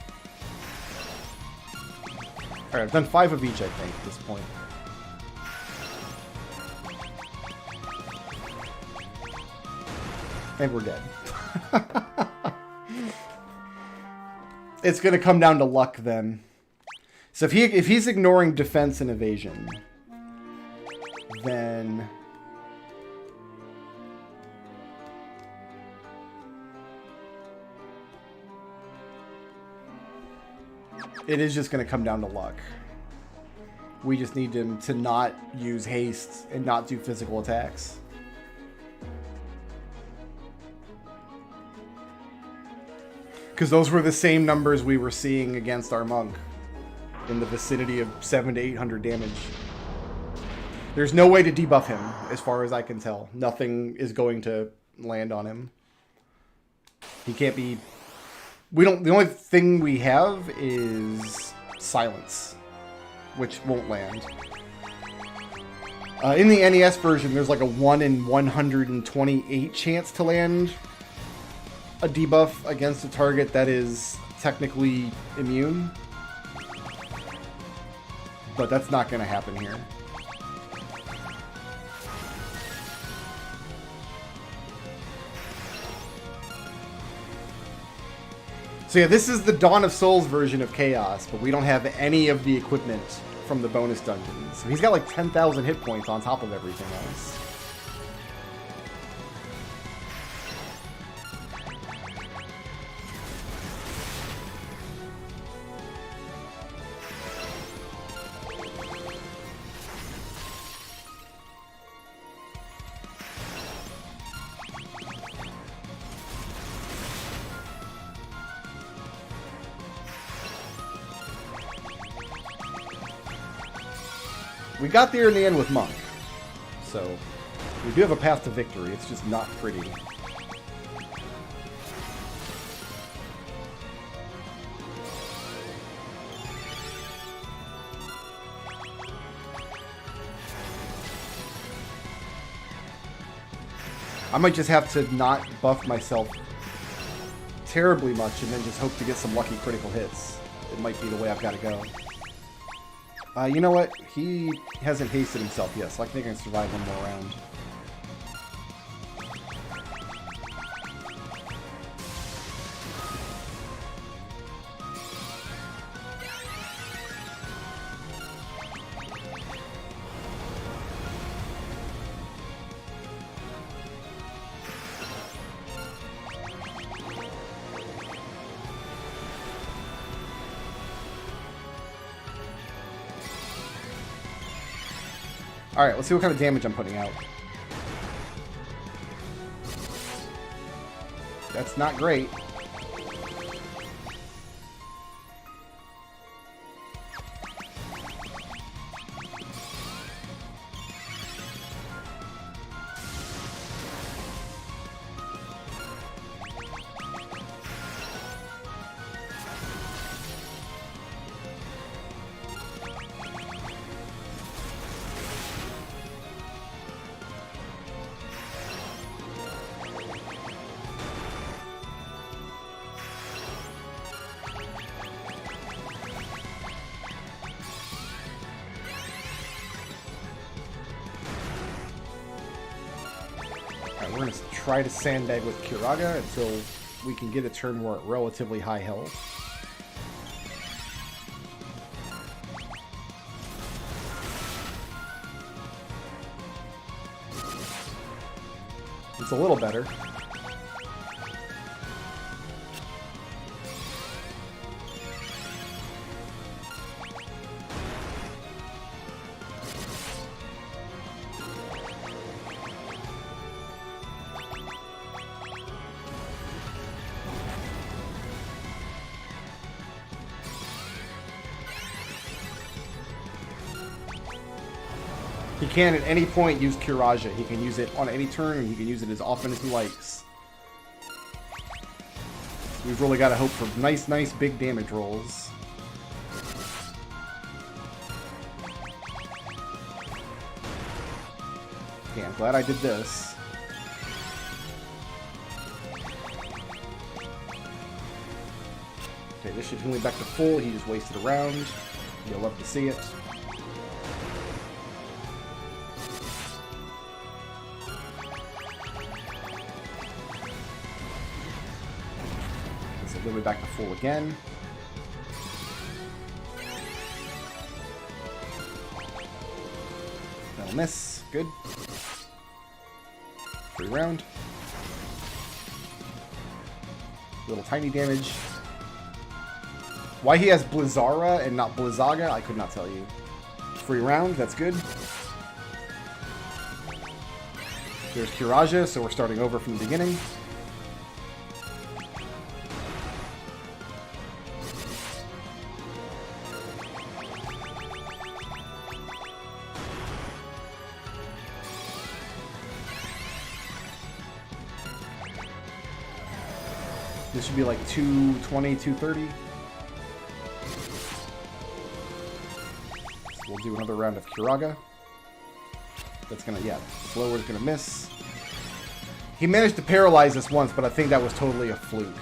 Alright, I've done 5 of each, I think, at this point. And we're dead. It's gonna come down to luck, then. So if he's ignoring defense and evasion, then... it is just going to come down to luck. We just need him to not use haste and not do physical attacks. Because those were the same numbers we were seeing against our monk. In the vicinity of 700 to 800 damage. There's no way to debuff him, as far as I can tell. Nothing is going to land on him. He can't be... we don't... the only thing we have is silence, which won't land. In the NES version, there's like a 1 in 128 chance to land a debuff against a target that is technically immune. But that's not going to happen here. So yeah, this is the Dawn of Souls version of Chaos, but we don't have any of the equipment from the bonus dungeons. So he's got like 10,000 hit points on top of everything else. We got there in the end with Monk, so we do have a path to victory. It's just not pretty. I might just have to not buff myself terribly much and then just hope to get some lucky critical hits. It might be the way I've got to go. You know what? He hasn't hasted himself yet, so I think I can survive one more round. Alright, let's see what kind of damage I'm putting out. That's not great. We're going to try to sandbag with Kiraga until we can get a turn where at relatively high health. It's a little better. He can at any point use Kiraja. He can use it on any turn, and he can use it as often as he likes. We've really got to hope for nice big damage rolls. Okay, I'm glad I did this. Okay, this should heal me back to full. He just wasted a round. You'll love to see it. Heal me back to full again. That'll miss. Good. Free round. Little tiny damage. Why he has Blizzara and not Blizzaga, I could not tell you. Free round, that's good. There's Kiraja, so we're starting over from the beginning. This should be like 220, 230. So we'll do another round of Kiraga. That's gonna, yeah, Slower's gonna miss. He managed to paralyze us once, but I think that was totally a fluke.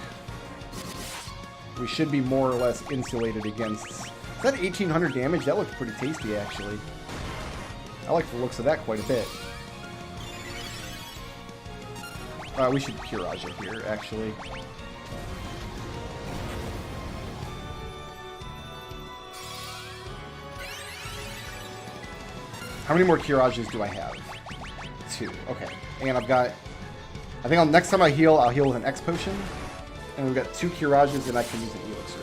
We should be more or less insulated against... Is that 1800 damage? That looked pretty tasty, actually. I like the looks of that quite a bit. We should Kiraja here, actually. How many more Kirajas do I have? 2. Okay. And I've got... I think next time I heal, I'll heal with an X potion. And we've got 2 Kirajas, and I can use an elixir.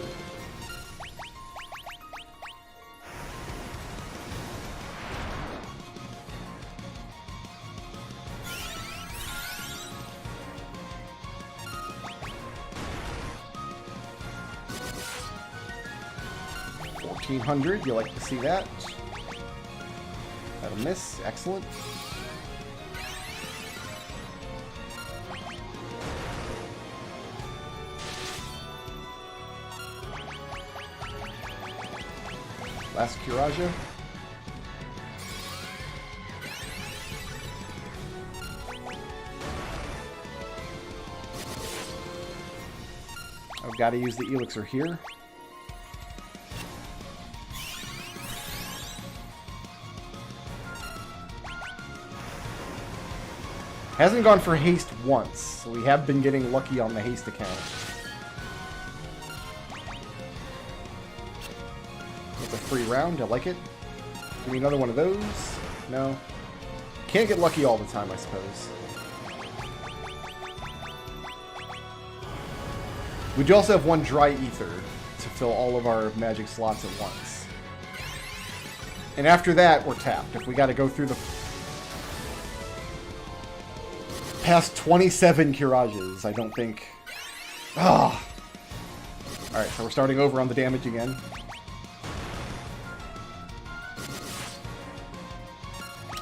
$1,400. You like to see that? That'll miss. Excellent. Last Kiraja. I've got to use the elixir here. Hasn't gone for haste once, so we have been getting lucky on the haste account. It's a free round, I like it. Give me another one of those. No. Can't get lucky all the time, I suppose. We do also have one dry ether to fill all of our magic slots at once. And after that, we're tapped. If we got to go through the past 27 Kirajas, I don't think... Ah! Alright, so we're starting over on the damage again.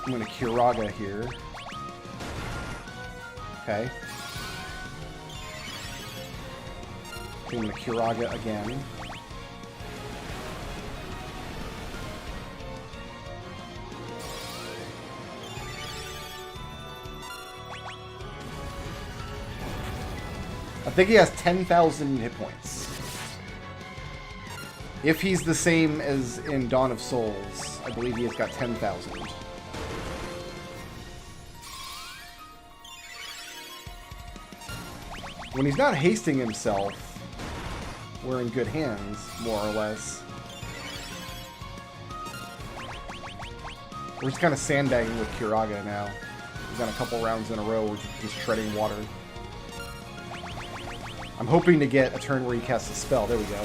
I'm going to Kiraga here. Okay. I'm going to Kiraga again. I think he has 10,000 hit points. If he's the same as in Dawn of Souls, I believe he has got 10,000. When he's not hasting himself, we're in good hands, more or less. We're just kind of sandbagging with Kiraga now. We've got a couple rounds in a row, we're just treading water. I'm hoping to get a turn where he casts a spell. There we go.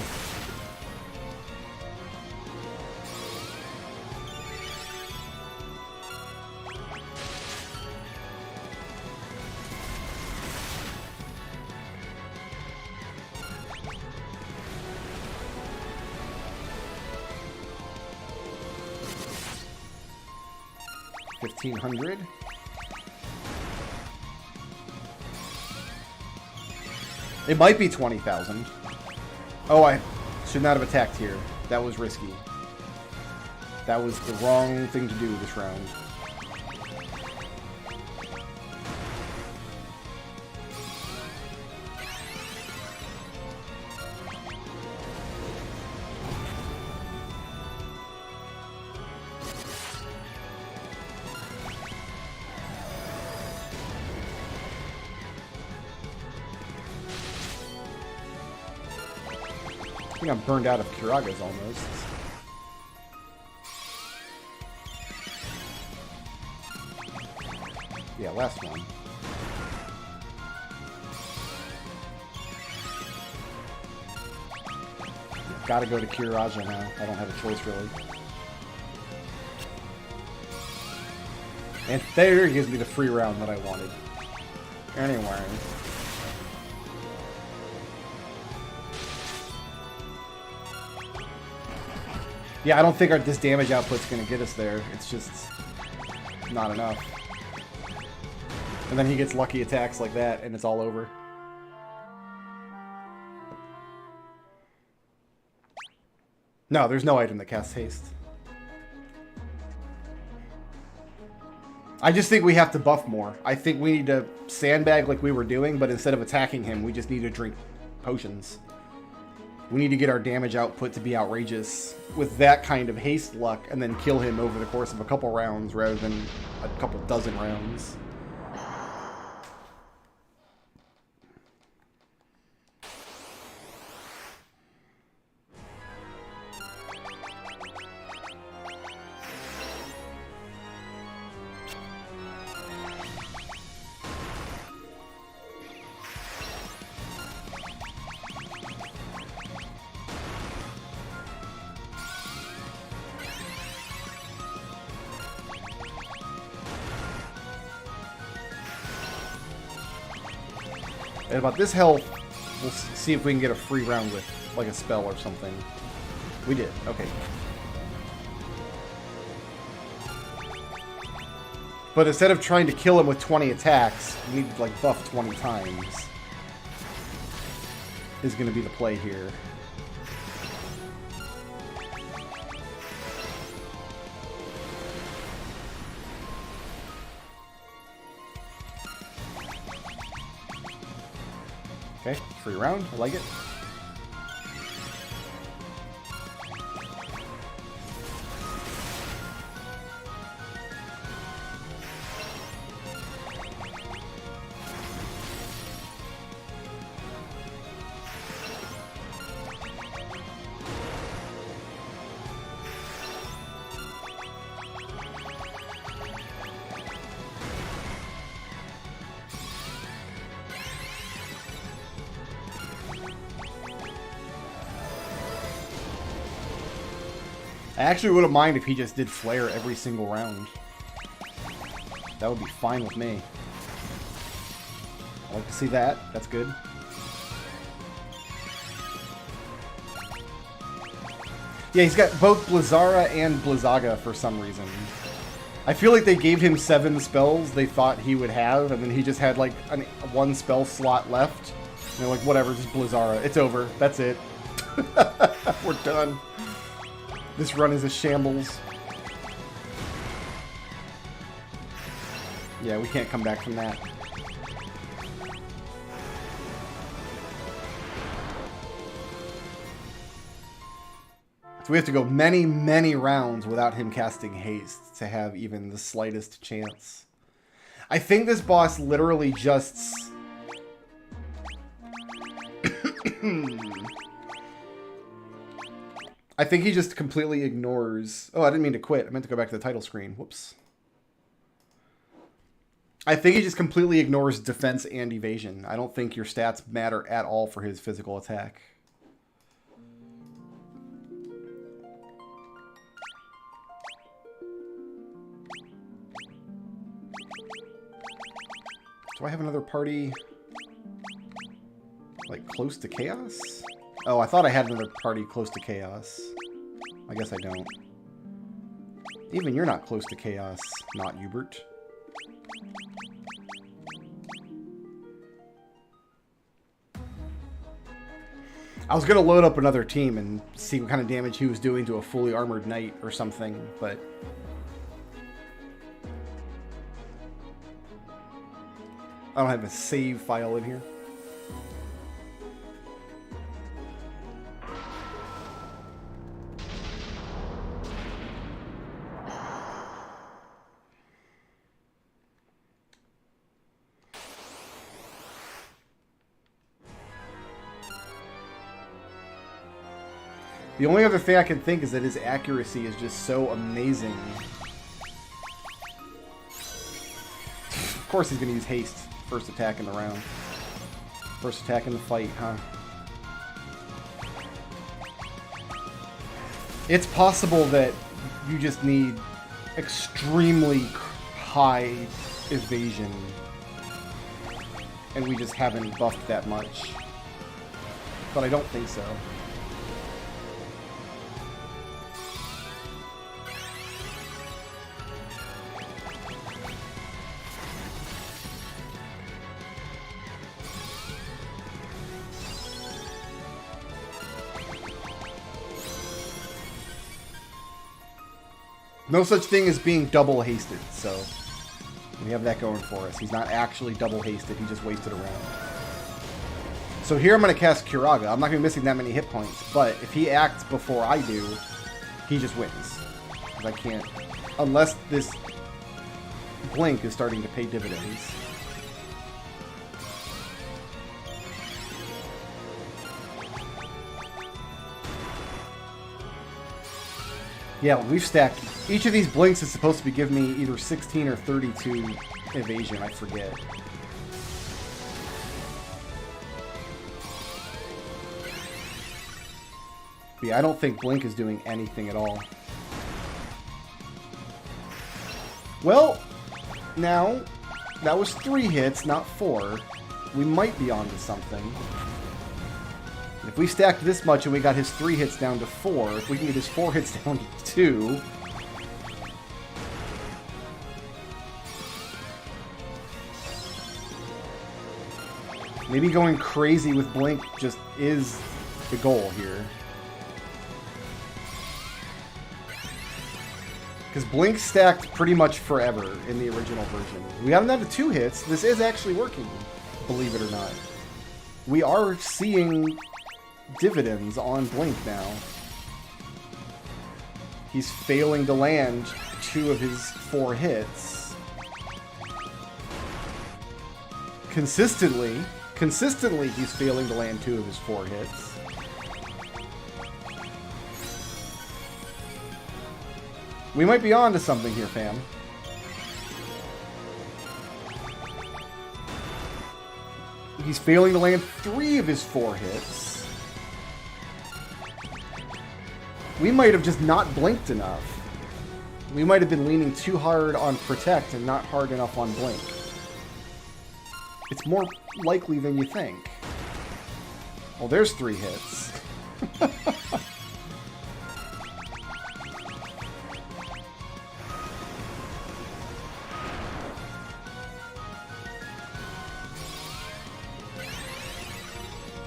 1500. It might be 20,000. Oh, I should not have attacked here. That was risky. That was the wrong thing to do this round. I think I'm burned out of Kiragas almost. Yeah, last one. Gotta go to Kiraja now. I don't have a choice, really. And there gives me the free round that I wanted. Anyway. Yeah, I don't think this damage output's gonna get us there. It's just not enough. And then he gets lucky attacks like that, and it's all over. No, there's no item that casts haste. I just think we have to buff more. I think we need to sandbag like we were doing, but instead of attacking him, we just need to drink potions. We need to get our damage output to be outrageous with that kind of haste luck, and then kill him over the course of a couple rounds rather than a couple dozen rounds. At about this health, we'll see if we can get a free round with, like, a spell or something. We did. Okay. But instead of trying to kill him with 20 attacks, we need to, like, buff 20 times. Is going to be the play here. Okay, free round. I like it. I actually wouldn't mind if he just did flare every single round. That would be fine with me. I like to see that. That's good. Yeah, he's got both Blizzara and Blizzaga for some reason. I feel like they gave him 7 spells they thought he would have, and then he just had like one spell slot left. And they're like, whatever, just Blizzara. It's over. That's it. We're done. This run is a shambles. Yeah, we can't come back from that. So we have to go many, many rounds without him casting haste to have even the slightest chance. I think this boss literally just... I think he just completely ignores... Oh, I didn't mean to quit. I meant to go back to the title screen. Whoops. I think he just completely ignores defense and evasion. I don't think your stats matter at all for his physical attack. Do I have another party, like, close to chaos? Oh, I thought I had another party close to chaos. I guess I don't. Even you're not close to chaos, not Hubert. I was going to load up another team and see what kind of damage he was doing to a fully armored knight or something, but... I don't have a save file in here. The only other thing I can think is that his accuracy is just so amazing. Of course he's going to use haste. First attack in the round. First attack in the fight, huh? It's possible that you just need extremely high evasion. And we just haven't buffed that much. But I don't think so. No such thing as being double hasted, so we have that going for us. He's not actually double hasted, he just wasted a round. So here I'm going to cast Curaga. I'm not going to be missing that many hit points, but if he acts before I do, he just wins. Because I can't, unless this blink is starting to pay dividends. Yeah, we've stacked. Each of these blinks is supposed to be giving me either 16 or 32 evasion, I forget. But yeah, I don't think blink is doing anything at all. Well, now, that was 3 hits, not 4. We might be onto something. If we stacked this much and we got his 3 hits down to 4, if we can get his 4 hits down to 2... maybe going crazy with blink just is the goal here. Because blink stacked pretty much forever in the original version. We got him down to 2 hits. This is actually working, believe it or not. We are seeing dividends on blink now. He's failing to land 2 of his 4 hits. Consistently, he's failing to land 2 of his 4 hits. We might be on to something here, fam. He's failing to land 3 of his 4 hits. We might have just not blinked enough. We might have been leaning too hard on Protect and not hard enough on Blink. It's more likely than you think. Well, there's 3 hits.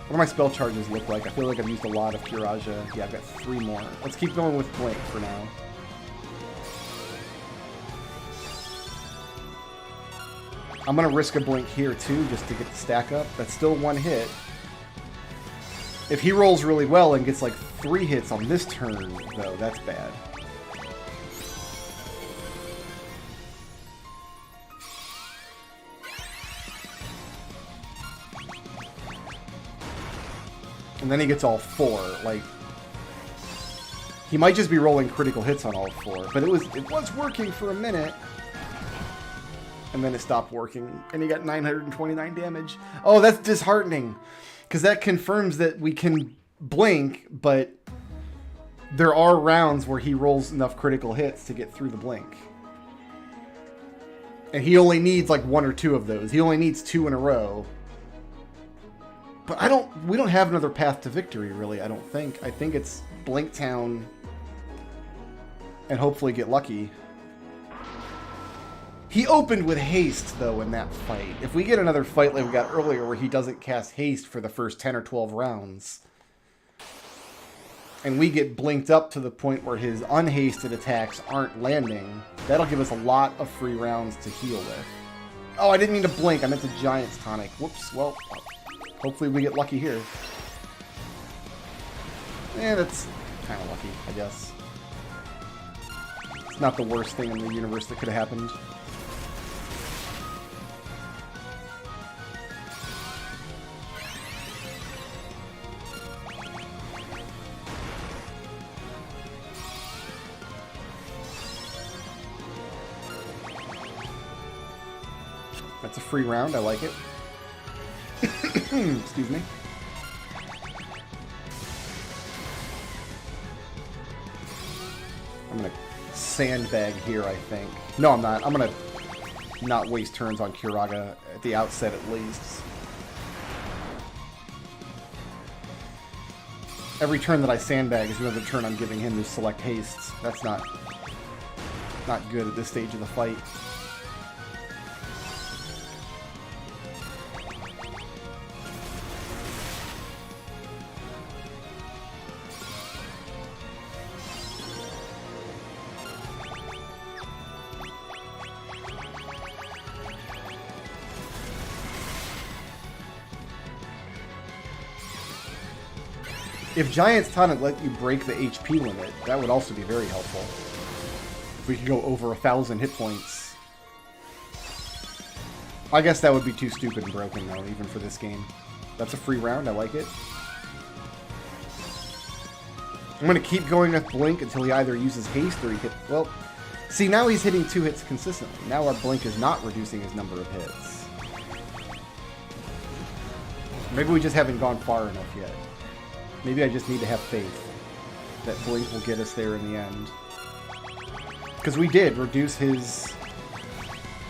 What do my spell charges look like? I feel like I've used a lot of Curaja. Yeah, I've got 3 more. Let's keep going with Blink for now. I'm going to risk a Blink here too, just to get the stack up. That's still 1 hit. If he rolls really well and gets like 3 hits on this turn, though, that's bad. And then he gets all 4. Like, he might just be rolling critical hits on all 4, but it was working for a minute. And then it stopped working, and he got 929 damage. Oh, that's disheartening, because that confirms that we can blink, but there are rounds where he rolls enough critical hits to get through the blink. And he only needs like 1 or 2 of those. He only needs 2 in a row. But we don't have another path to victory, really, I don't think. I think it's Blinktown and hopefully get lucky. He opened with haste, though, in that fight. If we get another fight like we got earlier where he doesn't cast haste for the first 10 or 12 rounds, and we get blinked up to the point where his unhasted attacks aren't landing, that'll give us a lot of free rounds to heal with. Oh, I didn't mean to blink. I meant the Giant's Tonic. Whoops. Well, hopefully we get lucky here. That's kind of lucky, I guess. It's not the worst thing in the universe that could have happened. That's a free round. I like it. Excuse me. I'm going to sandbag here, I think. No, I'm not. I'm going to not waste turns on Kiraga at the outset, at least. Every turn that I sandbag is another turn I'm giving him to select hastes. That's not good at this stage of the fight. If Giant's Tonic let you break the HP limit, that would also be very helpful. If we could go over 1,000 hit points. I guess that would be too stupid and broken, though, even for this game. That's a free round. I like it. I'm going to keep going with Blink until he either uses haste or he hit... Well, see, now he's hitting 2 hits consistently. Now our Blink is not reducing his number of hits. Maybe we just haven't gone far enough yet. Maybe I just need to have faith that Blink will get us there in the end. Because we did reduce his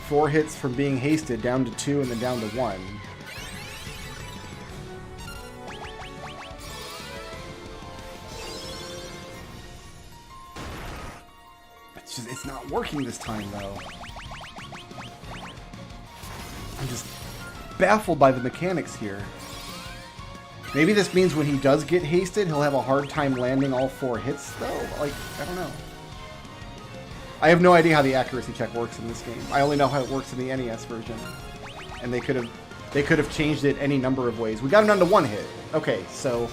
4 hits from being hasted down to 2 and then down to 1. It's not working this time, though. I'm just baffled by the mechanics here. Maybe this means when he does get hasted, he'll have a hard time landing all 4 hits, though? Like, I don't know. I have no idea how the accuracy check works in this game. I only know how it works in the NES version. And they could have changed it any number of ways. We got him down to 1 hit. Okay, so...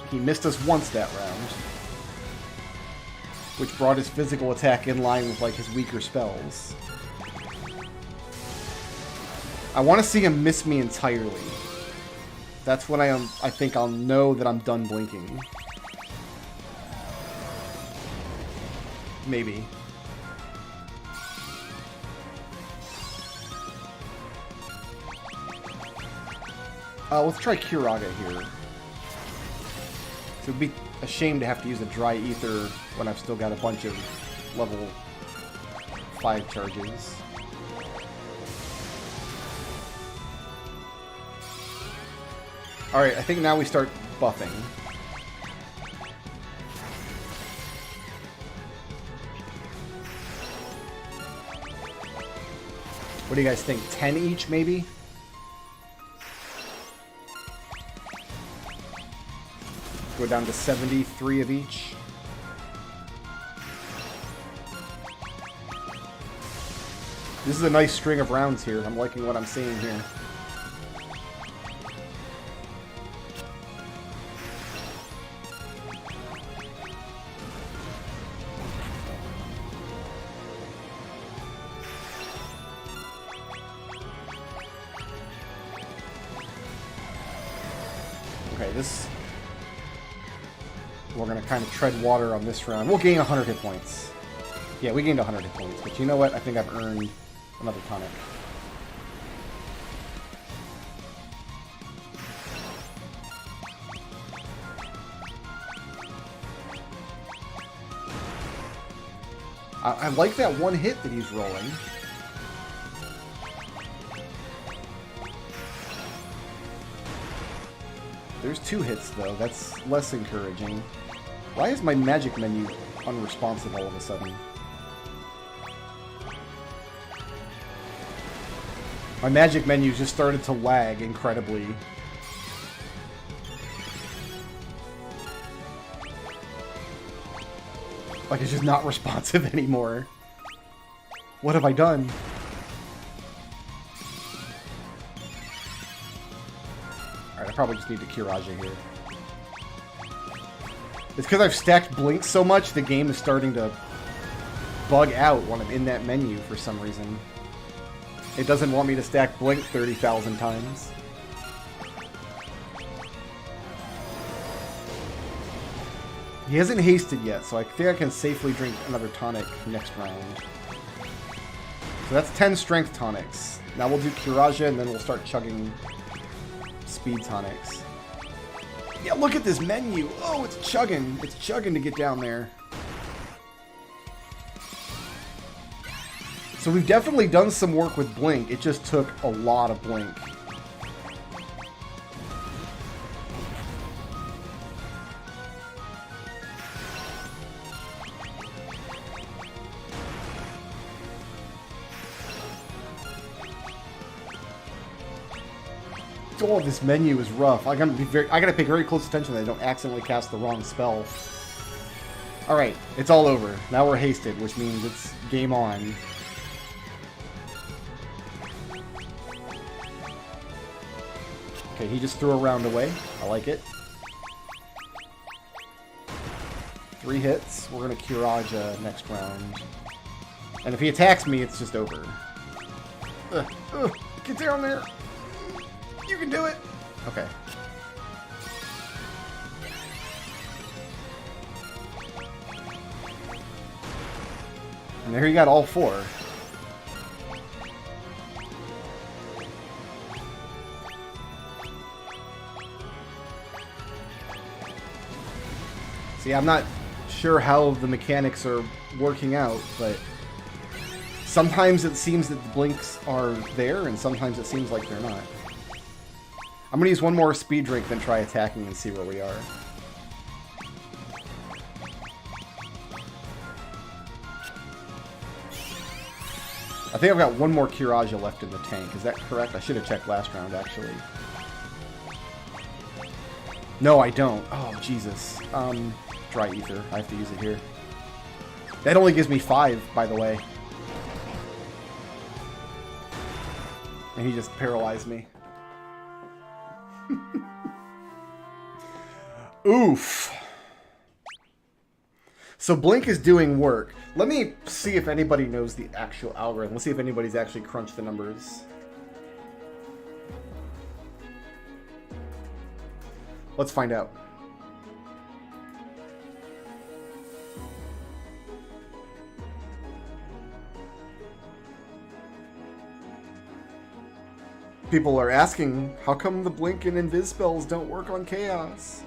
he missed us once that round. Which brought his physical attack in line with, like, his weaker spells. I want to see him miss me entirely. That's when I think I'll know that I'm done blinking. Maybe. Let's try Kiraga here. So it'd be a shame to have to use a dry ether when I've still got a bunch of level 5 charges. Alright, I think now we start buffing. What do you guys think? 10 each, maybe? Go down to 73 of each. This is a nice string of rounds here. I'm liking what I'm seeing here. Okay, we're going to kind of tread water on this round. We'll gain 100 hit points. Yeah, we gained 100 hit points, but you know what? I think I've earned another tonic. I like that 1 hit that he's rolling. There's 2 hits, though. That's less encouraging. Why is my magic menu unresponsive all of a sudden? My magic menu just started to lag incredibly. Like it's just not responsive anymore. What have I done? Alright, I probably just need to Kirage here. It's because I've stacked blinks so much, the game is starting to bug out when I'm in that menu for some reason. It doesn't want me to stack blink 30,000 times. He hasn't hasted yet, so I think I can safely drink another tonic next round. So that's 10 strength tonics. Now we'll do Kirage and then we'll start chugging speed tonics. Yeah, look at this menu. Oh, it's chugging. It's chugging to get down there. So we've definitely done some work with Blink. It just took a lot of Blink. Oh, this menu is rough. I gotta pay very close attention that I don't accidentally cast the wrong spell. Alright, it's all over. Now we're hasted, which means it's game on. Okay, he just threw a round away. I like it. 3 hits. We're gonna Kirage next round. And if he attacks me, it's just over. Get down there! You can do it! Okay. And there you got all 4. See, I'm not sure how the mechanics are working out, but sometimes it seems that the blinks are there, and sometimes it seems like they're not. I'm gonna use one more speed drink, then try attacking and see where we are. I think I've got one more Kirage left in the tank. Is that correct? I should have checked last round, actually. No, I don't. Oh, Jesus. Dry Ether. I have to use it here. That only gives me 5, by the way. And he just paralyzed me. Oof. So Blink is doing work. Let me see if anybody knows the actual algorithm. Let's see if anybody's actually crunched the numbers. Let's find out. People are asking, how come the Blink and Invis spells don't work on Chaos?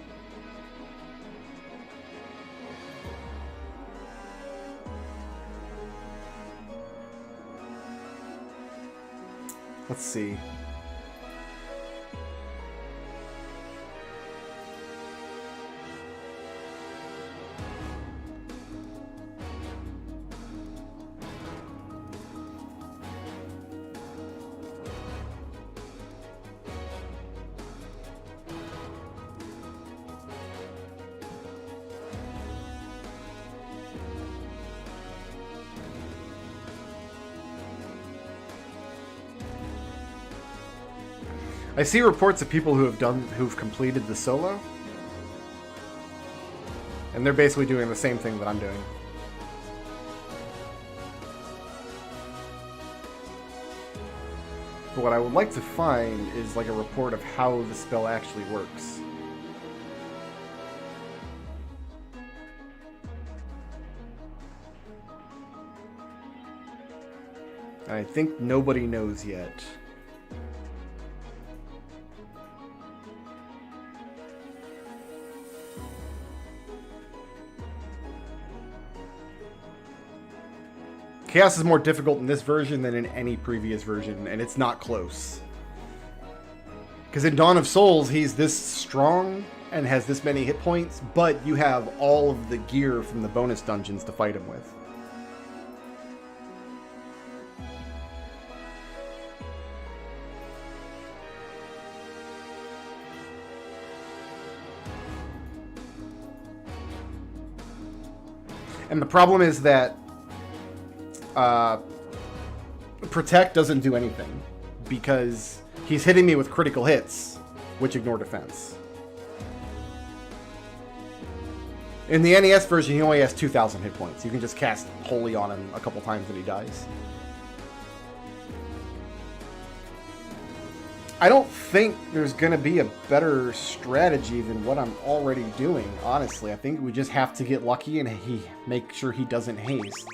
Let's see. I see reports of people who've completed the solo, and they're basically doing the same thing that I'm doing. But what I would like to find is like a report of how the spell actually works. And I think nobody knows yet. Chaos is more difficult in this version than in any previous version, and it's not close. Because in Dawn of Souls, he's this strong, and has this many hit points, but you have all of the gear from the bonus dungeons to fight him with. And the problem is that Protect doesn't do anything because he's hitting me with critical hits, which ignore defense. In the NES version, he only has 2,000 hit points. You can just cast Holy on him a couple times and he dies. I don't think there's going to be a better strategy than what I'm already doing, honestly. I think we just have to get lucky and make sure he doesn't haste.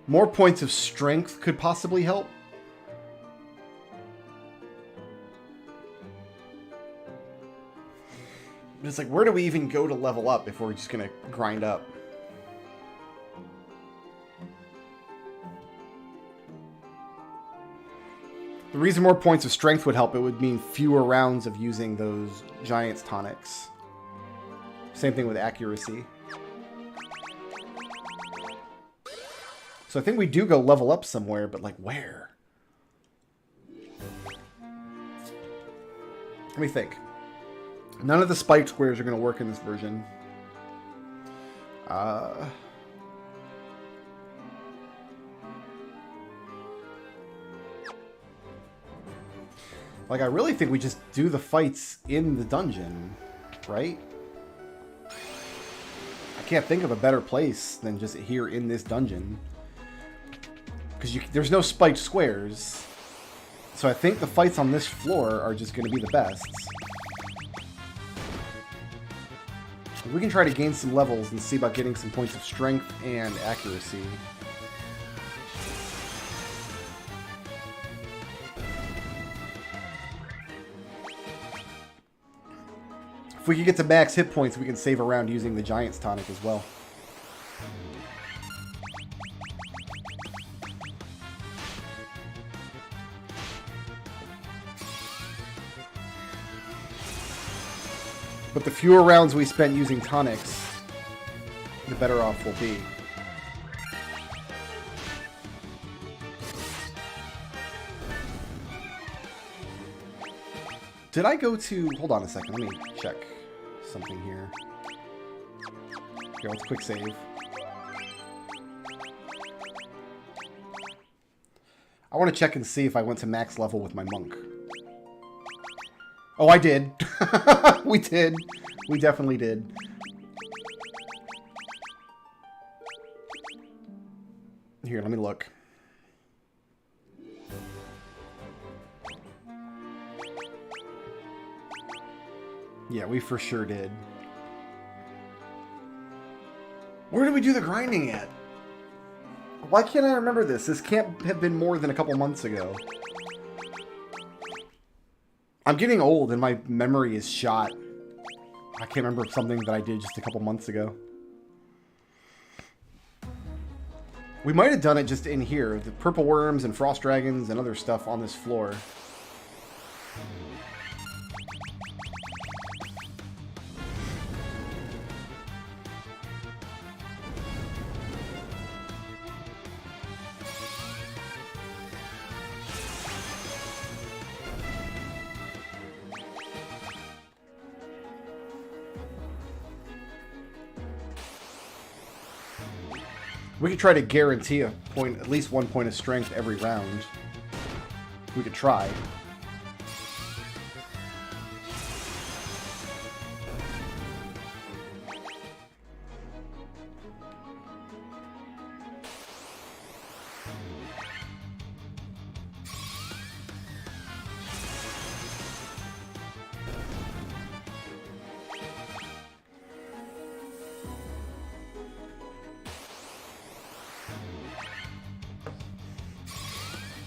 More points of strength could possibly help. It's like, where do we even go to level up if we're just going to grind up? The reason more points of strength would help, it would mean fewer rounds of using those Giant's tonics. Same thing with accuracy. So I think we do go level up somewhere, but like where? Let me think. None of the spiked squares are going to work in this version. Like, I really think we just do the fights in the dungeon, right? I can't think of a better place than just here in this dungeon. Because there's no spiked squares. So I think the fights on this floor are just going to be the best. We can try to gain some levels and see about getting some points of strength and accuracy. If we can get to max hit points, we can save around using the Giant's tonic as well. But the fewer rounds we spend using tonics, the better off we'll be. Did I go to... Hold on a second, let me check something here. Here, let's quick save. I want to check and see if I went to max level with my monk. Oh, I did. We did. We definitely did. Here, let me look. Yeah, we for sure did. Where did we do the grinding at? Why can't I remember this? This can't have been more than a couple months ago. I'm getting old and my memory is shot. I can't remember something that I did just a couple months ago. We might have done it just in here. The purple worms and frost dragons and other stuff on this floor. We could try to guarantee a point, at least 1 point of strength every round. We could try.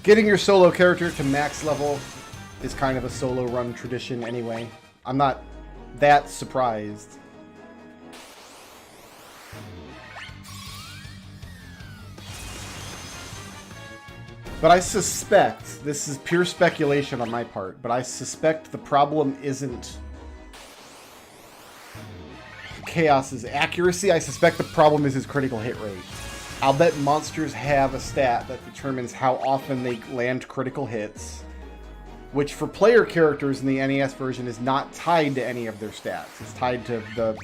Getting your solo character to max level is kind of a solo run tradition anyway. I'm not that surprised. But I suspect, this is pure speculation on my part, but I suspect the problem isn't Chaos's accuracy. I suspect the problem is his critical hit rate. I'll bet monsters have a stat that determines how often they land critical hits, which for player characters in the NES version is not tied to any of their stats. It's tied to the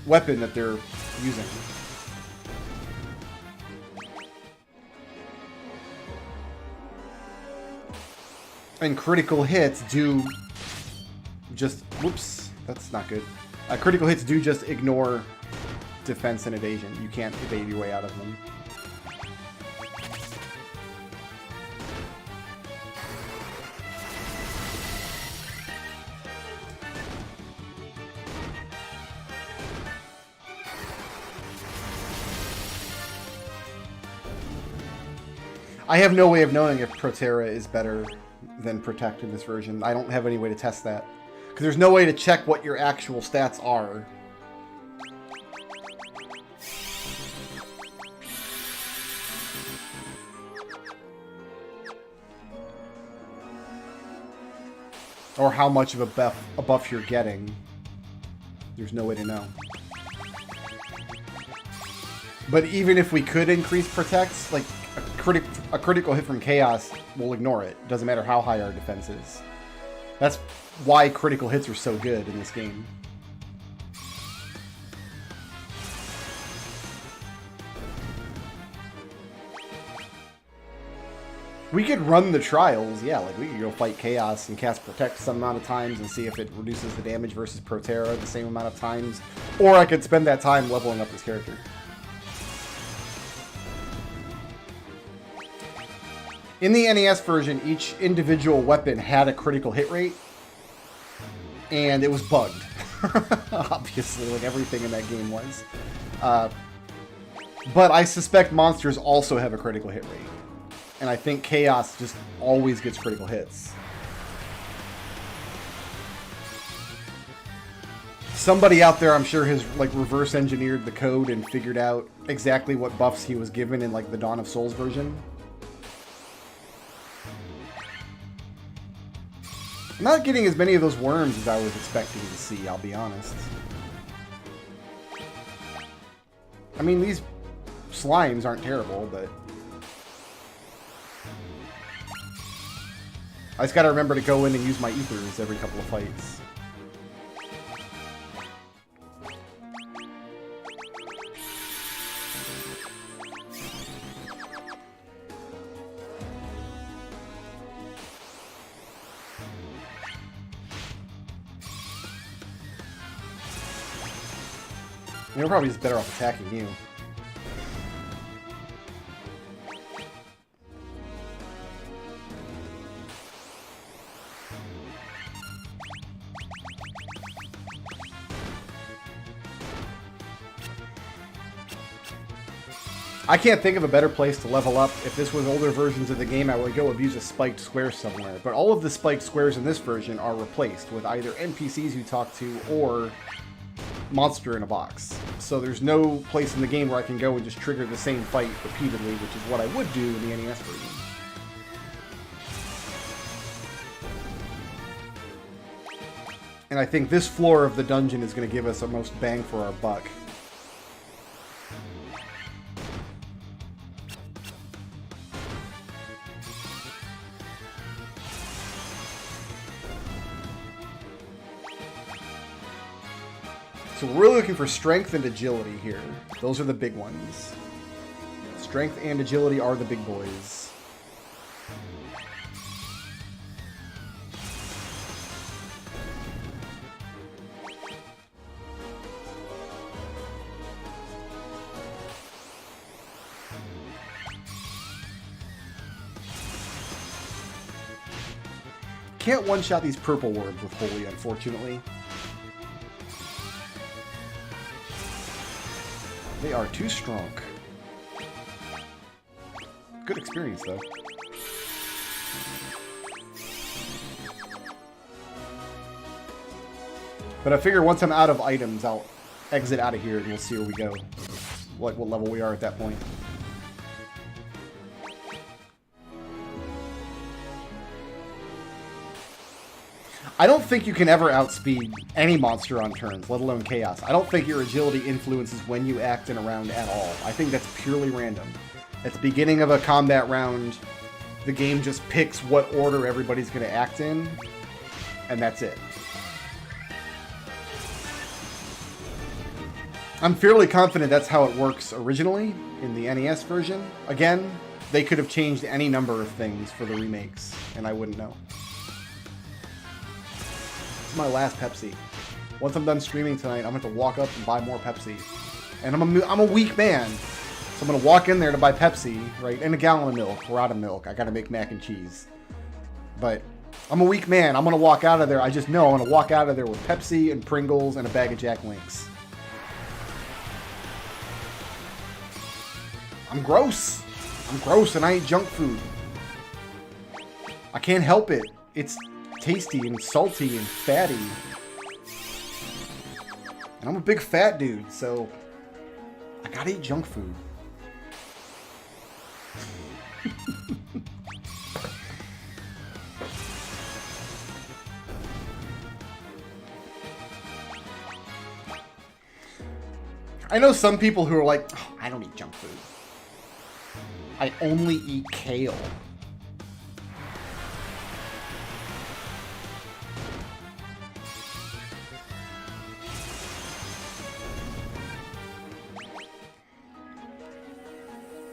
weapon that they're using. And critical hits do just... Whoops, that's not good. Critical hits do just ignore defense and evasion. You can't evade your way out of them. I have no way of knowing if Protera is better than Protect in this version. I don't have any way to test that. Because there's no way to check what your actual stats are. Or how much of a buff you're getting. There's no way to know. But even if we could increase Protects, like a critical hit from Chaos will ignore it. Doesn't matter how high our defense is. That's why critical hits are so good in this game. We could run the trials, yeah, like we could go fight Chaos and cast Protect some amount of times and see if it reduces the damage versus Protera the same amount of times. Or I could spend that time leveling up this character. In the NES version, each individual weapon had a critical hit rate, and it was bugged. Obviously, like everything in that game was. But I suspect monsters also have a critical hit rate. And I think Chaos just always gets critical hits. Somebody out there, I'm sure, has like reverse engineered the code and figured out exactly what buffs he was given in like the Dawn of Souls version. I'm not getting as many of those worms as I was expecting to see, I'll be honest. I mean, these slimes aren't terrible, but... I just gotta remember to go in and use my ethers every couple of fights. We're probably just better off attacking you. I can't think of a better place to level up. If this was older versions of the game, I would go abuse a spiked square somewhere. But all of the spiked squares in this version are replaced with either NPCs you talk to or monster in a box. So there's no place in the game where I can go and just trigger the same fight repeatedly, which is what I would do in the NES version. And I think this floor of the dungeon is going to give us the most bang for our buck. So we're really looking for strength and agility here. Those are the big ones. Strength and agility are the big boys. Can't one-shot these purple worms with Holy, unfortunately. They are too strong. Good experience, though. But I figure once I'm out of items, I'll exit out of here and we'll see where we go. Like what level we are at that point. I don't think you can ever outspeed any monster on turns, let alone Chaos. I don't think your agility influences when you act in a round at all. I think that's purely random. At the beginning of a combat round, the game just picks what order everybody's going to act in, and that's it. I'm fairly confident that's how it works originally in the NES version. Again, they could have changed any number of things for the remakes, and I wouldn't know. This is my last Pepsi. Once I'm done streaming tonight, I'm going to have to walk up and buy more Pepsi. And I'm a weak man, so I'm going to walk in there to buy Pepsi, right? And a gallon of milk. We're out of milk. I got to make mac and cheese. But I'm a weak man. I'm going to walk out of there. I just know I'm going to walk out of there with Pepsi and Pringles and a bag of Jack Links. I'm gross. I'm gross and I eat junk food. I can't help it. It's tasty and salty and fatty. And I'm a big fat dude, so I gotta eat junk food. I know some people who are like, oh, I don't eat junk food. I only eat kale.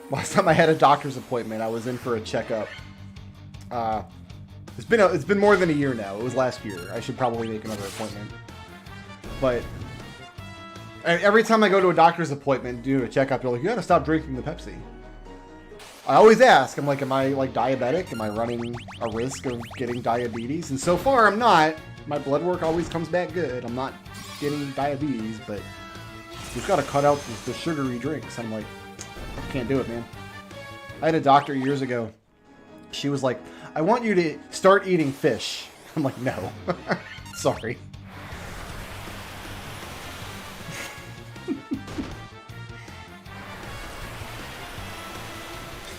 Last time I had a doctor's appointment, I was in for a checkup. It's been more than a year now. It was last year. I should probably make another appointment. But every time I go to a doctor's appointment, do a checkup, they're like, you gotta stop drinking the Pepsi. I always ask, I'm like, am I like diabetic? Am I running a risk of getting diabetes? And so far, I'm not. My blood work always comes back good. I'm not getting diabetes, but you've got to cut out the sugary drinks. I'm like, I can't do it, man. I had a doctor years ago. She was like, I want you to start eating fish. I'm like, no. Sorry.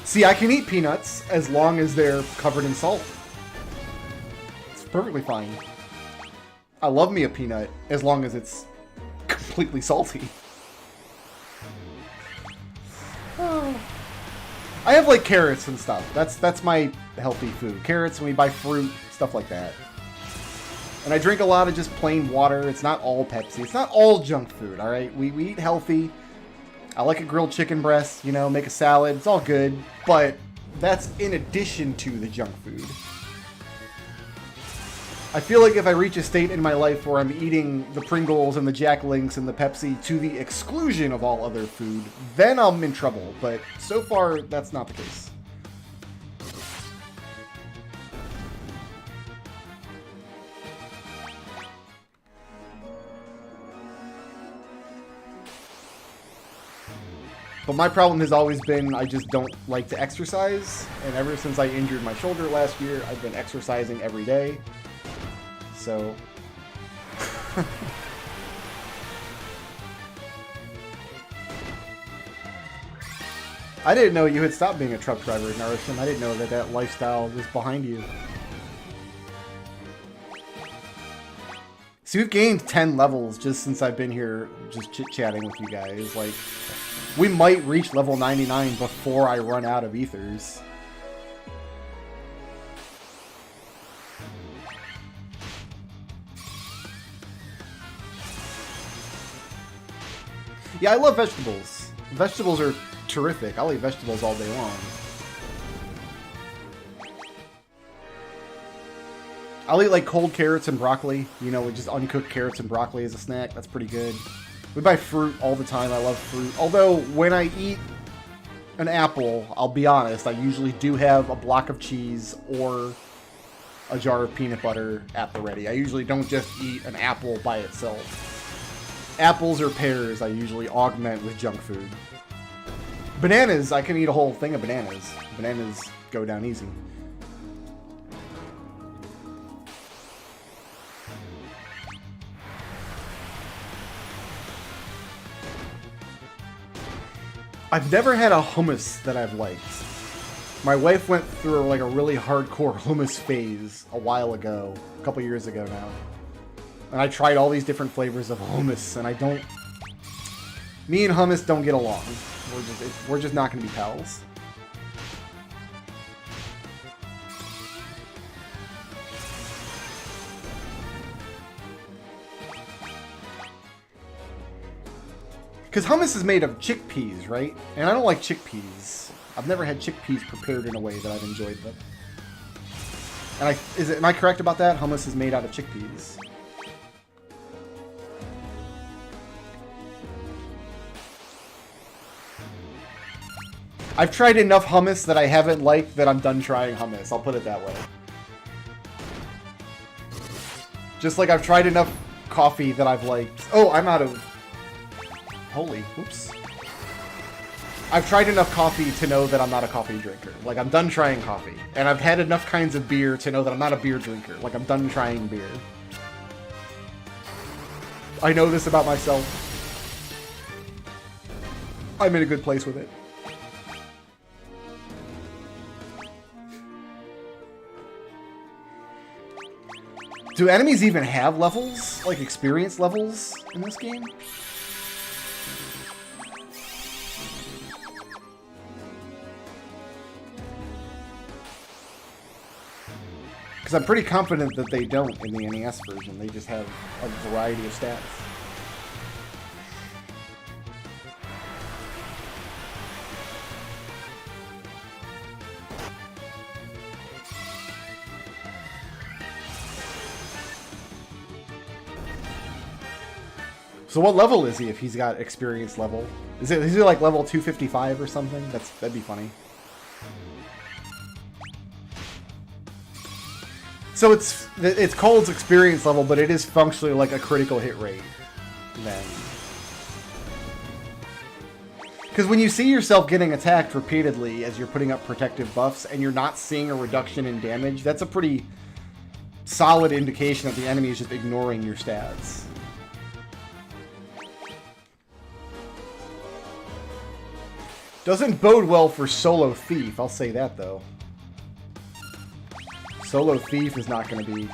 See, I can eat peanuts as long as they're covered in salt. It's perfectly fine. I love me a peanut as long as it's completely salty. Oh. I have like carrots and stuff. That's my healthy food. Carrots, when we buy fruit, stuff like that. And I drink a lot of just plain water. It's not all Pepsi. It's not all junk food, all right? We eat healthy. I like a grilled chicken breast, you know, make a salad. It's all good. But that's in addition to the junk food. I feel like if I reach a state in my life where I'm eating the Pringles and the Jack Links and the Pepsi to the exclusion of all other food, then I'm in trouble. But so far, that's not the case. But my problem has always been I just don't like to exercise. And ever since I injured my shoulder last year, I've been exercising every day. So... I didn't know you had stopped being a truck driver, Narisham. I didn't know that that lifestyle was behind you. See, we've gained 10 levels just since I've been here just chit-chatting with you guys. Like... we might reach level 99 before I run out of ethers. Yeah, I love vegetables. Vegetables are terrific. I'll eat vegetables all day long. I'll eat like cold carrots and broccoli. You know, just uncooked carrots and broccoli as a snack. That's pretty good. We buy fruit all the time. I love fruit. Although, when I eat an apple, I'll be honest, I usually do have a block of cheese or a jar of peanut butter at the ready. I usually don't just eat an apple by itself. Apples or pears, I usually augment with junk food. Bananas, I can eat a whole thing of bananas. Bananas go down easy. I've never had a hummus that I've liked. My wife went through like a really hardcore hummus phase a while ago, a couple years ago now. And I tried all these different flavors of hummus, and I don't... Me and hummus don't get along. We're just not going to be pals. Because hummus is made of chickpeas, right? And I don't like chickpeas. I've never had chickpeas prepared in a way that I've enjoyed them. And am I correct about that? Hummus is made out of chickpeas. I've tried enough hummus that I haven't liked that I'm done trying hummus. I'll put it that way. Just like I've tried enough coffee that I've liked. Oh, I'm out of... Holy, oops. I've tried enough coffee to know that I'm not a coffee drinker. Like, I'm done trying coffee. And I've had enough kinds of beer to know that I'm not a beer drinker. Like, I'm done trying beer. I know this about myself. I'm in a good place with it. Do enemies even have levels? Like, experience levels in this game? Because I'm pretty confident that they don't in the NES version. They just have a variety of stats. So what level is he if he's got experience level? Is he like level 255 or something? That'd be funny. So it's called experience level, but it is functionally like a critical hit rate then. Because when you see yourself getting attacked repeatedly as you're putting up protective buffs and you're not seeing a reduction in damage, that's a pretty solid indication that the enemy is just ignoring your stats. Doesn't bode well for Solo Thief, I'll say that though. Solo Thief is not going to be...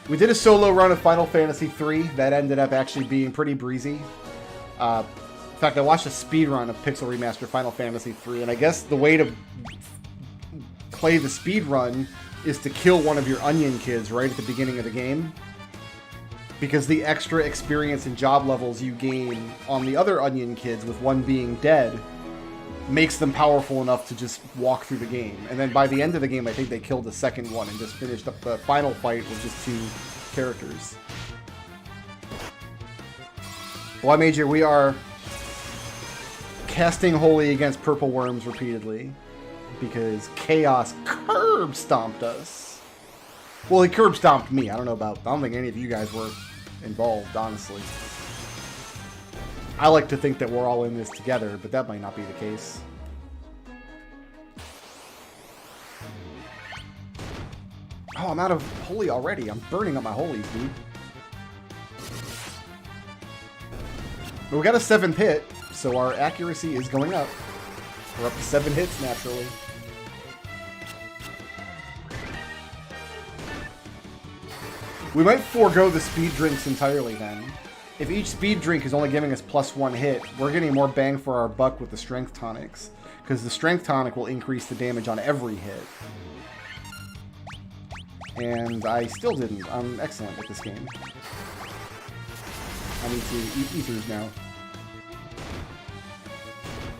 We did a solo run of Final Fantasy III. That ended up actually being pretty breezy. In fact, I watched a speed run of Pixel Remaster Final Fantasy III, and I guess the way to play the speed run is to kill one of your onion kids right at the beginning of the game. Because the extra experience and job levels you gain on the other onion kids, with one being dead, makes them powerful enough to just walk through the game. And then by the end of the game, I think they killed the second one and just finished up the final fight with just 2 characters. Well, Major, we are casting holy against purple worms repeatedly because Chaos curb stomped us. Well, he curb stomped me. I don't think any of you guys were involved, honestly. I like to think that we're all in this together, but that might not be the case. Oh, I'm out of holy already. I'm burning up my holies, dude. But we got a 7th hit, so our accuracy is going up. We're up to 7 hits, naturally. We might forego the speed drinks entirely then. If each speed drink is only giving us +1 hit, we're getting more bang for our buck with the strength tonics. Because the strength tonic will increase the damage on every hit. And I still didn't. I'm excellent at this game. I need to eat ethers now.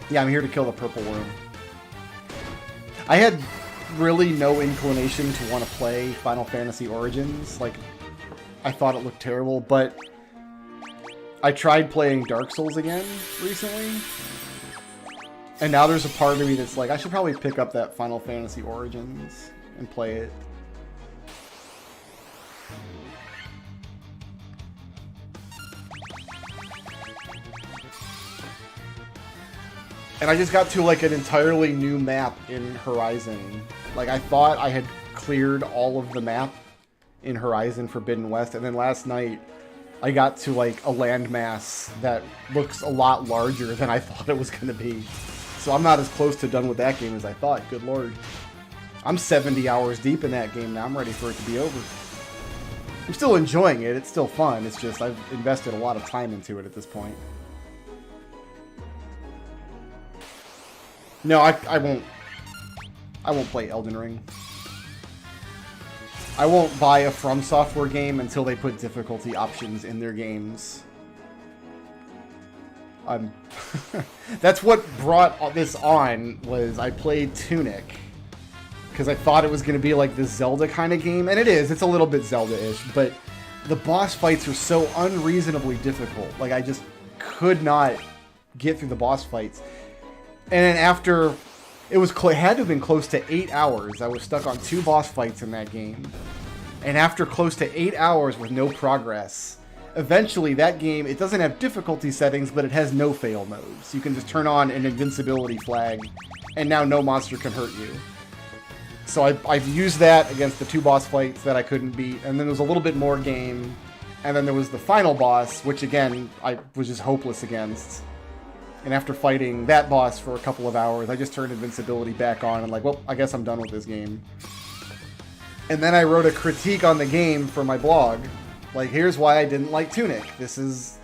Yeah, I'm here to kill the purple worm. I had really no inclination to want to play Final Fantasy Origins. Like, I thought it looked terrible, but I tried playing Dark Souls again recently. And now there's a part of me that's like, I should probably pick up that Final Fantasy Origins and play it. And I just got to like an entirely new map in Horizon. Like, I thought I had cleared all of the map in Horizon Forbidden West, and then last night I got to like a landmass that looks a lot larger than I thought it was going to be. So I'm not as close to done with that game as I thought. Good lord. I'm 70 hours deep in that game now. I'm ready for it to be over. I'm still enjoying it. It's still fun. It's just I've invested a lot of time into it at this point. No, I won't. I won't play Elden Ring. I won't buy a From Software game until they put difficulty options in their games. That's what brought this on, was I played Tunic. Because I thought it was going to be like this Zelda kind of game. And it is. It's a little bit Zelda-ish. But the boss fights are so unreasonably difficult. Like, I just could not get through the boss fights. And then after... It had to have been close to 8 hours. I was stuck on 2 boss fights in that game. And after close to 8 hours with no progress, eventually that game, it doesn't have difficulty settings, but it has no fail modes. You can just turn on an invincibility flag, and now no monster can hurt you. So I've used that against the 2 boss fights that I couldn't beat, and then there was a little bit more game, and then there was the final boss, which again, I was just hopeless against. And after fighting that boss for a couple of hours, I just turned invincibility back on and like, well, I guess I'm done with this game. And then I wrote a critique on the game for my blog. Like, here's why I didn't like Tunic. This is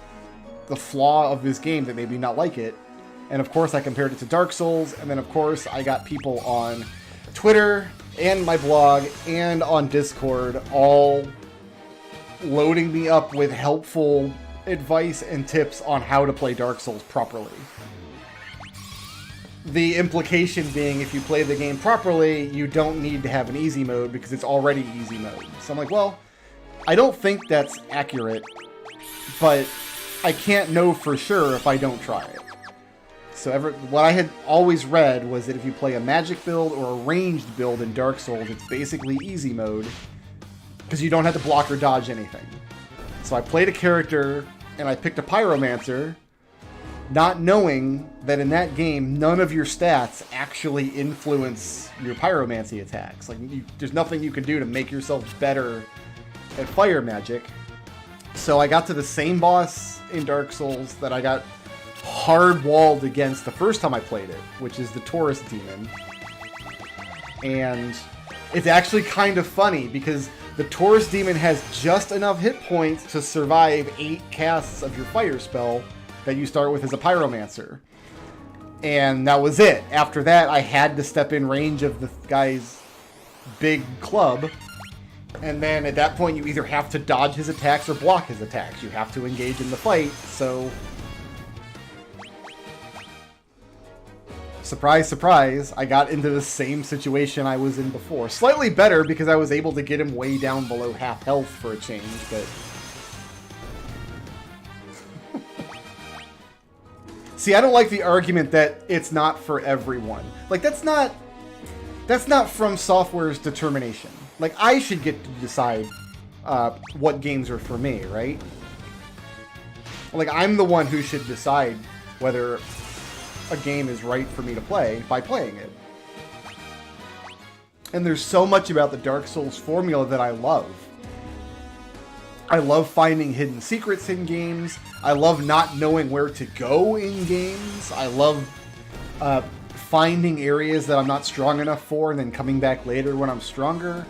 the flaw of this game that made me not like it. And of course I compared it to Dark Souls, and then of course I got people on Twitter and my blog and on Discord all loading me up with helpful advice and tips on how to play Dark Souls properly. The implication being, if you play the game properly, you don't need to have an easy mode because it's already easy mode. So I'm like, well, I don't think that's accurate, but I can't know for sure if I don't try it. So what I had always read was that if you play a magic build or a ranged build in Dark Souls, it's basically easy mode because you don't have to block or dodge anything. So I played a character, and I picked a Pyromancer, not knowing that in that game, none of your stats actually influence your Pyromancy attacks. Like, there's nothing you can do to make yourself better at fire magic. So I got to the same boss in Dark Souls that I got hard-walled against the first time I played it, which is the Taurus Demon. And it's actually kind of funny, because the Taurus Demon has just enough hit points to survive 8 casts of your fire spell that you start with as a Pyromancer. And that was it. After that, I had to step in range of the guy's big club. And then at that point, you either have to dodge his attacks or block his attacks. You have to engage in the fight, so... Surprise, surprise, I got into the same situation I was in before. Slightly better because I was able to get him way down below half health for a change, but... See, I don't like the argument that it's not for everyone. Like, that's not From Software's determination. Like, I should get to decide what games are for me, right? Like, I'm the one who should decide whether a game is right for me to play by playing it. And there's so much about the Dark Souls formula that I love. I love finding hidden secrets in games. I love not knowing where to go in games. I love finding areas that I'm not strong enough for and then coming back later when I'm stronger.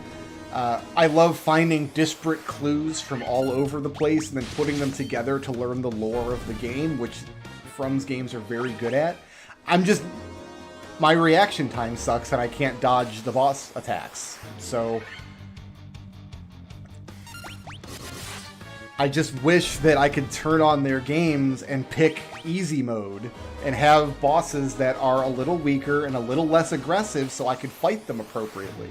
I love finding disparate clues from all over the place and then putting them together to learn the lore of the game, which From's games are very good at. My reaction time sucks and I can't dodge the boss attacks. So I just wish that I could turn on their games and pick easy mode and have bosses that are a little weaker and a little less aggressive so I could fight them appropriately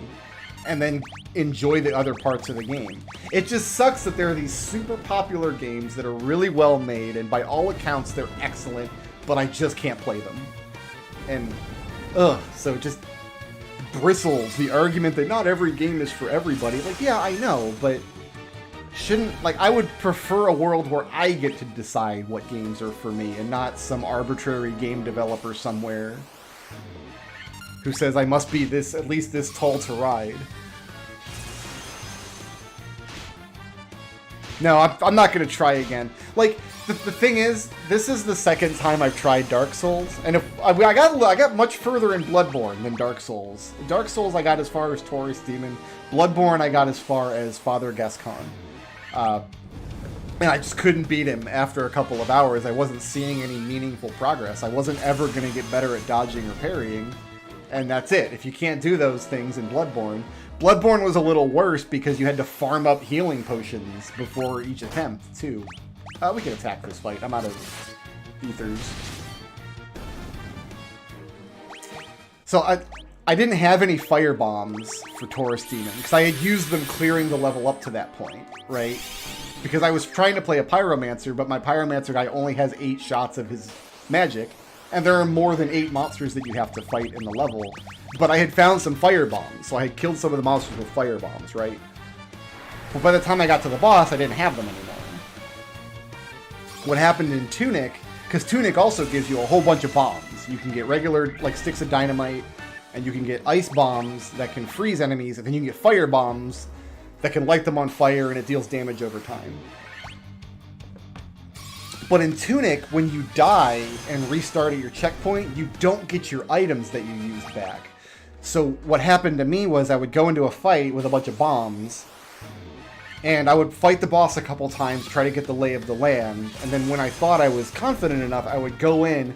and then enjoy the other parts of the game. It just sucks that there are these super popular games that are really well made and by all accounts they're excellent, but I just can't play them. And, so it just bristles the argument that not every game is for everybody. Like, yeah, I know, but I would prefer a world where I get to decide what games are for me and not some arbitrary game developer somewhere who says I must be at least this tall to ride. No, I'm not going to try again. Like, the thing is, this is the second time I've tried Dark Souls, and I got much further in Bloodborne than Dark Souls. Dark Souls I got as far as Taurus Demon. Bloodborne I got as far as Father Gascon. And I just couldn't beat him after a couple of hours. I wasn't seeing any meaningful progress. I wasn't ever going to get better at dodging or parrying. And that's it. If you can't do those things in Bloodborne... Bloodborne was a little worse because you had to farm up healing potions before each attempt, too. We can attack this fight. I'm out of ethers. So I didn't have any fire bombs for Taurus Demon because I had used them clearing the level up to that point, right? Because I was trying to play a Pyromancer, but my Pyromancer guy only has 8 shots of his magic, and there are more than 8 monsters that you have to fight in the level. But I had found some fire bombs, so I had killed some of the monsters with fire bombs, right? But by the time I got to the boss, I didn't have them anymore. What happened in Tunic, because Tunic also gives you a whole bunch of bombs. You can get regular, like, sticks of dynamite, and you can get ice bombs that can freeze enemies, and then you can get fire bombs that can light them on fire, and it deals damage over time. But in Tunic, when you die and restart at your checkpoint, you don't get your items that you used back. So what happened to me was I would go into a fight with a bunch of bombs, and I would fight the boss a couple times, try to get the lay of the land, and then when I thought I was confident enough, I would go in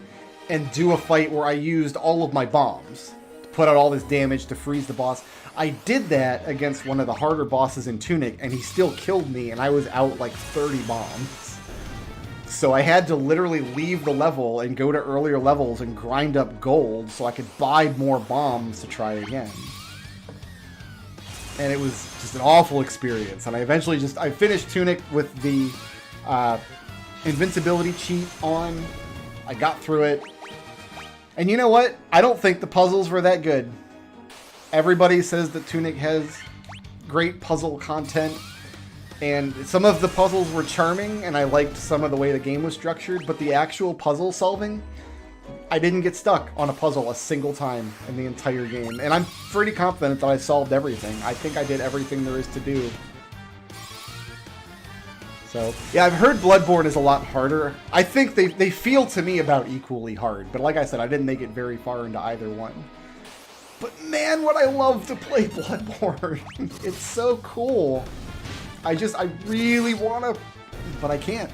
and do a fight where I used all of my bombs to put out all this damage to freeze the boss. I did that against one of the harder bosses in Tunic, and he still killed me, and I was out like 30 bombs. So I had to literally leave the level and go to earlier levels and grind up gold so I could buy more bombs to try again. And it was just an awful experience. And I eventually I finished Tunic with the invincibility cheat on. I got through it. And you know what? I don't think the puzzles were that good. Everybody says that Tunic has great puzzle content. And some of the puzzles were charming, and I liked some of the way the game was structured, but the actual puzzle solving, I didn't get stuck on a puzzle a single time in the entire game. And I'm pretty confident that I solved everything. I think I did everything there is to do. So, yeah, I've heard Bloodborne is a lot harder. I think they feel to me about equally hard, but like I said, I didn't make it very far into either one. But man, would I love to play Bloodborne. It's so cool. I really want to, but I can't.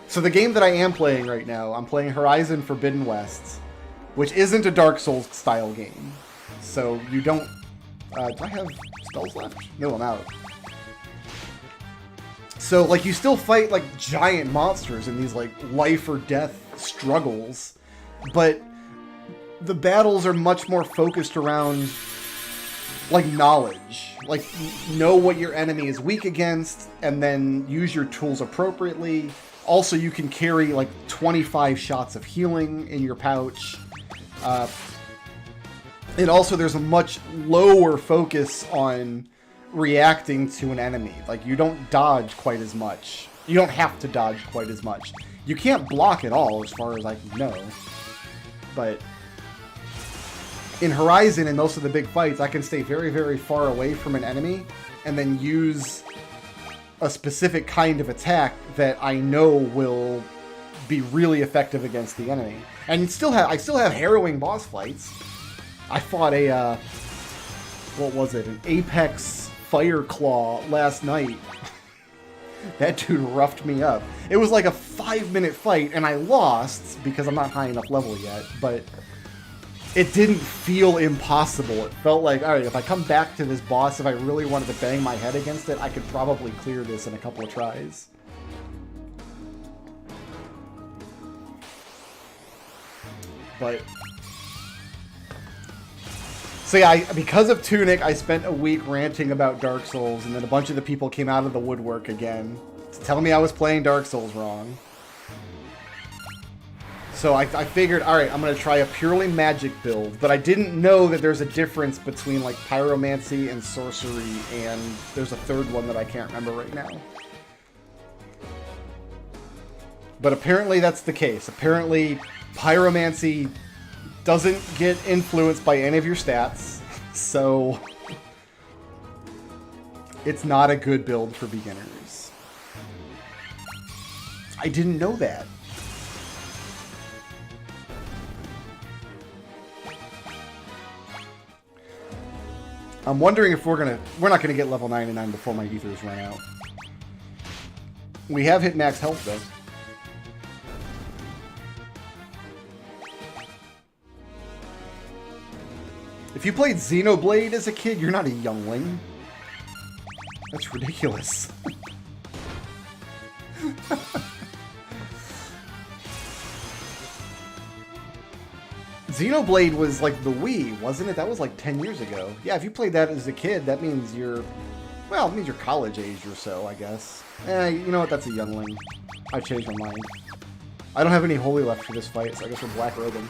So the game that I am playing right now, I'm playing Horizon Forbidden West, which isn't a Dark Souls style game. So you don't, do I have spells left? No, I'm out. So like you still fight like giant monsters in these like life or death struggles, but the battles are much more focused around like knowledge. Like, know what your enemy is weak against, and then use your tools appropriately. Also, you can carry, like, 25 shots of healing in your pouch. And also, there's a much lower focus on reacting to an enemy. Like, you don't dodge quite as much. You don't have to dodge quite as much. You can't block at all, as far as I know. But in Horizon and most of the big fights, I can stay very, very far away from an enemy and then use a specific kind of attack that I know will be really effective against the enemy. And I still have harrowing boss fights. I fought a, what was it, an Apex Fire Claw last night. That dude roughed me up. It was like a 5-minute fight, and I lost because I'm not high enough level yet, but it didn't feel impossible. It felt like, alright, if I come back to this boss, if I really wanted to bang my head against it, I could probably clear this in a couple of tries. But so yeah, because of Tunic, I spent a week ranting about Dark Souls, and then a bunch of the people came out of the woodwork again to tell me I was playing Dark Souls wrong. So I figured, alright, I'm going to try a purely magic build, but I didn't know that there's a difference between, like, pyromancy and sorcery, and there's a third one that I can't remember right now. But apparently that's the case. Apparently, pyromancy doesn't get influenced by any of your stats, so it's not a good build for beginners. I didn't know that. I'm wondering if we're not gonna get level 99 before my ethers run out. We have hit max health though. If you played Xenoblade as a kid, you're not a youngling. That's ridiculous. Xenoblade was like the Wii, wasn't it? That was like 10 years ago. Yeah, if you played that as a kid, that means you're... Well, it means you're college age or so, I guess. You know what? That's a youngling. I've changed my mind. I don't have any holy left for this fight, so I guess we're black robing.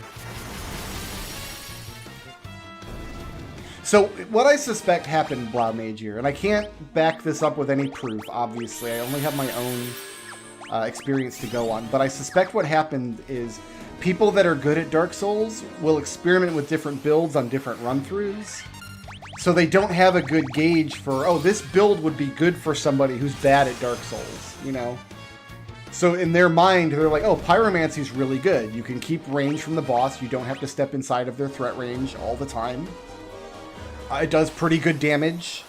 So, what I suspect happened, Blau Mage here, and I can't back this up with any proof, obviously. I only have my own experience to go on, but I suspect what happened is people that are good at Dark Souls will experiment with different builds on different run-throughs, so they don't have a good gauge for, oh, this build would be good for somebody who's bad at Dark Souls, you know? So in their mind, they're like, oh, Pyromancy's really good. You can keep range from the boss. You don't have to step inside of their threat range all the time. It does pretty good damage,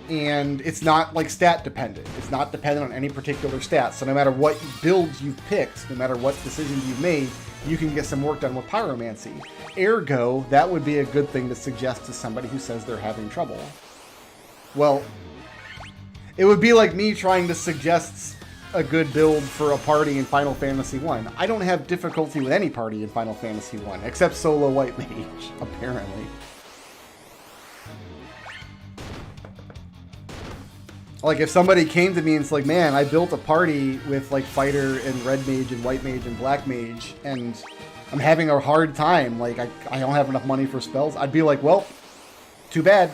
and it's not like stat dependent. It's not dependent on any particular stat. So no matter what builds you've picked, no matter what decisions you've made, you can get some work done with Pyromancy. Ergo, that would be a good thing to suggest to somebody who says they're having trouble. Well, it would be like me trying to suggest a good build for a party in Final Fantasy I. I don't have difficulty with any party in Final Fantasy I, except solo White Mage, apparently. Like, if somebody came to me and it's like, man, I built a party with, like, Fighter and Red Mage and White Mage and Black Mage, and I'm having a hard time, like, I don't have enough money for spells, I'd be like, well, too bad.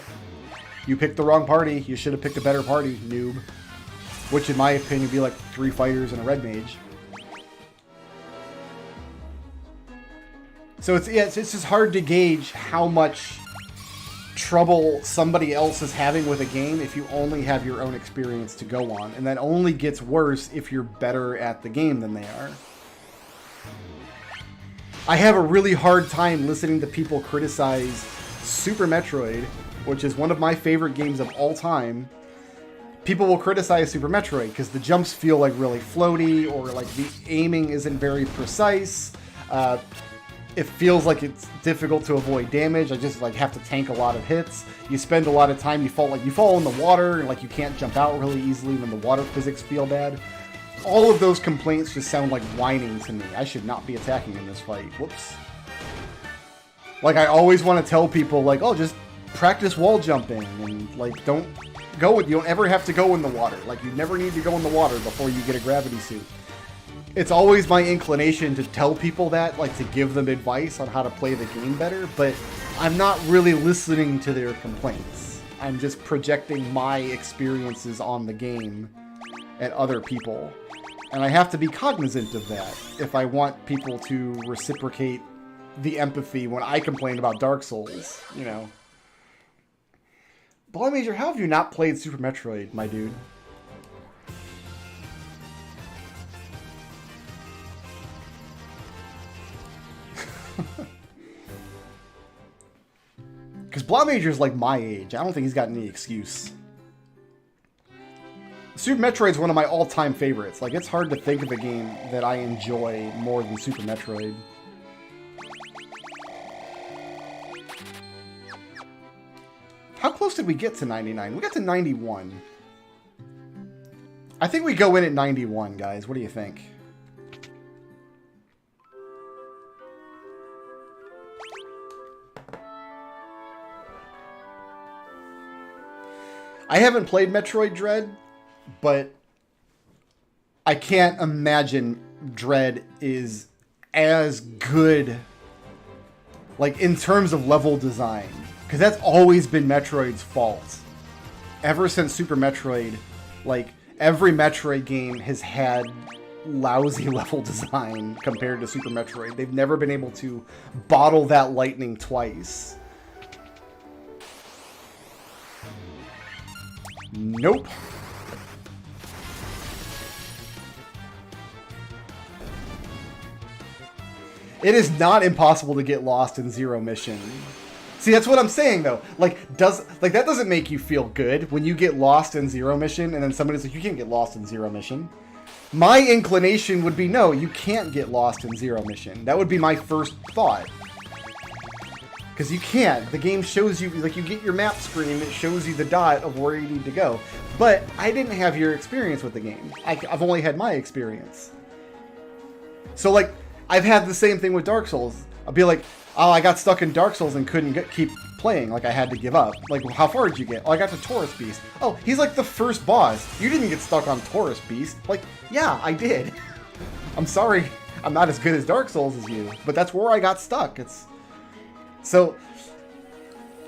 You picked the wrong party. You should have picked a better party, noob. Which, in my opinion, would be like 3 Fighters and a Red Mage. So it's just hard to gauge how much trouble somebody else is having with a game if you only have your own experience to go on. And that only gets worse if you're better at the game than they are. I have a really hard time listening to people criticize Super Metroid, which is one of my favorite games of all time. People will criticize Super Metroid because the jumps feel like really floaty, or like the aiming isn't very precise. It feels like it's difficult to avoid damage. I just like have to tank a lot of hits. You spend a lot of time, you fall in the water, and like you can't jump out really easily when the water physics feel bad. All of those complaints just sound like whining to me. I should not be attacking in this fight. Whoops. Like, I always want to tell people, like, oh, just practice wall jumping, and like you don't ever have to go in the water. Like, you never need to go in the water before you get a gravity suit. It's always my inclination to tell people that, like to give them advice on how to play the game better, but I'm not really listening to their complaints. I'm just projecting my experiences on the game at other people. And I have to be cognizant of that if I want people to reciprocate the empathy when I complain about Dark Souls, you know. Boy Major, how have you not played Super Metroid, my dude? Because Blau Major's like my age. I don't think he's got any excuse. Super Metroid's one of my all-time favorites. Like, it's hard to think of a game that I enjoy more than Super Metroid. How close did we get to 99? We got to 91. I think we go in at 91, guys. What do you think? I haven't played Metroid Dread, but I can't imagine Dread is as good, like, in terms of level design. Because that's always been Metroid's fault. Ever since Super Metroid, like, every Metroid game has had lousy level design compared to Super Metroid. They've never been able to bottle that lightning twice. Nope. It is not impossible to get lost in Zero Mission. See, that's what I'm saying, though. Like, that doesn't make you feel good when you get lost in Zero Mission, and then somebody's like, you can't get lost in Zero Mission. My inclination would be, no, you can't get lost in Zero Mission. That would be my first thought. Because you can't. The game shows you, like, you get your map screen, it shows you the dot of where you need to go. But I didn't have your experience with the game. I've only had my experience. So, like, I've had the same thing with Dark Souls. I'll be like, oh, I got stuck in Dark Souls and couldn't keep playing. Like, I had to give up. Like, how far did you get? Oh, I got to Taurus Beast. Oh, he's like the first boss. You didn't get stuck on Taurus Beast. Like, yeah, I did. I'm sorry. I'm not as good as Dark Souls as you. But that's where I got stuck. So,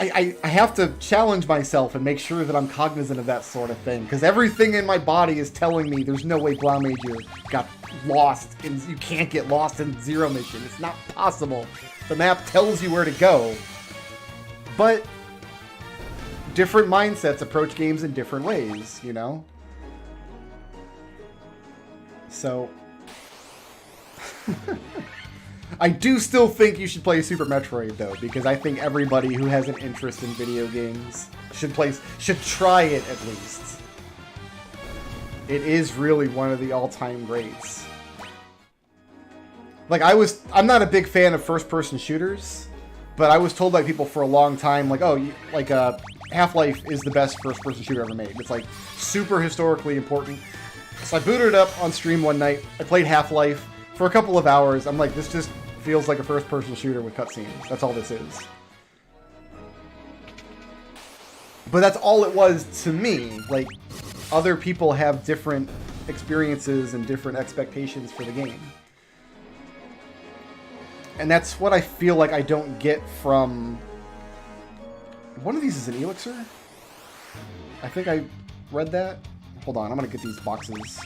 I have to challenge myself and make sure that I'm cognizant of that sort of thing. Because everything in my body is telling me there's no way Blau Major got lost. You can't get lost in Zero Mission. It's not possible. The map tells you where to go. But different mindsets approach games in different ways, you know? So... I do still think you should play Super Metroid, though, because I think everybody who has an interest in video games should try it at least. It is really one of the all-time greats. Like, I'm not a big fan of first-person shooters, but I was told by people for a long time, like, oh, Half-Life is the best first-person shooter ever made. It's, like, super historically important. So I booted it up on stream one night. I played Half-Life for a couple of hours. I'm like, this just feels like a first-person shooter with cutscenes. That's all this is. But that's all it was to me. Like, other people have different experiences and different expectations for the game. And that's what I feel like I don't get from... One of these is an elixir? I think I read that. Hold on, I'm gonna get these boxes.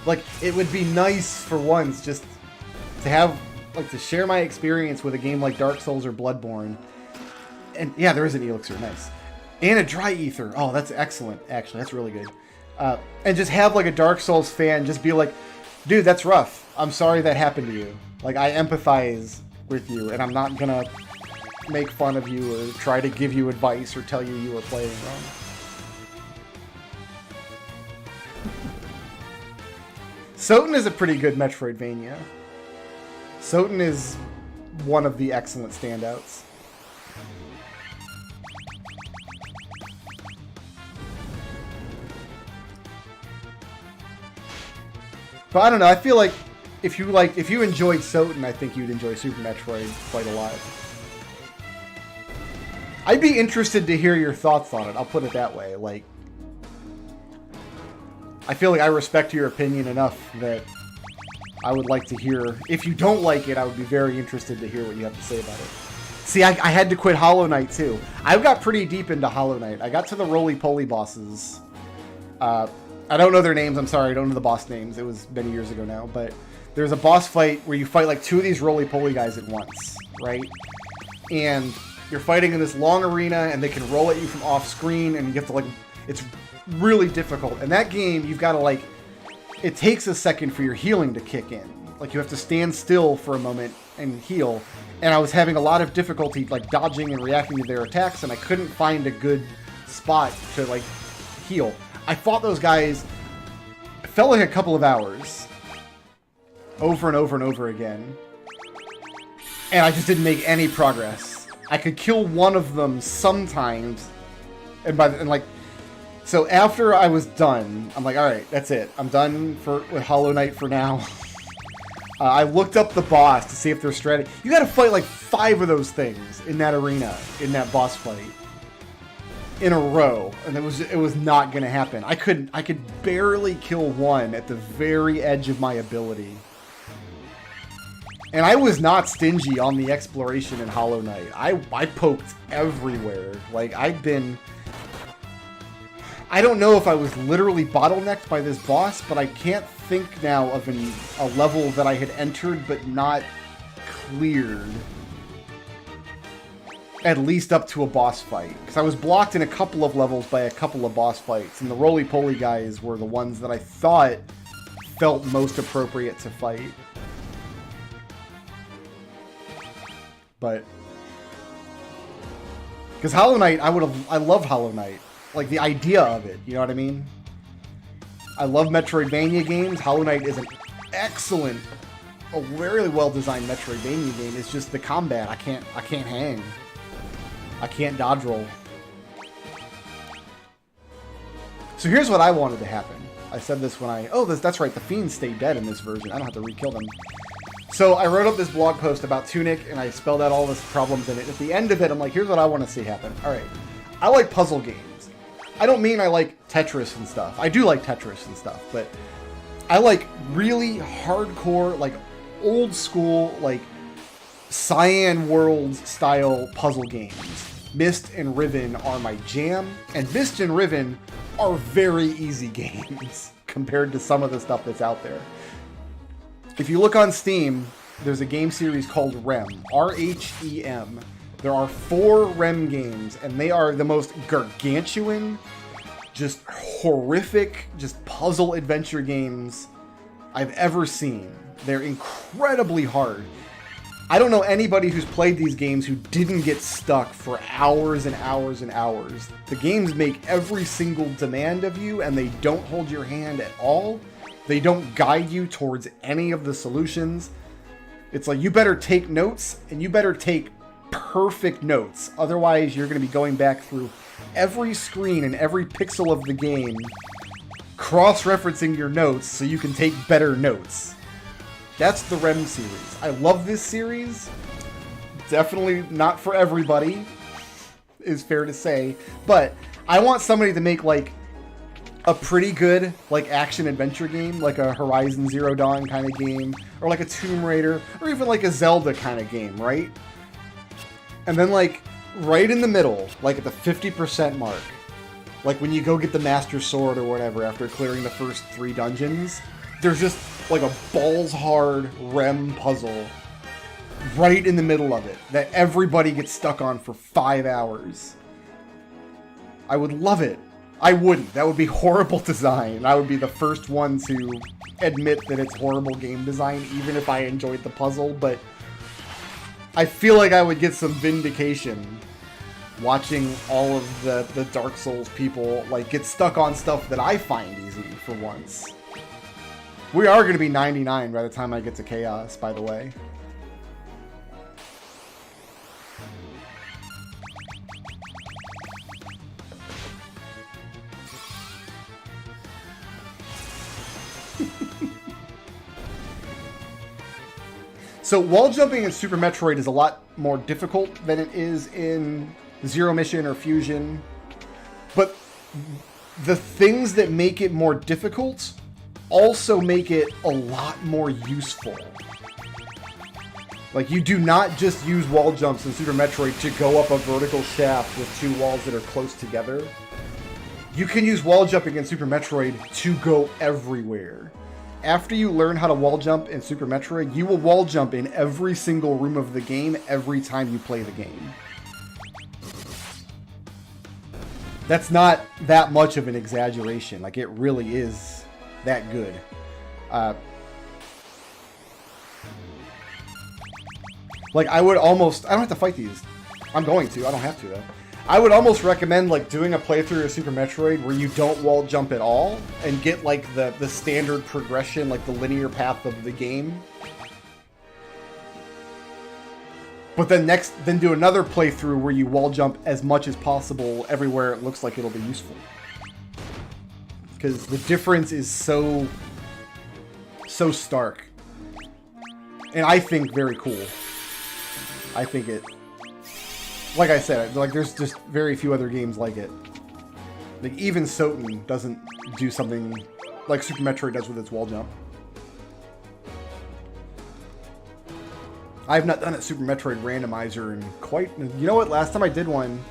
Like, it would be nice for once just to have, like, to share my experience with a game like Dark Souls or Bloodborne. And, yeah, there is an elixir, nice. And a dry ether. Oh, that's excellent, actually. That's really good. And just have, like, a Dark Souls fan just be like, dude, that's rough. I'm sorry that happened to you. Like, I empathize with you, and I'm not gonna make fun of you or try to give you advice or tell you you were playing wrong. Soten is a pretty good Metroidvania. Soten is one of the excellent standouts. But I don't know, I feel like if you enjoyed Soten, I think you'd enjoy Super Metroid quite a lot. I'd be interested to hear your thoughts on it, I'll put it that way. Like, I feel like I respect your opinion enough that I would like to hear... If you don't like it, I would be very interested to hear what you have to say about it. See, I had to quit Hollow Knight, too. I got pretty deep into Hollow Knight. I got to the roly-poly bosses. I don't know their names, I'm sorry, I don't know the boss names. It was many years ago now, but there's a boss fight where you fight like two of these roly-poly guys at once, right? And you're fighting in this long arena, and they can roll at you from off-screen, and you have to, like... It's really difficult. In that game, you've got to, like... It takes a second for your healing to kick in. Like, you have to stand still for a moment and heal. And I was having a lot of difficulty, like, dodging and reacting to their attacks, and I couldn't find a good spot to, like, heal. I fought those guys... It felt like a couple of hours. Over and over and over again. And I just didn't make any progress. I could kill one of them sometimes. And like... So after I was done, I'm like, all right, that's it. I'm done with Hollow Knight for now. I looked up the boss to see if there's strategy. You got to fight like 5 of those things in that arena, in that boss fight, in a row, and it was not going to happen. I could barely kill one at the very edge of my ability. And I was not stingy on the exploration in Hollow Knight. I poked everywhere. Like, I don't know if I was literally bottlenecked by this boss, but I can't think now of a level that I had entered but not cleared. At least up to a boss fight. Because I was blocked in a couple of levels by a couple of boss fights, and the roly-poly guys were the ones that I thought felt most appropriate to fight. But because Hollow Knight, I love Hollow Knight. Like the idea of it, you know what I mean? I love Metroidvania games. Hollow Knight is an excellent, a very well designed Metroidvania game. It's just the combat. I can't hang. I can't dodge roll. So here's what I wanted to happen. I said this when that's right, the fiends stay dead in this version. I don't have to re-kill them. So I wrote up this blog post about Tunic, and I spelled out all the problems in it. At the end of it, I'm like, here's what I want to see happen. All right, I like puzzle games. I don't mean I like Tetris and stuff. I do like Tetris and stuff, but I like really hardcore, like old school, like Cyan Worlds style puzzle games. Myst and Riven are my jam, and Myst and Riven are very easy games compared to some of the stuff that's out there. If you look on Steam, there's a game series called REM, R-H-E-M. There are 4 REM games, and they are the most gargantuan, just horrific, just puzzle adventure games I've ever seen. They're incredibly hard. I don't know anybody who's played these games who didn't get stuck for hours and hours and hours. The games make every single demand of you, and they don't hold your hand at all. They don't guide you towards any of the solutions. It's like, you better take notes, and you better take perfect notes. Otherwise, you're going to be going back through every screen and every pixel of the game, cross-referencing your notes so you can take better notes. That's the REM series. I love this series. Definitely not for everybody, is fair to say. But I want somebody to make, like, a pretty good, like, action-adventure game, like a Horizon Zero Dawn kind of game, or like a Tomb Raider, or even like a Zelda kind of game, right? And then, like, right in the middle, like at the 50% mark, like when you go get the Master Sword or whatever after clearing the first 3 dungeons, there's just like a balls-hard REM puzzle right in the middle of it that everybody gets stuck on for 5 hours. I would love it. I wouldn't. That would be horrible design. I would be the first one to admit that it's horrible game design, even if I enjoyed the puzzle, but I feel like I would get some vindication watching all of the Dark Souls people, like, get stuck on stuff that I find easy for once. We are going to be 99 by the time I get to Chaos, by the way. So wall jumping in Super Metroid is a lot more difficult than it is in Zero Mission or Fusion. But the things that make it more difficult also make it a lot more useful. Like, you do not just use wall jumps in Super Metroid to go up a vertical shaft with 2 walls that are close together. You can use wall jumping in Super Metroid to go everywhere. After you learn how to wall jump in Super Metroid, you will wall jump in every single room of the game every time you play the game. That's not that much of an exaggeration. Like, it really is that good. Like, I would almost... I don't have to fight these. I'm going to. I don't have to, though. I would almost recommend, like, doing a playthrough of Super Metroid where you don't wall jump at all and get, like, the standard progression, like the linear path of the game. But then do another playthrough where you wall jump as much as possible everywhere it looks like it'll be useful. Because the difference is so stark. And I think very cool. I think it... Like I said, like, there's just very few other games like it. Like, even Soten doesn't do something like Super Metroid does with its wall jump. I have not done a Super Metroid randomizer in quite... You know what? Last time I did one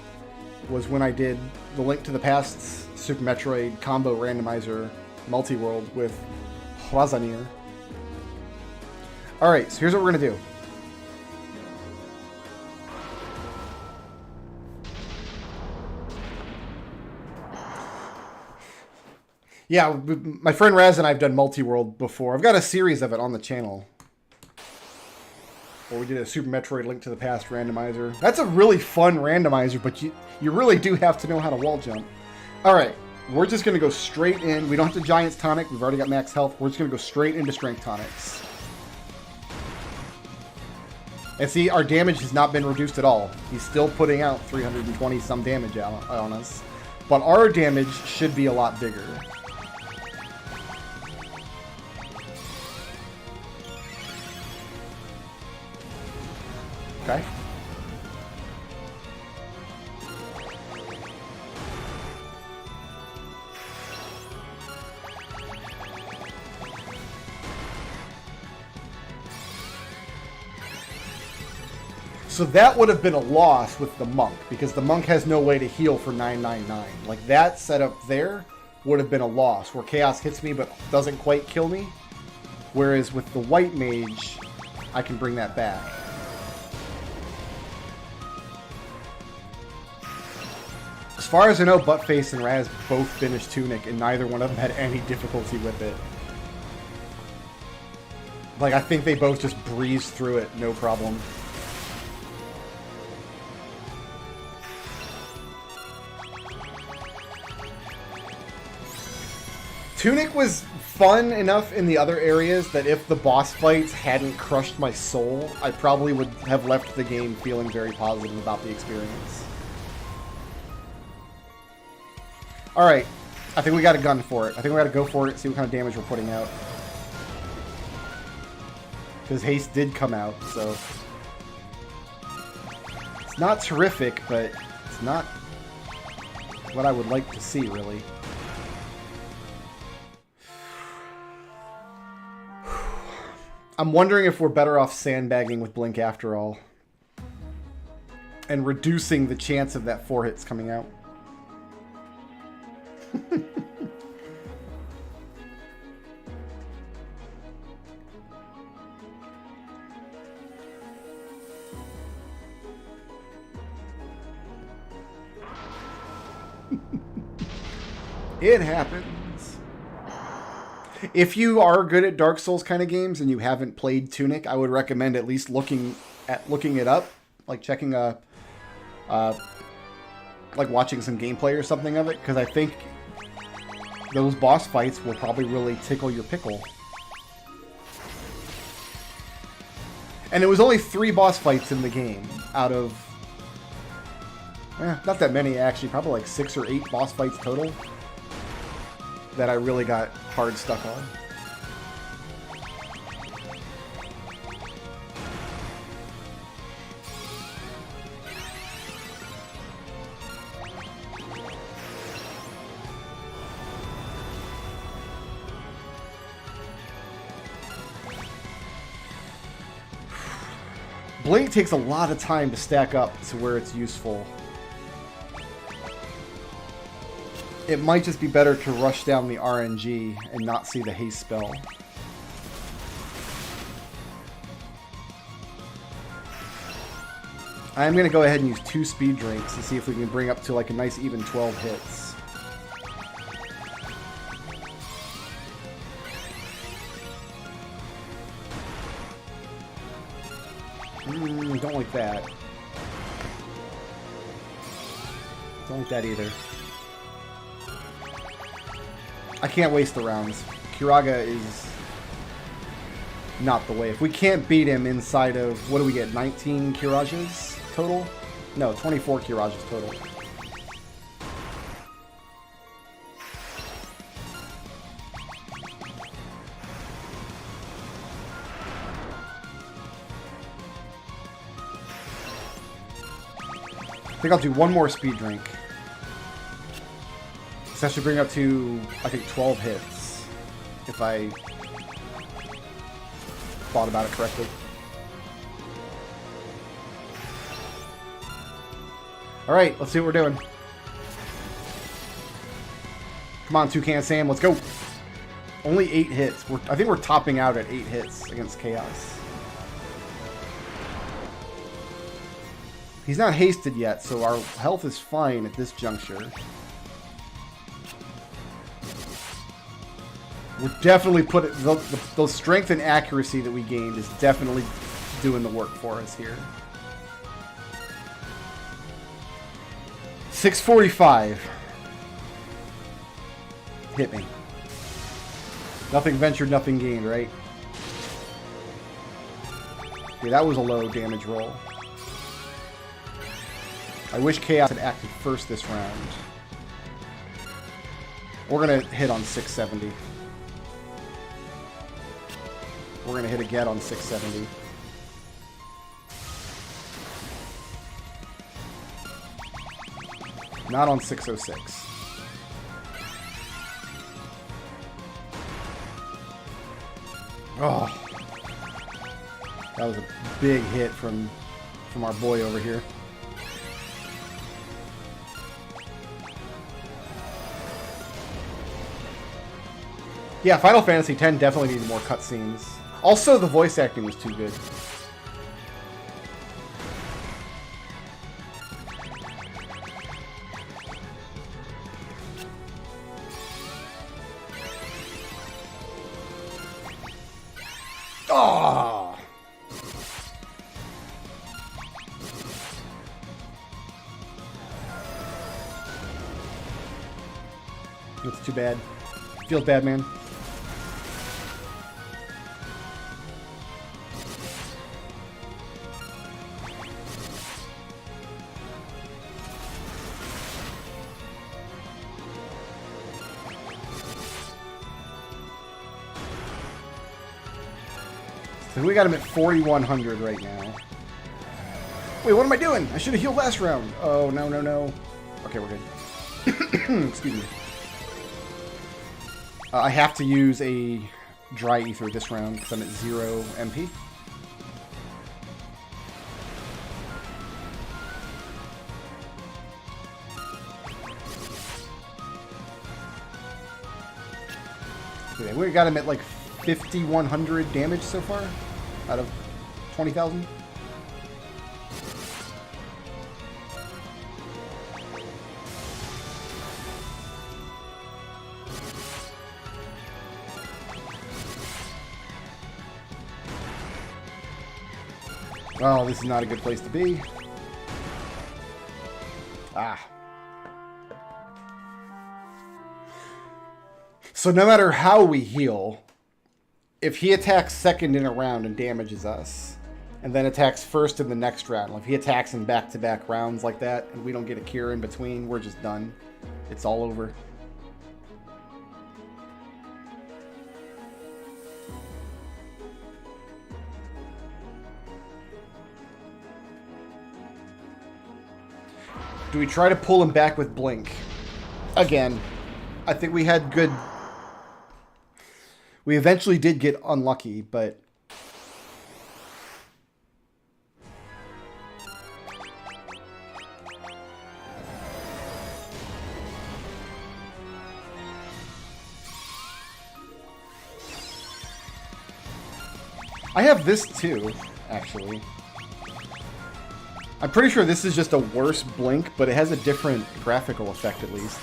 was when I did the Link to the Past Super Metroid combo randomizer multi-world with Hrazanir. Alright, so here's what we're going to do. Yeah, my friend Raz and I have done multi-world before. I've got a series of it on the channel. Where we did a Super Metroid Link to the Past randomizer. That's a really fun randomizer, but you really do have to know how to wall jump. Alright, we're just going to go straight in. We don't have to Giant's Tonic. We've already got max health. We're just going to go straight into Strength Tonics. And see, our damage has not been reduced at all. He's still putting out 320 some damage out on us. But our damage should be a lot bigger. Okay. So that would have been a loss with the Monk, because the Monk has no way to heal for 999. Like, that setup there would have been a loss, where Chaos hits me but doesn't quite kill me. Whereas with the White Mage, I can bring that back. As far as I know, Buttface and Raz both finished Tunic, and neither one of them had any difficulty with it. Like, I think they both just breezed through it, no problem. Tunic was fun enough in the other areas that if the boss fights hadn't crushed my soul, I probably would have left the game feeling very positive about the experience. Alright, I think we got a gun for it. I think we got to go for it, see what kind of damage we're putting out. Because haste did come out, so... It's not terrific, but it's not what I would like to see, really. I'm wondering if we're better off sandbagging with Blink after all. And reducing the chance of that 4 hits coming out. It happens. If you are good at Dark Souls kind of games and you haven't played Tunic, I would recommend at least looking it up, like checking like watching some gameplay or something of it, because I think those boss fights will probably really tickle your pickle. And it was only 3 boss fights in the game out of not that many actually, probably like 6 or 8 boss fights total that I really got hard stuck on. Blink takes a lot of time to stack up to where it's useful. It might just be better to rush down the RNG and not see the haste spell. I'm going to go ahead and use 2 speed drinks and see if we can bring up to like a nice even 12 hits. Don't like that. Don't like that either. I can't waste the rounds. Kiraga is not the way. If we can't beat him inside of, what do we get, 19 Kirages total? No, 24 Kirages total. I think I'll do one more speed drink. So that should bring up to, I think, 12 hits, if I thought about it correctly. Alright, let's see what we're doing. Come on, Toucan Sam, let's go! Only 8 hits. I think we're topping out at 8 hits against Chaos. He's not hasted yet, so our health is fine at this juncture. We're definitely putting the strength and accuracy that we gained is definitely doing the work for us here. 645. Hit me. Nothing ventured, nothing gained, right? Okay, that was a low damage roll. I wish Chaos had acted first this round. We're gonna hit on 670. We're gonna hit again on 670. Not on 606. Oh, that was a big hit from our boy over here. Yeah, Final Fantasy X definitely needed more cutscenes. Also, the voice acting was too good. Oh! That's too bad. Feels bad, man. So we got him at 4,100 right now. Wait, what am I doing? I should have healed last round. Oh, no, no, no. Okay, we're good. Excuse me. I have to use a dry ether this round because I'm at 0 MP. Okay, we got him at like 5,100 damage so far out of 20,000. Oh, this is not a good place to be. Ah. So no matter how we heal, if he attacks second in a round and damages us, and then attacks first in the next round, if he attacks in back-to-back rounds like that, and we don't get a cure in between, we're just done. It's all over. Do we try to pull him back with Blink? Again, I think we had good... We eventually did get unlucky, but... I have this too, actually. I'm pretty sure this is just a worse Blink, but it has a different graphical effect at least.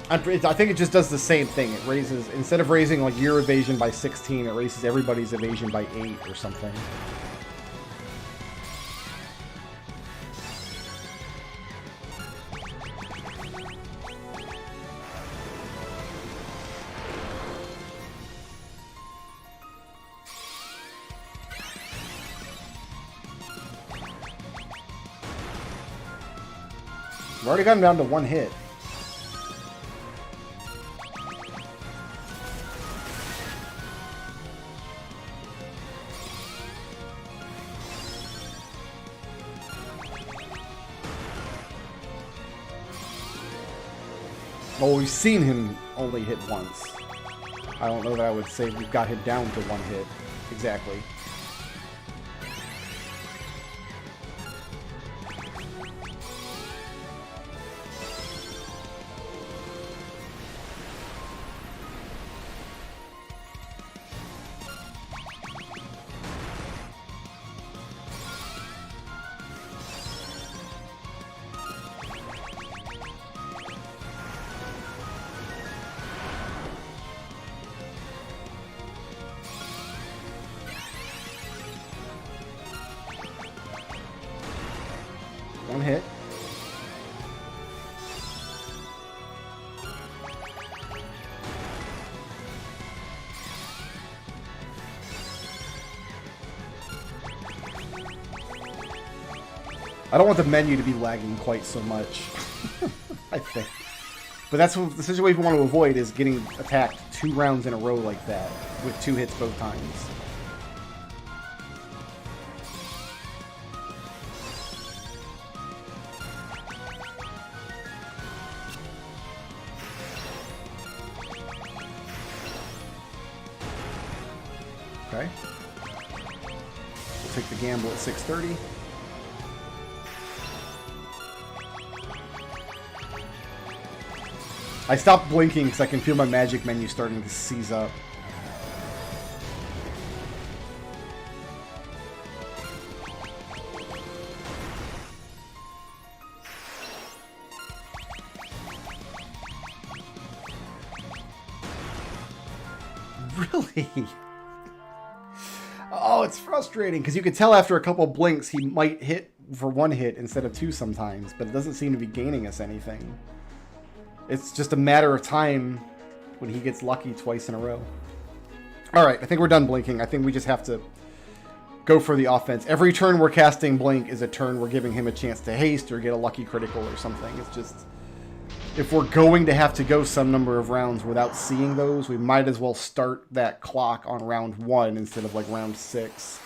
I think it just does the same thing. It raises, instead of raising like your evasion by 16, it raises everybody's evasion by 8 or something. We've already gotten down to one hit. Well, we've seen him only hit once. I don't know that I would say we've got him down to one hit. Exactly. One hit. I don't want the menu to be lagging quite so much, I think. But that's what the situation we want to avoid, is getting attacked 2 rounds in a row like that, with 2 hits both times. Okay. We'll take the gamble at 630. I stopped blinking because I can feel my magic menu starting to seize up. Really? Oh, it's frustrating because you could tell after a couple blinks he might hit for 1 hit instead of 2 sometimes, but it doesn't seem to be gaining us anything. It's just a matter of time when he gets lucky twice in a row. Alright, I think we're done blinking. I think we just have to go for the offense. Every turn we're casting blink is a turn we're giving him a chance to haste or get a lucky critical or something. It's just, if we're going to have to go some number of rounds without seeing those, we might as well start that clock on round 1 instead of like round 6.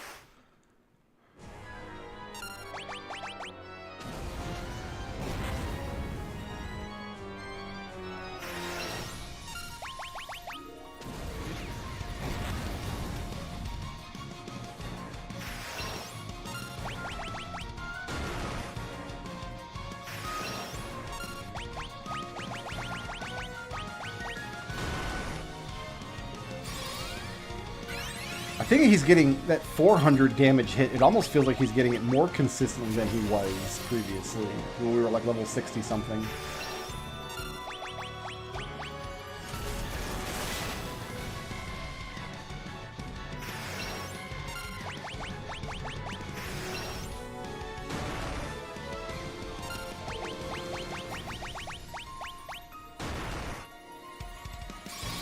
I think he's getting that 400 damage hit. It almost feels like he's getting it more consistently than he was previously, when we were like level 60 something.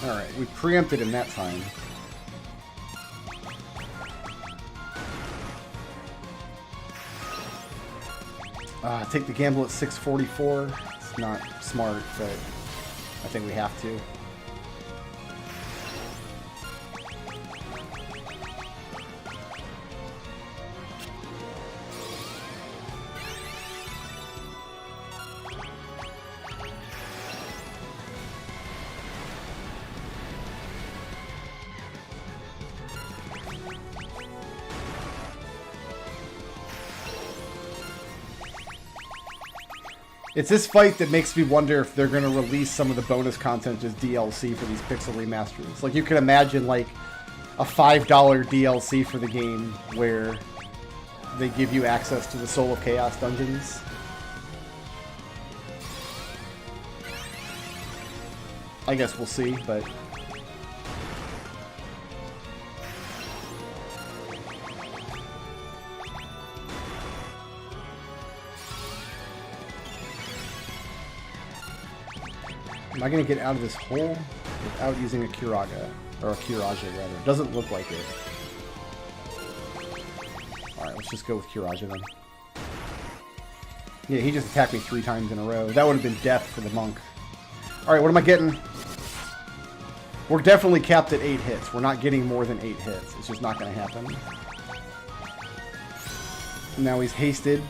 Alright, we preempted him that time. Take the gamble at 644. It's not smart, but I think we have to. It's this fight that makes me wonder if they're going to release some of the bonus content as DLC for these pixel remasters. Like, you could imagine, like, a $5 DLC for the game where they give you access to the Soul of Chaos dungeons. I guess we'll see, but... Am I going to get out of this hole without using a Kiraga? Or a Kiraja, rather. It doesn't look like it. Alright, let's just go with Kiraja then. Yeah, he just attacked me 3 times in a row. That would have been death for the monk. Alright, what am I getting? We're definitely capped at 8 hits. We're not getting more than 8 hits. It's just not going to happen. Now he's hasted.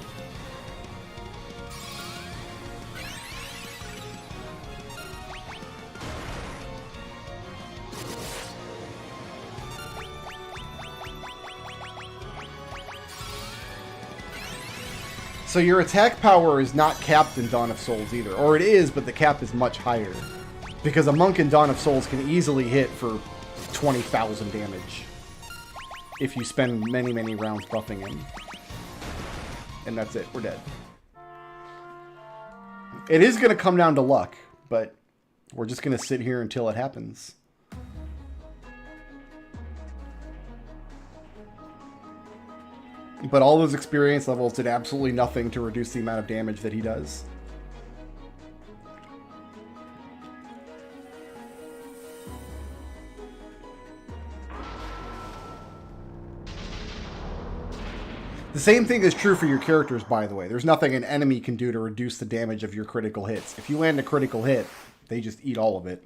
So your attack power is not capped in Dawn of Souls either. Or it is, but the cap is much higher. Because a monk in Dawn of Souls can easily hit for 20,000 damage. If you spend many, many rounds buffing him. And that's it. We're dead. It is going to come down to luck. But we're just going to sit here until it happens. But all those experience levels did absolutely nothing to reduce the amount of damage that he does. The same thing is true for your characters, by the way. There's nothing an enemy can do to reduce the damage of your critical hits. If you land a critical hit, they just eat all of it.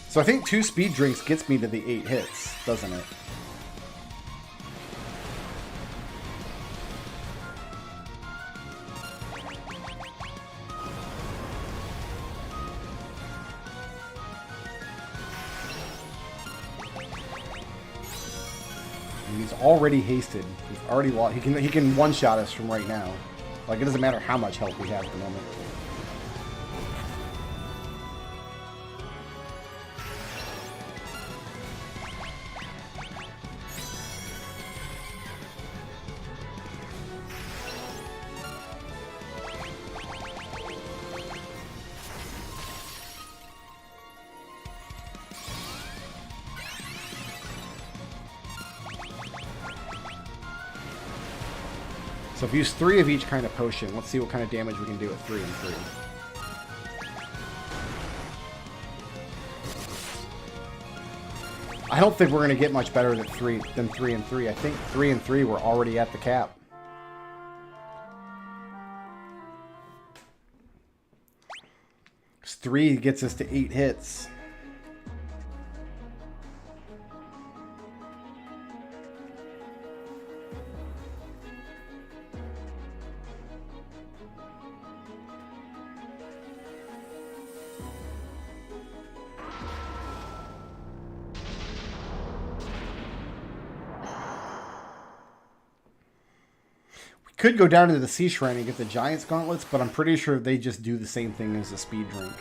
So I think 2 speed drinks gets me to the 8 hits, doesn't it? He's already hasted. He's already lost. He can one-shot us from right now. Like, it doesn't matter how much health we have at the moment. So if we use 3 of each kind of potion, let's see what kind of damage we can do with 3 and 3. I don't think we're going to get much better than 3 and 3. I think 3 and 3 were already at the cap. Because 3 gets us to 8 hits. Could go down into the Sea Shrine and get the Giant's Gauntlets, but I'm pretty sure they just do the same thing as the Speed Drink.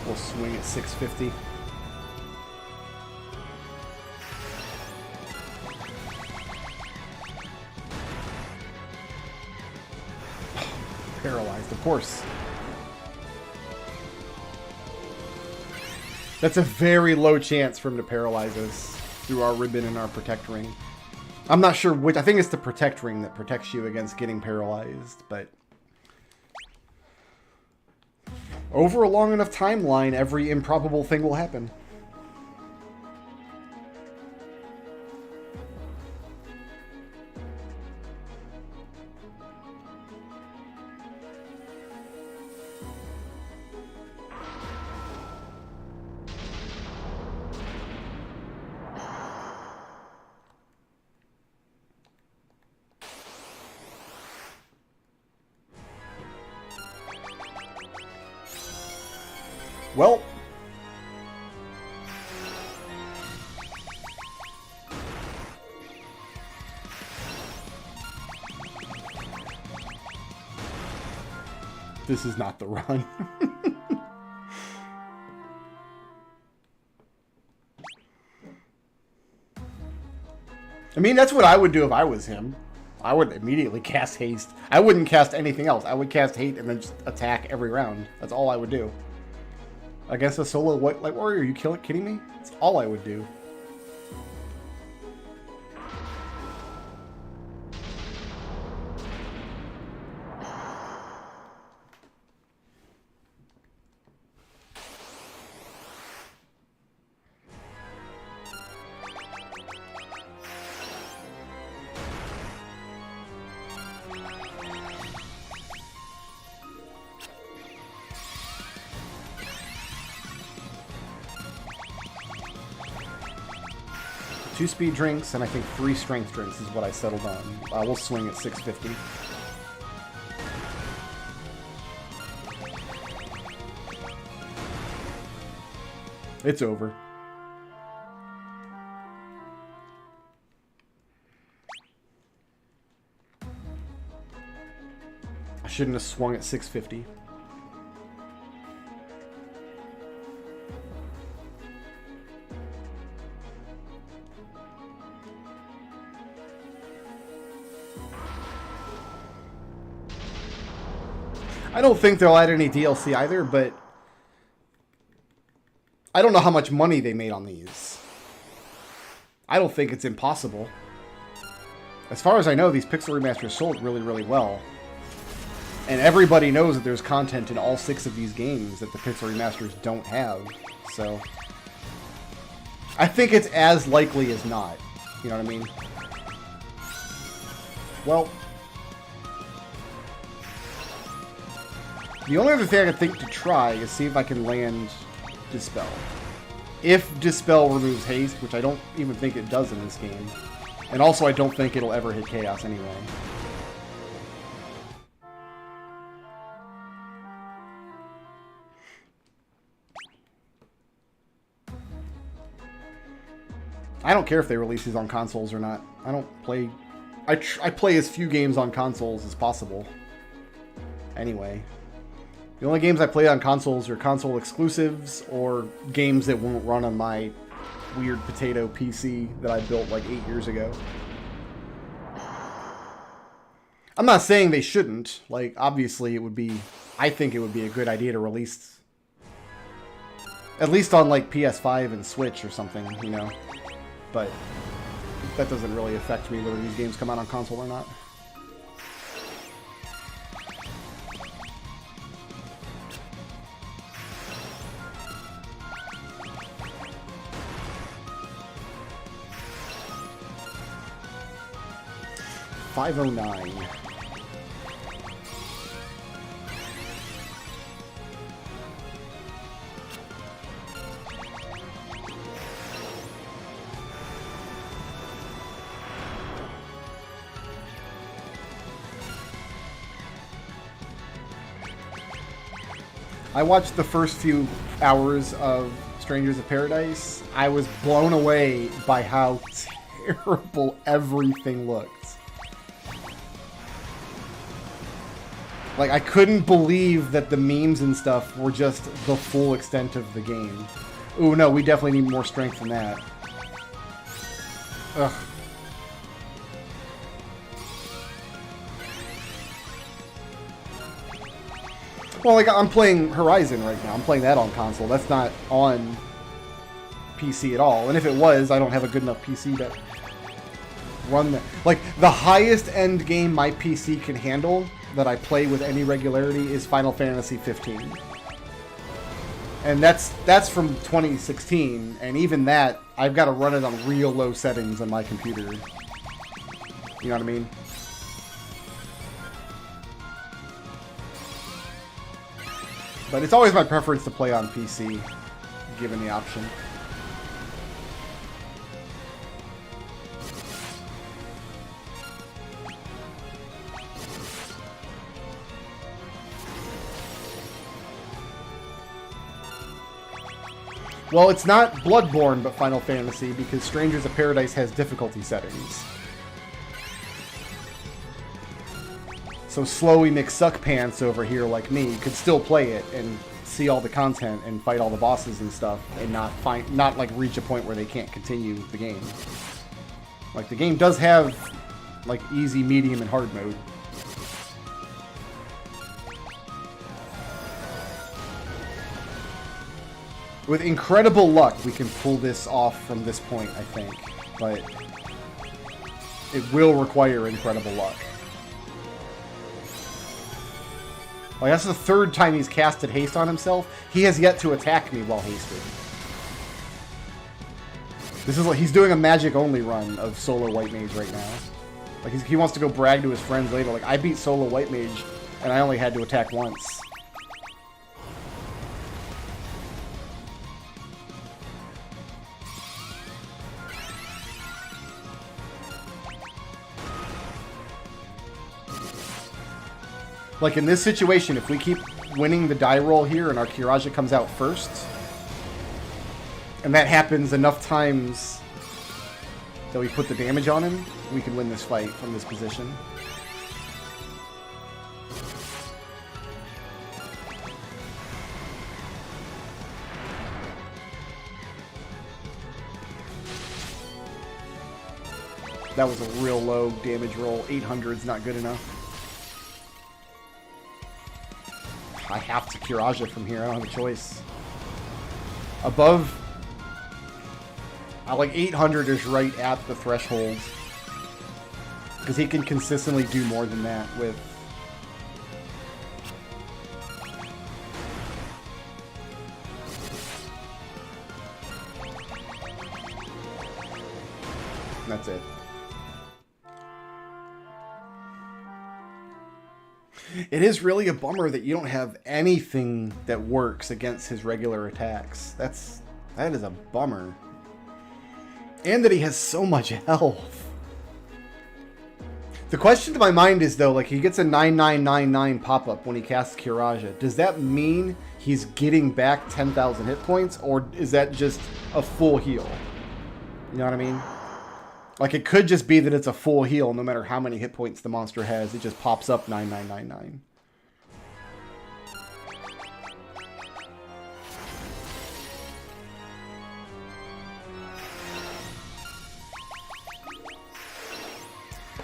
We'll swing at 650. Paralyzed, of course. That's a very low chance for him to paralyze us through our ribbon and our protect ring. I'm not sure which. I think it's the protect ring that protects you against getting paralyzed, but over a long enough timeline, every improbable thing will happen. Well, this is not the run. I mean, that's what I would do if I was him. I would immediately cast haste. I wouldn't cast anything else. I would cast hate and then just attack every round. That's all I would do. Against a solo white light warrior? Are you kidding me? That's all I would do. Two speed drinks, and I think 3 strength drinks is what I settled on. We'll swing at 650. It's over. I shouldn't have swung at 650. I don't think they'll add any DLC either, but I don't know how much money they made on these. I don't think it's impossible. As far as I know, these Pixel Remasters sold really, really well. And everybody knows that there's content in all 6 of these games that the Pixel Remasters don't have. So I think it's as likely as not. You know what I mean? Well, the only other thing I can think to try is see if I can land Dispel. If Dispel removes haste, which I don't even think it does in this game. And also I don't think it'll ever hit Chaos anyway. I don't care if they release these on consoles or not. I don't play... I play as few games on consoles as possible. Anyway. The only games I play on consoles are console exclusives or games that won't run on my weird potato PC that I built like 8 years ago. I'm not saying they shouldn't. Like, obviously it would be... I think it would be a good idea to release... At least on like PS5 and Switch or something, you know? But that doesn't really affect me whether these games come out on console or not. $509. I watched the first few hours of Strangers of Paradise. I was blown away by how terrible everything looked. Like, I couldn't believe that the memes and stuff were just the full extent of the game. Ooh, no, we definitely need more strength than that. Ugh. Well, like, I'm playing Horizon right now. I'm playing that on console. That's not on PC at all. And if it was, I don't have a good enough PC to run that. Like, the highest end game my PC can handle that I play with any regularity is Final Fantasy 15. And that's from 2016, and even that, I've got to run it on real low settings on my computer. You know what I mean? But it's always my preference to play on PC, given the option. Well, it's not Bloodborne, but Final Fantasy, because Strangers of Paradise has difficulty settings. So Slowy McSuckpants over here, like me, could still play it and see all the content and fight all the bosses and stuff, and not like reach a point where they can't continue the game. Like, the game does have like easy, medium, and hard mode. With incredible luck, we can pull this off from this point, I think. But it will require incredible luck. Like, that's the third time he's casted haste on himself. He has yet to attack me while hasted. This is like he's doing a magic-only run of Solar White Mage right now. Like, he wants to go brag to his friends later. Like, I beat Solar White Mage, and I only had to attack once. Like, in this situation, if we keep winning the die roll here and our Kiraja comes out first, and that happens enough times that we put the damage on him, we can win this fight from this position. That was a real low damage roll. 800 is not good enough. I have to Kiraja from here. I don't have a choice. Above... like 800 is right at the threshold. Because he can consistently do more than that with... That's it. It is really a bummer that you don't have anything that works against his regular attacks. That is a bummer. And that he has so much health. The question to my mind is, though, like, he gets a 9999 pop-up when he casts Kiraja. Does that mean he's getting back 10,000 hit points? Or is that just a full heal? You know what I mean? Like, it could just be that it's a full heal no matter how many hit points the monster has. It just pops up 9999.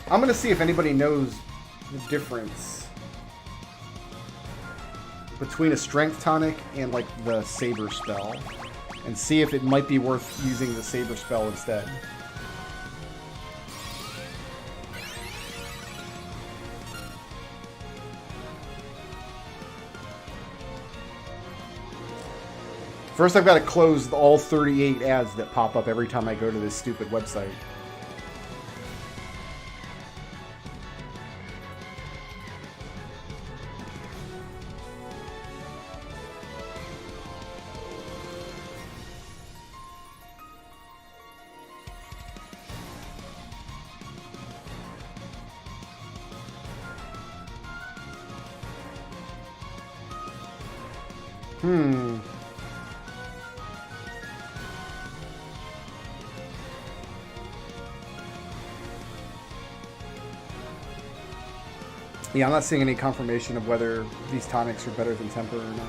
I'm going to see if anybody knows the difference between a strength tonic and, like, the saber spell. And see if it might be worth using the saber spell instead. First, I've got to close all 38 ads that pop up every time I go to this stupid website. Yeah, I'm not seeing any confirmation of whether these tonics are better than Temper or not.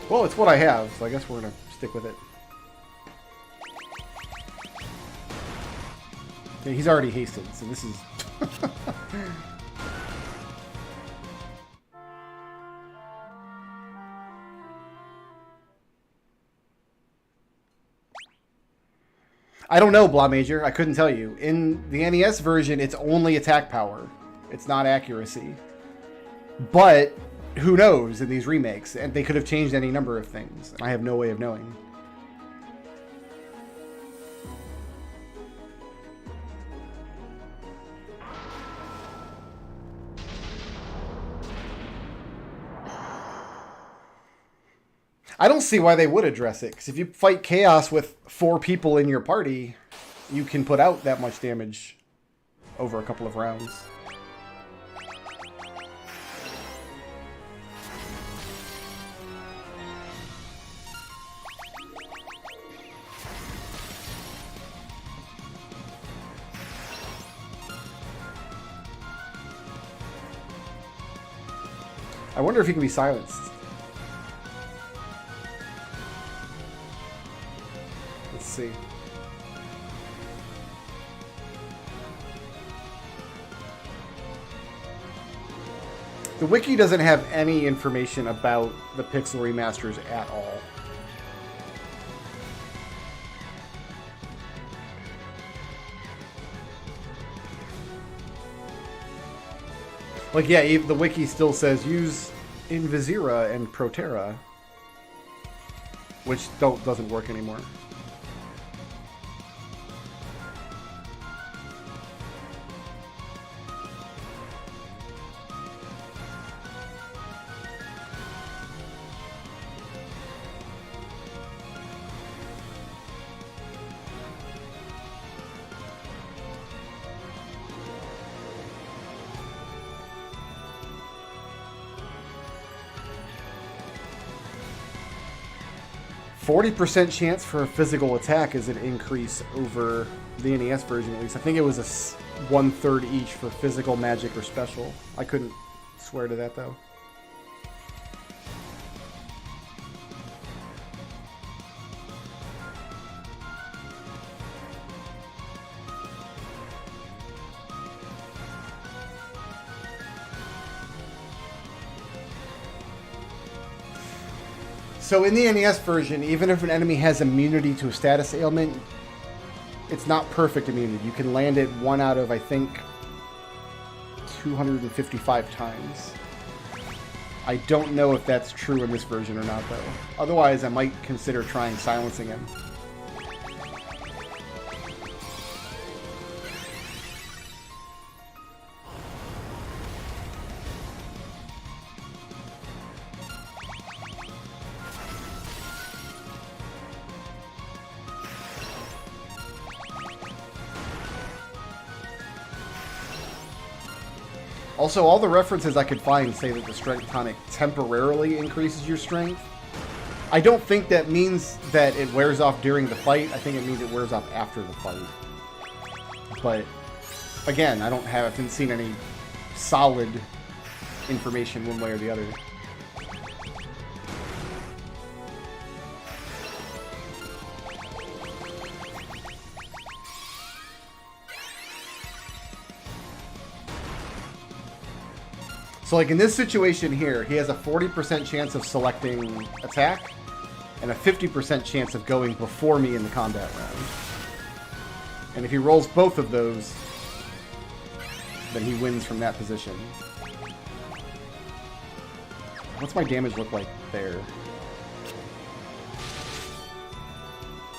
Well, it's what I have, so I guess we're going to stick with it. Yeah, he's already hasted, so this is... I don't know, Blah Major. I couldn't tell you. In the NES version, it's only attack power. It's not accuracy. But who knows in these remakes? And they could have changed any number of things. I have no way of knowing. I don't see why they would address it, because if you fight Chaos with 4 people in your party, you can put out that much damage over a couple of rounds. I wonder if he can be silenced. Let's see. The wiki doesn't have any information about the Pixel remasters at all. Like, yeah, the wiki still says use Invisira and Protera, which doesn't work anymore. 40% chance for a physical attack is an increase over the NES version, at least. I think it was a 1/3 each for physical, magic, or special. I couldn't swear to that, though. So in the NES version, even if an enemy has immunity to a status ailment, it's not perfect immunity. You can land it 1 out of, I think, 255 times. I don't know if that's true in this version or not, though. Otherwise, I might consider trying silencing him. Also, all the references I could find say that the Strength Tonic temporarily increases your strength. I don't think that means that it wears off during the fight. I think it means it wears off after the fight. But, again, I haven't seen any solid information one way or the other. So, like, in this situation here, he has a 40% chance of selecting attack and a 50% chance of going before me in the combat round. And if he rolls both of those, then he wins from that position. What's my damage look like there?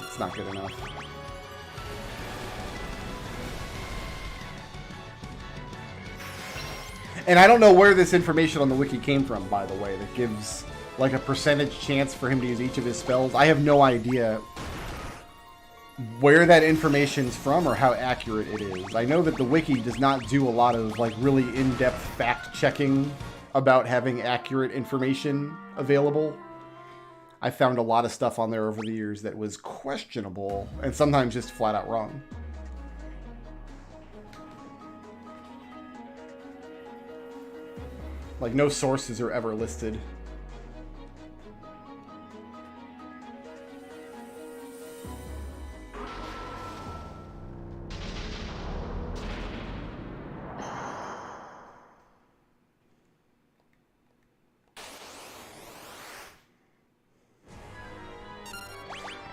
It's not good enough. And I don't know where this information on the wiki came from, by the way, that gives, like, a percentage chance for him to use each of his spells. I have no idea where that information's from or how accurate it is. I know that the wiki does not do a lot of, like, really in-depth fact-checking about having accurate information available. I found a lot of stuff on there over the years that was questionable and sometimes just flat-out wrong. Like, no sources are ever listed.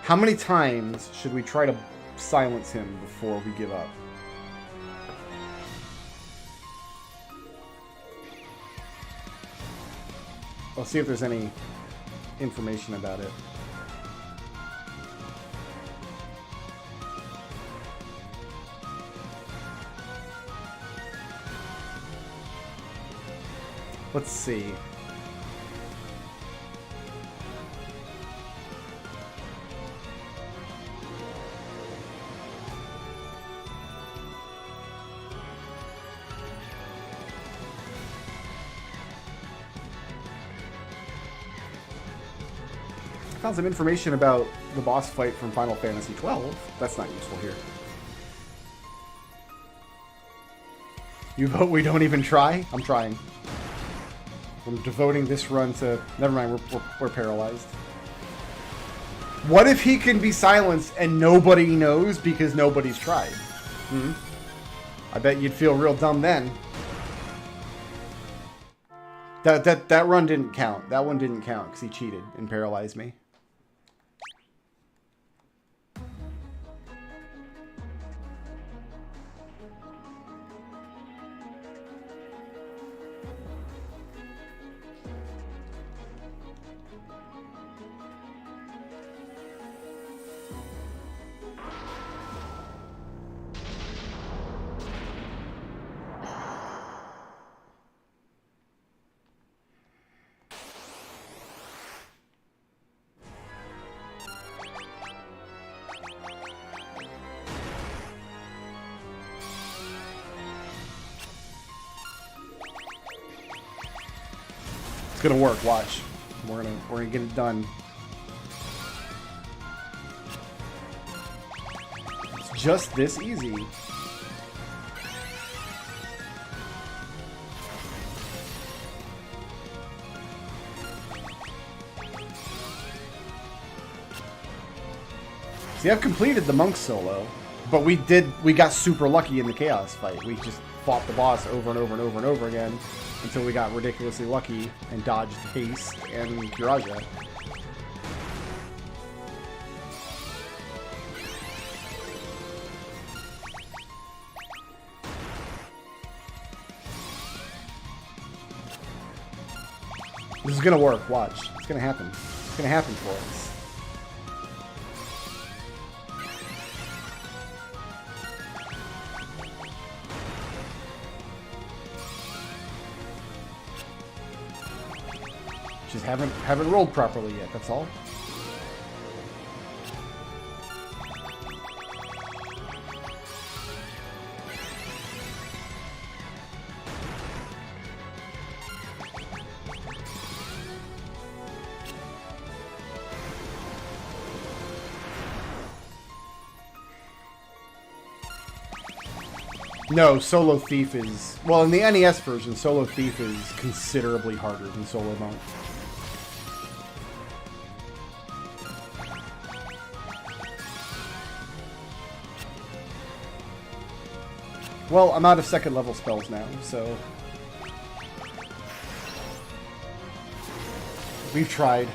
How many times should we try to silence him before we give up? I'll see if there's any information about it. Let's see. Found some information about the boss fight from Final Fantasy XII. That's not useful here. You vote we don't even try? I'm trying. I'm devoting this run to... Never mind, we're paralyzed. What if he can be silenced and nobody knows because nobody's tried? I bet you'd feel real dumb then. That run didn't count. That one didn't count because he cheated and paralyzed me. It's gonna work, watch. We're gonna get it done. just this easy. See, I've completed the monk solo, but we got super lucky in the chaos fight. We just fought the boss over and over and over and over again until we got ridiculously lucky and dodged haste and Kiraja. This is gonna work, watch. It's gonna happen. It's gonna happen for us. Just haven't rolled properly yet, that's all. No, Solo Thief is... Well, in the NES version, Solo Thief is considerably harder than Solo Monk. Well, I'm out of second level spells now, so... We've tried.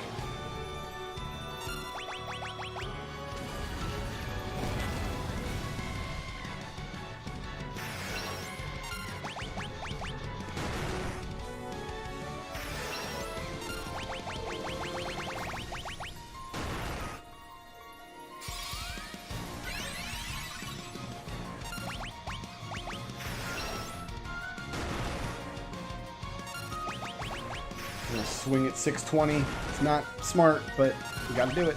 Swing at 620. It's not smart, but we gotta do it.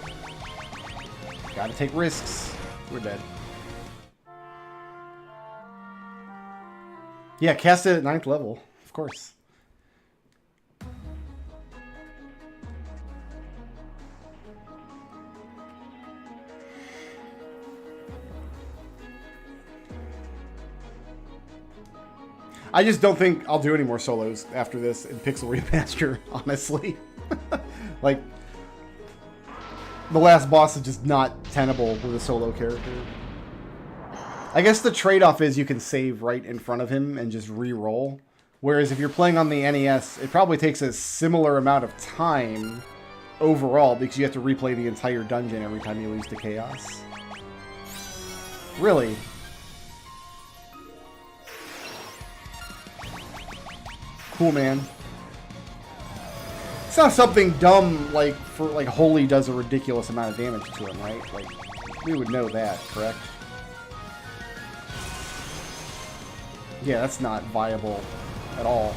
Gotta take risks. We're dead. Yeah, cast it at 9th level. Of course. I just don't think I'll do any more solos after this in Pixel Remaster, honestly. Like, the last boss is just not tenable with a solo character. I guess the trade-off is you can save right in front of him and just re-roll. Whereas if you're playing on the NES, it probably takes a similar amount of time overall because you have to replay the entire dungeon every time you lose to Chaos. Really? Cool, man. It's not something dumb like Holy does a ridiculous amount of damage to him, right? Like, we would know that, correct? Yeah, that's not viable at all.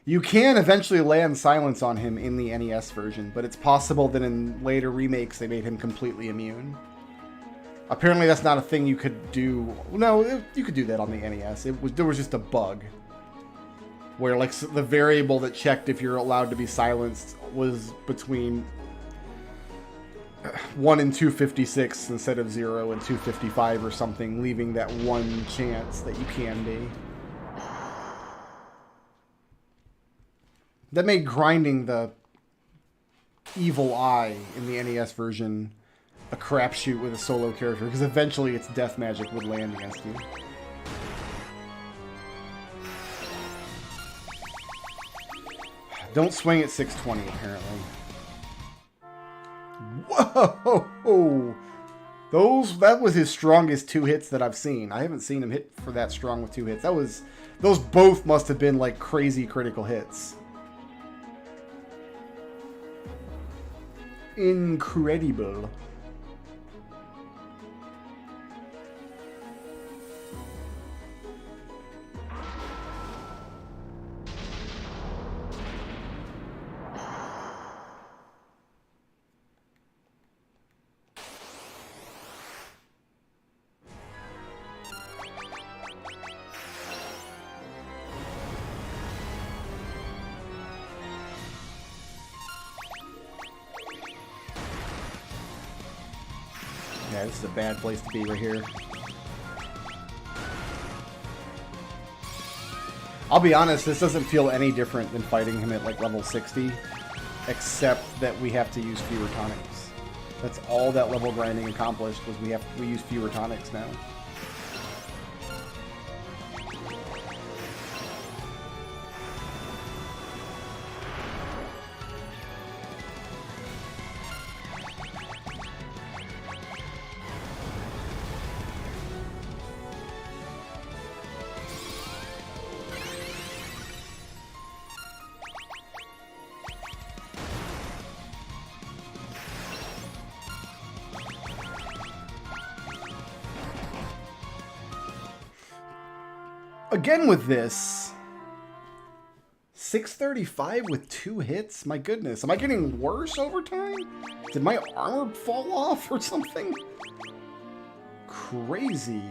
You can eventually land silence on him in the NES version, but it's possible that in later remakes they made him completely immune. Apparently that's not a thing you could do. No, you could do that on the NES. There was just a bug where like the variable that checked if you're allowed to be silenced was between 1 and 256 instead of 0 and 255 or something, leaving that one chance that you can be. That made grinding the evil eye in the NES version a crapshoot with a solo character, because eventually its death magic would land against you. Don't swing at 620, apparently. Whoa! That was his strongest 2 hits that I've seen. I haven't seen him hit for that strong with 2 hits. Those both must have been like crazy critical hits. Incredible. Yeah, this is a bad place to be right here. I'll be honest, this doesn't feel any different than fighting him at like level 60, except that we have to use fewer tonics. That's all that level grinding accomplished, was we use fewer tonics now. Again with this, 635 with 2 hits? My goodness, am I getting worse over time? Did my armor fall off or something? Crazy.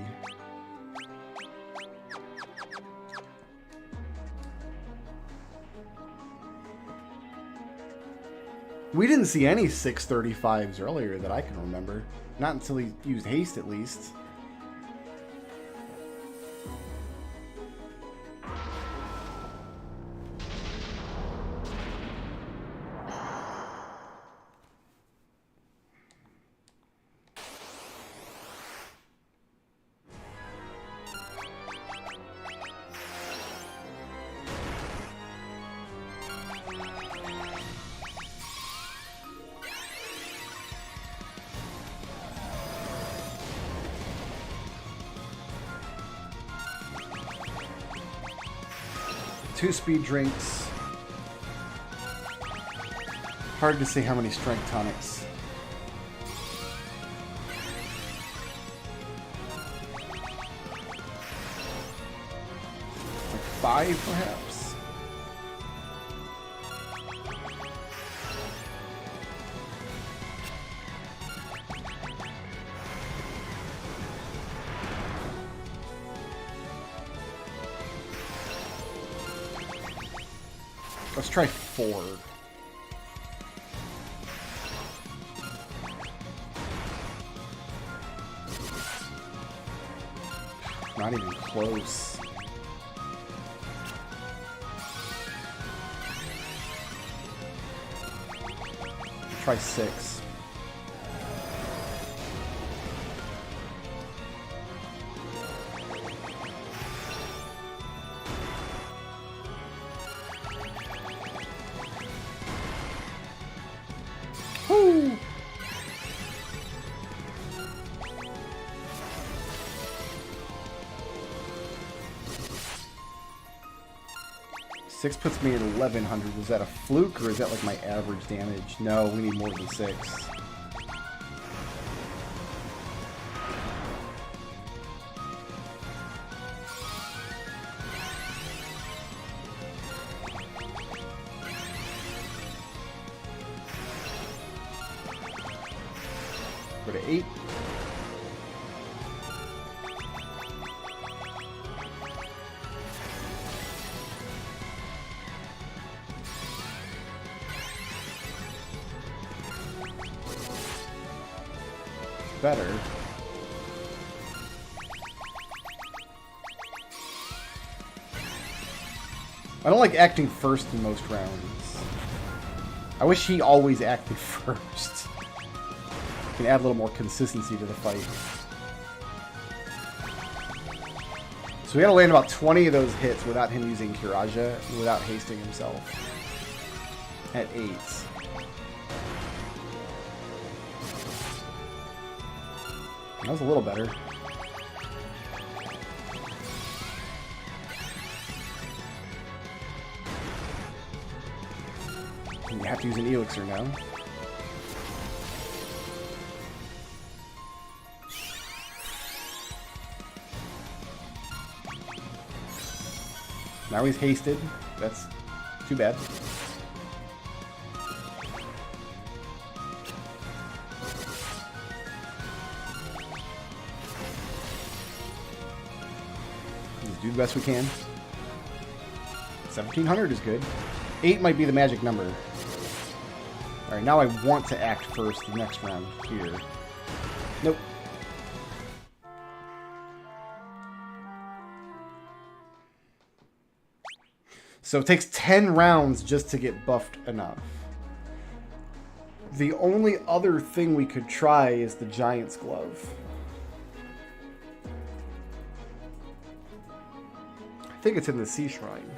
We didn't see any 635s earlier that I can remember. Not until he used haste, at least. Two speed drinks. Hard to say how many strength tonics. Like 5, perhaps? Let's try 4. Not even close. Try 6. Woo! Six puts me at 1100. Was that a fluke or is that like my average damage? No, we need more than 6. Go to 8. Better. I don't like acting first in most rounds. I wish he always acted first. Can add a little more consistency to the fight. So we gotta land about 20 of those hits without him using Kiraja, without hasting himself. At 8. That was a little better. You have to use an elixir now. Now he's hasted. That's too bad. Let's do the best we can. 1700 is good. 8 might be the magic number. Alright, now I want to act first the next round here. Nope. So it takes 10 rounds just to get buffed enough. The only other thing we could try is the Giant's Glove. I think it's in the Sea Shrine.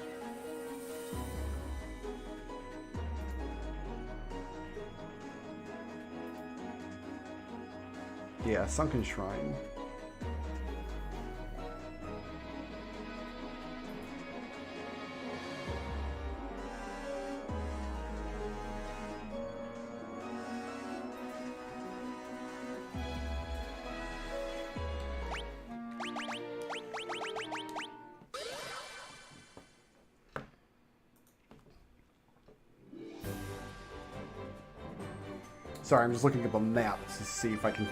Yeah, Sunken Shrine. Sorry, I'm just looking up a map to see if I can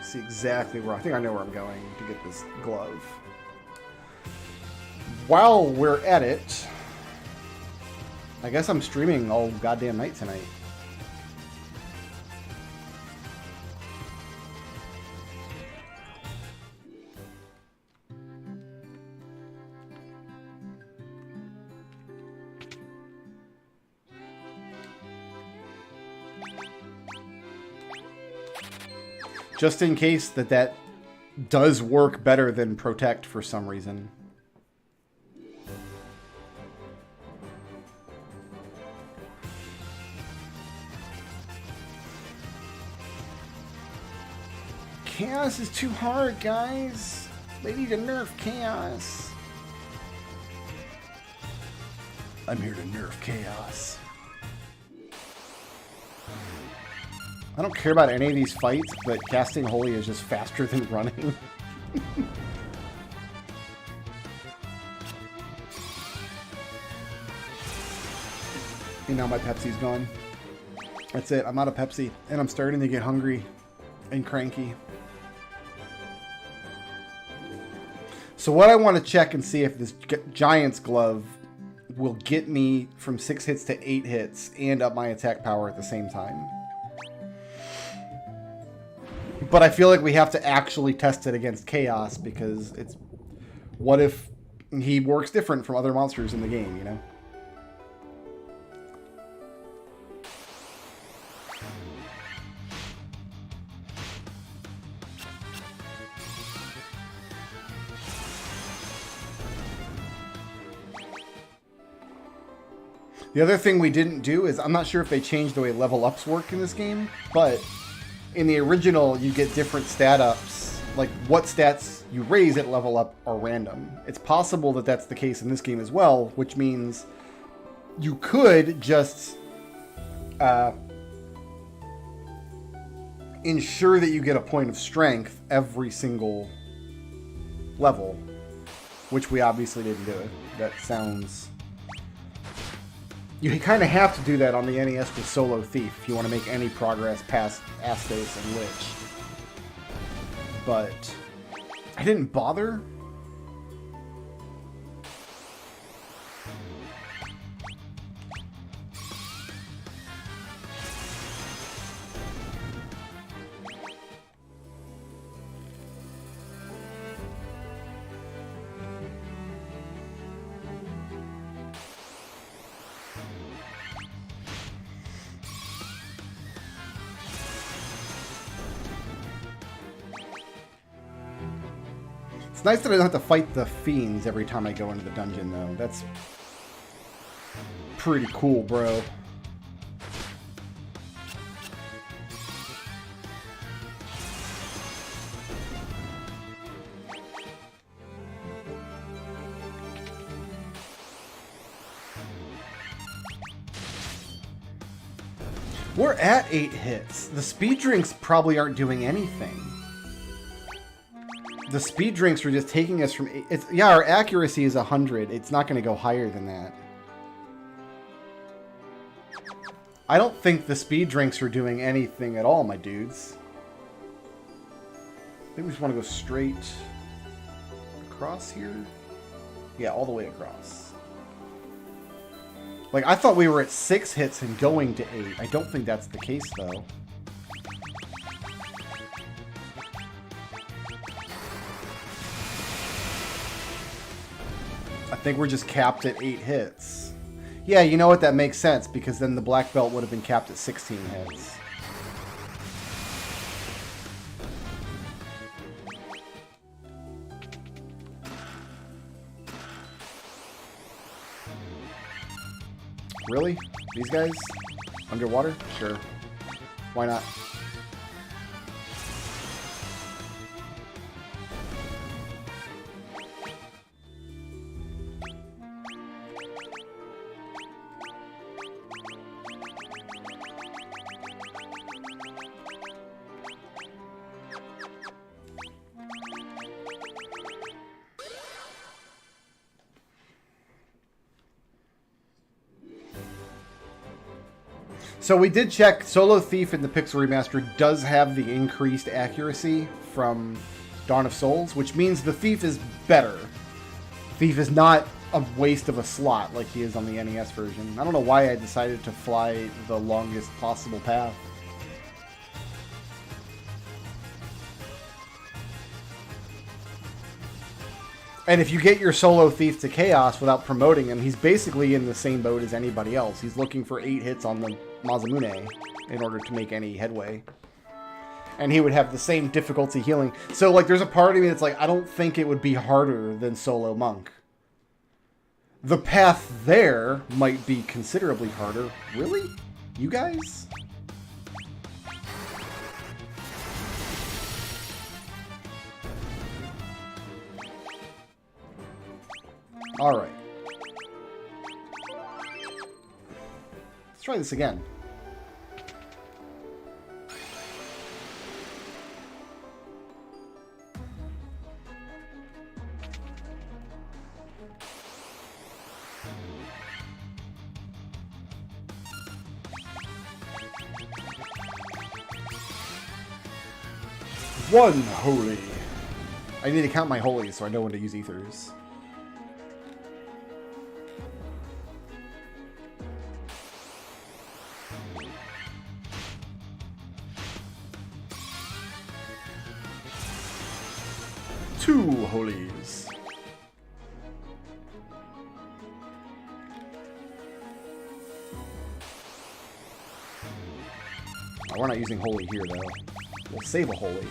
see exactly where. I think I know where I'm going to get this glove. While we're at it, I guess I'm streaming all goddamn night tonight. Just in case that does work better than Protect for some reason. Chaos is too hard, guys. They need to nerf Chaos. I'm here to nerf Chaos. I don't care about any of these fights, but casting Holy is just faster than running. And now my Pepsi's gone. That's it. I'm out of Pepsi. And I'm starting to get hungry and cranky. So what I want to check and see if this Giant's Glove will get me from 6 hits to 8 hits and up my attack power at the same time. But I feel like we have to actually test it against Chaos because it's... What if he works different from other monsters in the game, you know? The other thing we didn't do is, I'm not sure if they changed the way level ups work in this game, but in the original you get different stat ups. Like what stats you raise at level up are random. It's possible that that's the case in this game as well, which means you could just ensure that you get a point of strength every single level, which we obviously didn't do. That sounds... You kind of have to do that on the NES with Solo Thief if you want to make any progress past Astos and Lich. But I didn't bother. It's nice that I don't have to fight the fiends every time I go into the dungeon, though. That's pretty cool, bro. We're at 8 hits. The speed drinks probably aren't doing anything. The speed drinks are just taking us from... Yeah, our accuracy is 100. It's not going to go higher than that. I don't think the speed drinks are doing anything at all, my dudes. I think we just want to go straight across here. Yeah, all the way across. Like, I thought we were at 6 hits and going to 8. I don't think that's the case, though. I think we're just capped at 8 hits. Yeah, you know what? That makes sense, because then the black belt would have been capped at 16 hits. Really? These guys? Underwater? Sure. Why not? So we did check, Solo Thief in the Pixel Remaster does have the increased accuracy from Dawn of Souls, which means the Thief is better. Thief is not a waste of a slot like he is on the NES version. I don't know why I decided to fly the longest possible path. And if you get your Solo Thief to Chaos without promoting him, he's basically in the same boat as anybody else. He's looking for 8 hits on the Masamune in order to make any headway. And he would have the same difficulty healing. So, like, there's a part of me that's like, I don't think it would be harder than Solo Monk. The path there might be considerably harder. Really? You guys? Alright. Let's try this again. One holy. I need to count my holies so I know when to use ethers. Two holies. Oh, we're not using holy here though. We'll save a holy.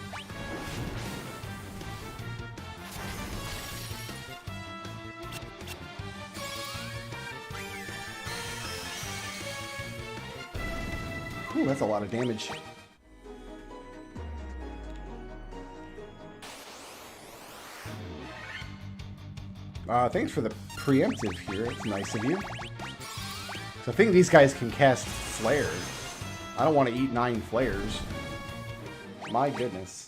Ooh, that's a lot of damage. Thanks for the preemptive here. It's nice of you. So I think these guys can cast flares. I don't want to eat 9 flares. My goodness.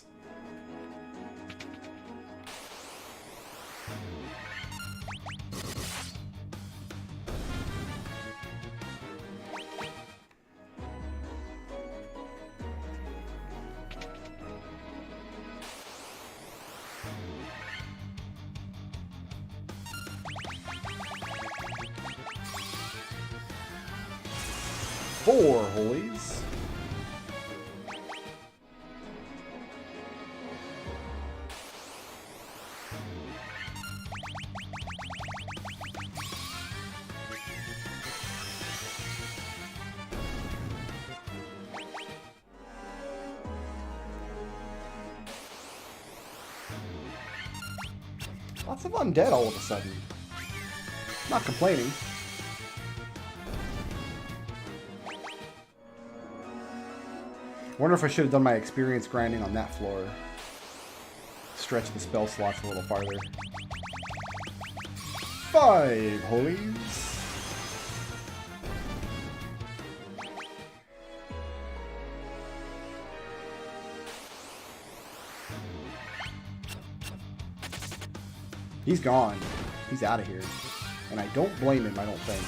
Four holies. Lots of undead all of a sudden. Not complaining. Wonder if I should have done my experience grinding on that floor. Stretch the spell slots a little farther. 5 holies. He's gone. He's out of here. And I don't blame him, I don't think.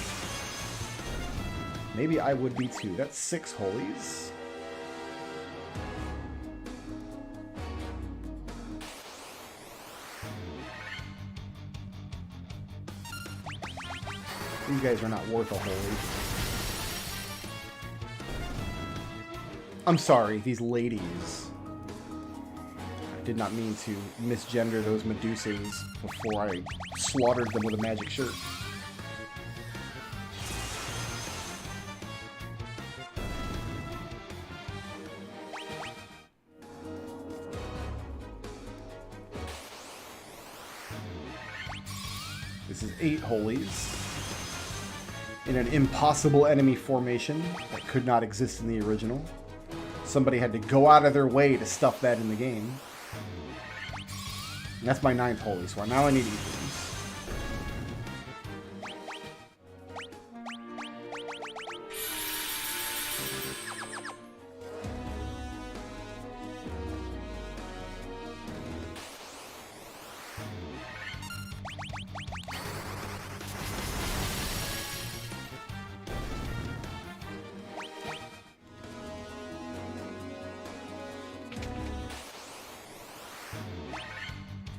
Maybe I would be too. That's 6 holies. These guys are not worth a holy. I'm sorry, these ladies. Did not mean to misgender those Medusas before I slaughtered them with a magic shirt. This is 8 holies in an impossible enemy formation that could not exist in the original. Somebody had to go out of their way to stuff that in the game. And that's my 9th holy, so now I need Ether's.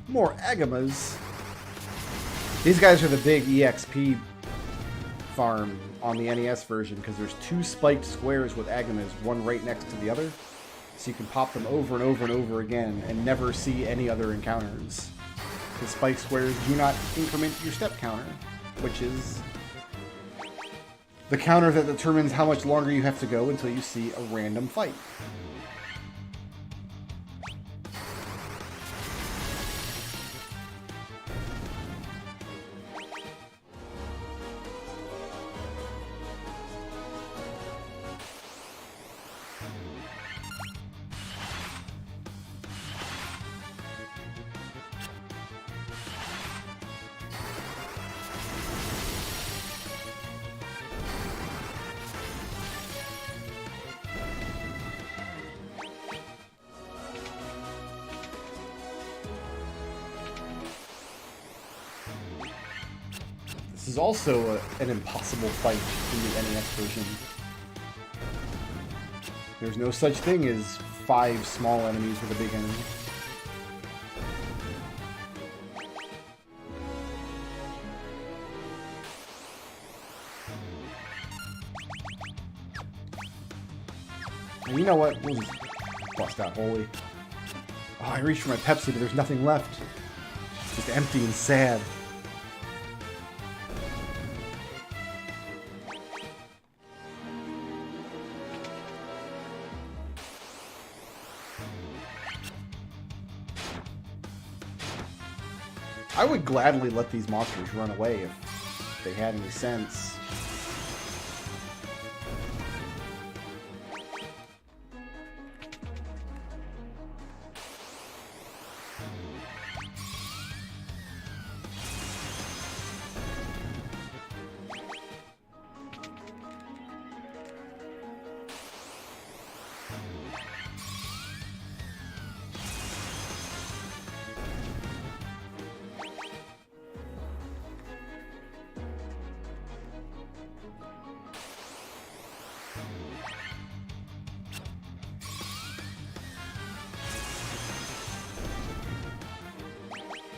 More Agamas. These guys are the big EXP farm on the NES version because there's 2 spiked squares with Agamas, one right next to the other. So you can pop them over and over and over again and never see any other encounters. The spiked squares do not increment your step counter, which is the counter that determines how much longer you have to go until you see a random fight. This is also an impossible fight in the NES version. There's no such thing as 5 small enemies with a big enemy. And you know what? We'll just bust out Holy. Oh, I reached for my Pepsi, but there's nothing left. It's just empty and sad. I would gladly let these monsters run away if they had any sense.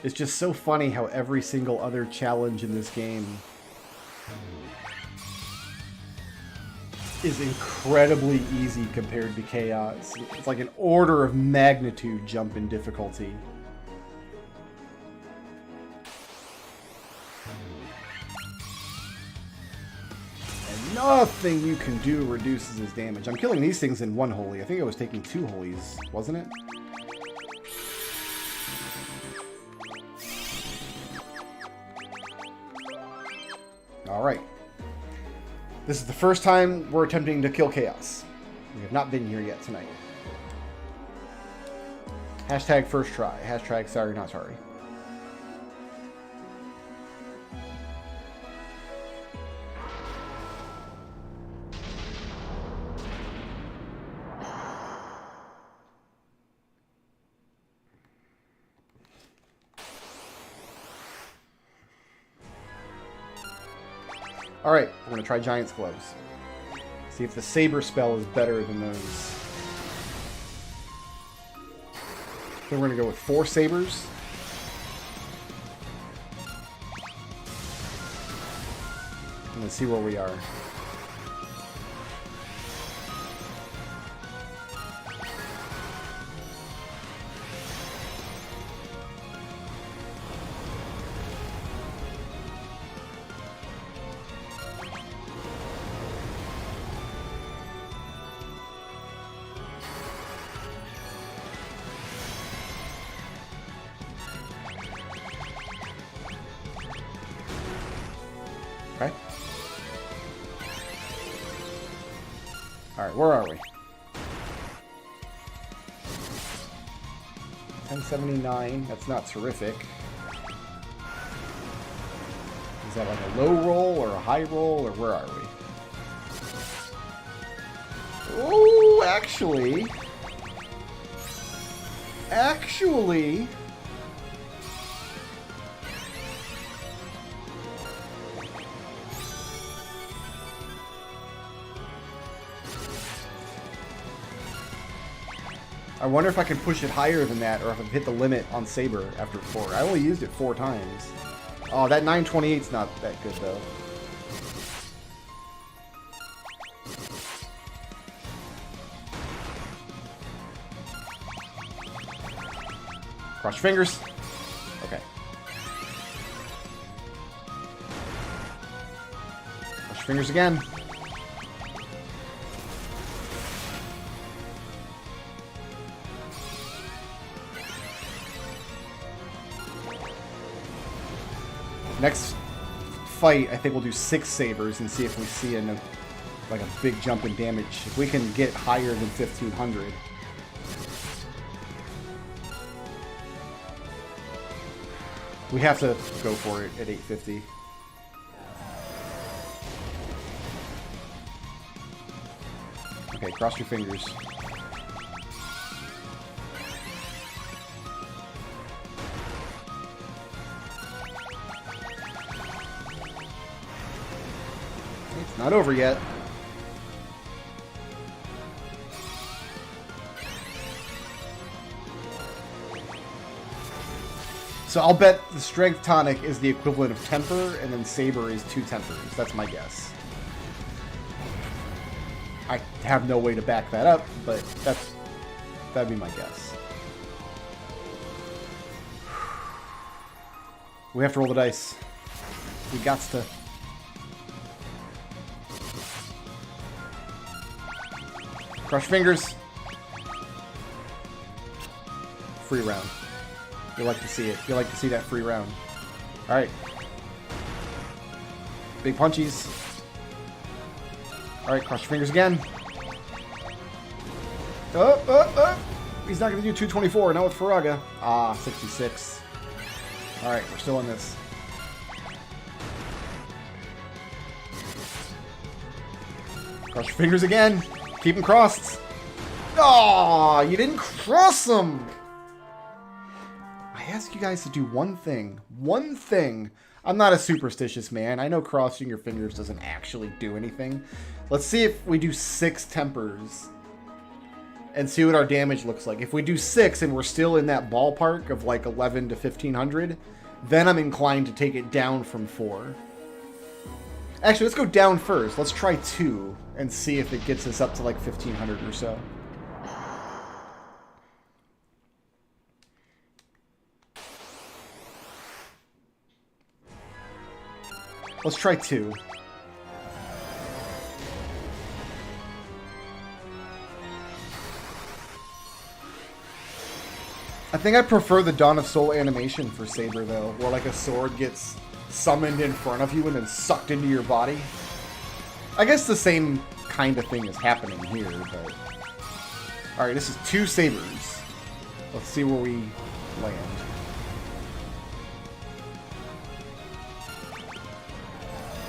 It's just so funny how every single other challenge in this game is incredibly easy compared to Chaos. It's like an order of magnitude jump in difficulty. And nothing you can do reduces his damage. I'm killing these things in 1 holy. I think I was taking 2 holies, wasn't it? Alright. This is the first time we're attempting to kill Chaos. We have not been here yet tonight. Hashtag first try. Hashtag sorry not sorry. Alright, we're going to try Giant's Gloves. See if the Saber spell is better than those. Then we're going to go with 4 Sabers. And let's see where we are. Okay. Alright, where are we? 1079. That's not terrific. Is that like a low roll or a high roll, or where are we? Oh, actually... Actually... I wonder if I can push it higher than that, or if I've hit the limit on Saber after 4. I only used it 4 times. Oh, that 928's not that good, though. Cross your fingers. Okay. Cross your fingers again. Next fight, I think we'll do 6 sabers and see if we see like a big jump in damage. If we can get higher than 1500. We have to go for it at 850. Okay, cross your fingers. It's not over yet. So I'll bet the Strength Tonic is the equivalent of Temper, and then Saber is 2 Tempers. That's my guess. I have no way to back that up, but that'd be my guess. We have to roll the dice. We gots to. Crush fingers. Free round. You like to see it. You like to see that free round. Alright. Big punchies. Alright, cross your fingers again. Oh. He's not going to do 224. Now it's Faraga. Ah, 66. Alright, we're still in this. Cross your fingers again. Keep them crossed. Oh, you didn't cross them. I ask you guys to do one thing. One thing. I'm not a superstitious man. I know crossing your fingers doesn't actually do anything. Let's see if we do 6 tempers and see what our damage looks like. If we do 6 and we're still in that ballpark of like 11 to 1500, then I'm inclined to take it down from 4. Actually, let's go down first. Let's try 2 and see if it gets us up to like 1500 or so. Let's try 2. I think I prefer the Dawn of Soul animation for Saber, though, where like a sword gets summoned in front of you and then sucked into your body. I guess the same kind of thing is happening here, but... Alright, this is 2 sabers. Let's see where we land.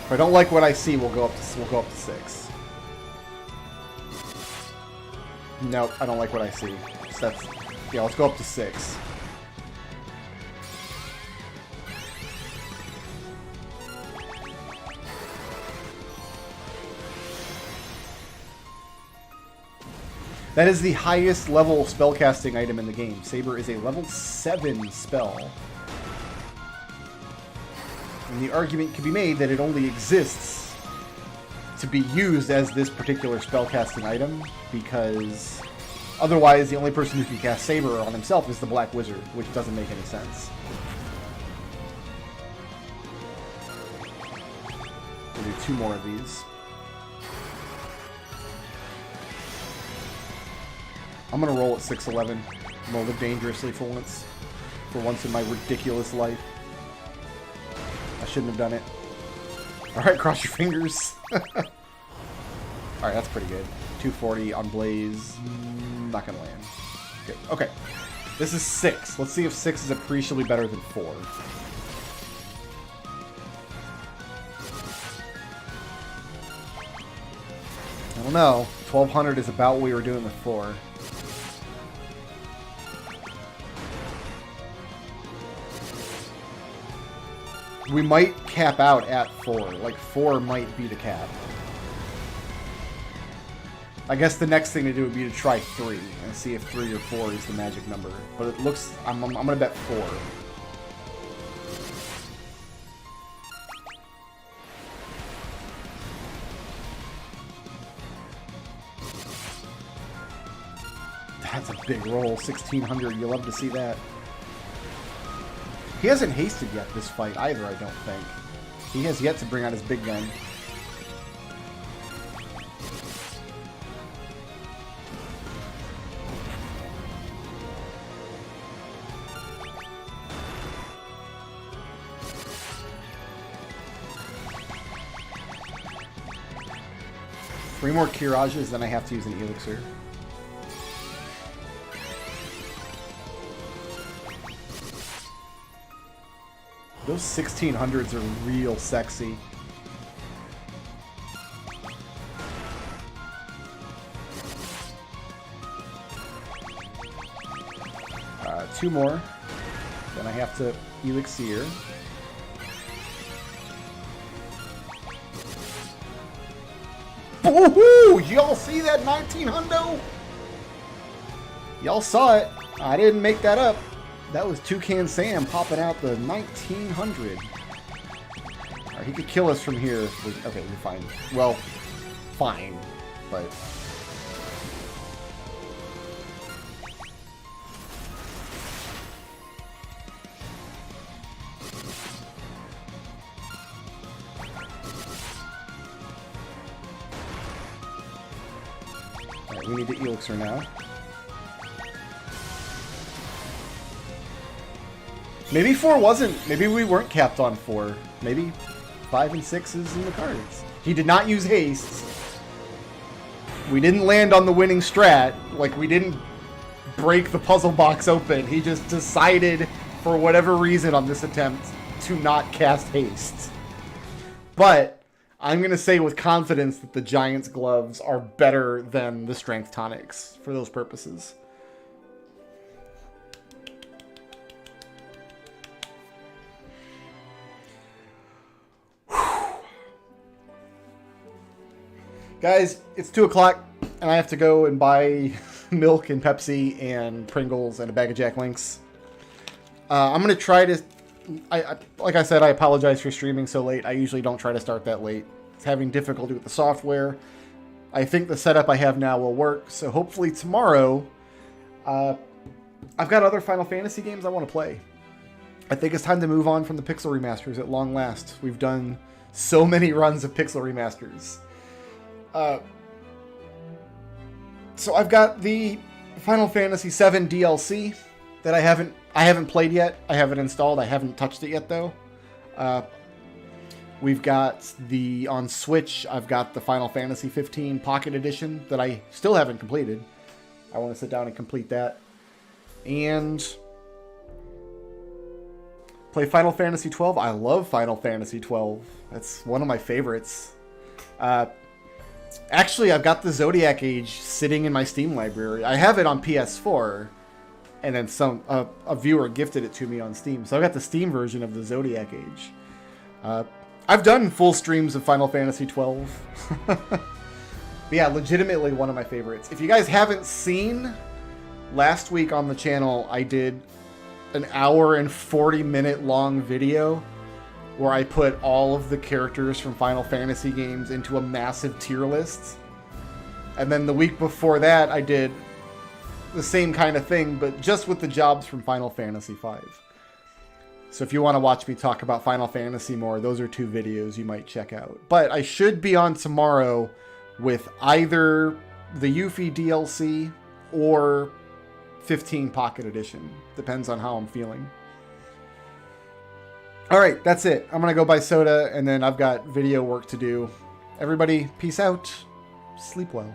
If I don't like what I see, we'll go up to 6. Nope, I don't like what I see. So that's, yeah, let's go up to 6. That is the highest level spellcasting item in the game. Saber is a level 7 spell. And the argument can be made that it only exists to be used as this particular spellcasting item, because otherwise the only person who can cast Saber on himself is the Black Wizard, which doesn't make any sense. We'll do 2 more of these. I'm gonna roll at 611. I'm gonna live dangerously for once in my ridiculous life. I shouldn't have done it. Alright, cross your fingers. Alright, that's pretty good. 240 on Blaze. Not gonna land. Good. Okay. This is 6. Let's see if 6 is appreciably better than 4. I don't know. 1200 is about what we were doing with 4. We might cap out at 4. Like, 4 might be the cap. I guess the next thing to do would be to try 3 and see if 3 or 4 is the magic number. But it looks... I'm going to bet 4. That's a big roll. 1600. You'll love to see that. He hasn't hasted yet this fight either, I don't think. He has yet to bring out his big gun. Three more Mirages, then I have to use an Elixir. Those 1600s are real sexy. Two more. Then I have to Elixir. Woohoo! Y'all see that 1900? Y'all saw it. I didn't make that up. That was Toucan Sam popping out the 1900. Alright, he could kill us from here. Okay, we're fine. Well, fine, but... Alright, we need the Elixir now. Maybe 4 wasn't. Maybe we weren't capped on 4. Maybe 5 and 6 is in the cards. He did not use haste. We didn't land on the winning strat. Like, we didn't break the puzzle box open. He just decided, for whatever reason on this attempt, to not cast haste. But I'm going to say with confidence that the Giant's Gloves are better than the Strength Tonics for those purposes. Guys, it's 2 o'clock, and I have to go and buy milk and Pepsi and Pringles and a bag of Jack Links. I'm going to try to... like I said, I apologize for streaming so late. I usually don't try to start that late. It's having difficulty with the software. I think the setup I have now will work, so hopefully tomorrow... I've got other Final Fantasy games I want to play. I think it's time to move on from the Pixel Remasters at long last. We've done so many runs of Pixel Remasters. So I've got the Final Fantasy VII DLC that I haven't played yet. I haven't installed. I haven't touched it yet though. We've got on Switch. I've got the Final Fantasy 15 Pocket Edition that I still haven't completed. I want to sit down and complete that and play Final Fantasy 12. I love Final Fantasy 12. That's one of my favorites. Actually, I've got the Zodiac Age sitting in my Steam library. I have it on PS4, and then a viewer gifted it to me on Steam. So I've got the Steam version of the Zodiac Age. I've done full streams of Final Fantasy 12. But yeah, legitimately one of my favorites. If you guys haven't seen, last week on the channel, I did an hour and 40-minute long video where I put all of the characters from Final Fantasy games into a massive tier list. And then the week before that, I did the same kind of thing, but just with the jobs from Final Fantasy V. So if you want to watch me talk about Final Fantasy more, those are 2 videos you might check out. But I should be on tomorrow with either the Yuffie DLC or 15 Pocket Edition. Depends on how I'm feeling. All right, that's it. I'm going to go buy soda, and then I've got video work to do. Everybody, peace out. Sleep well.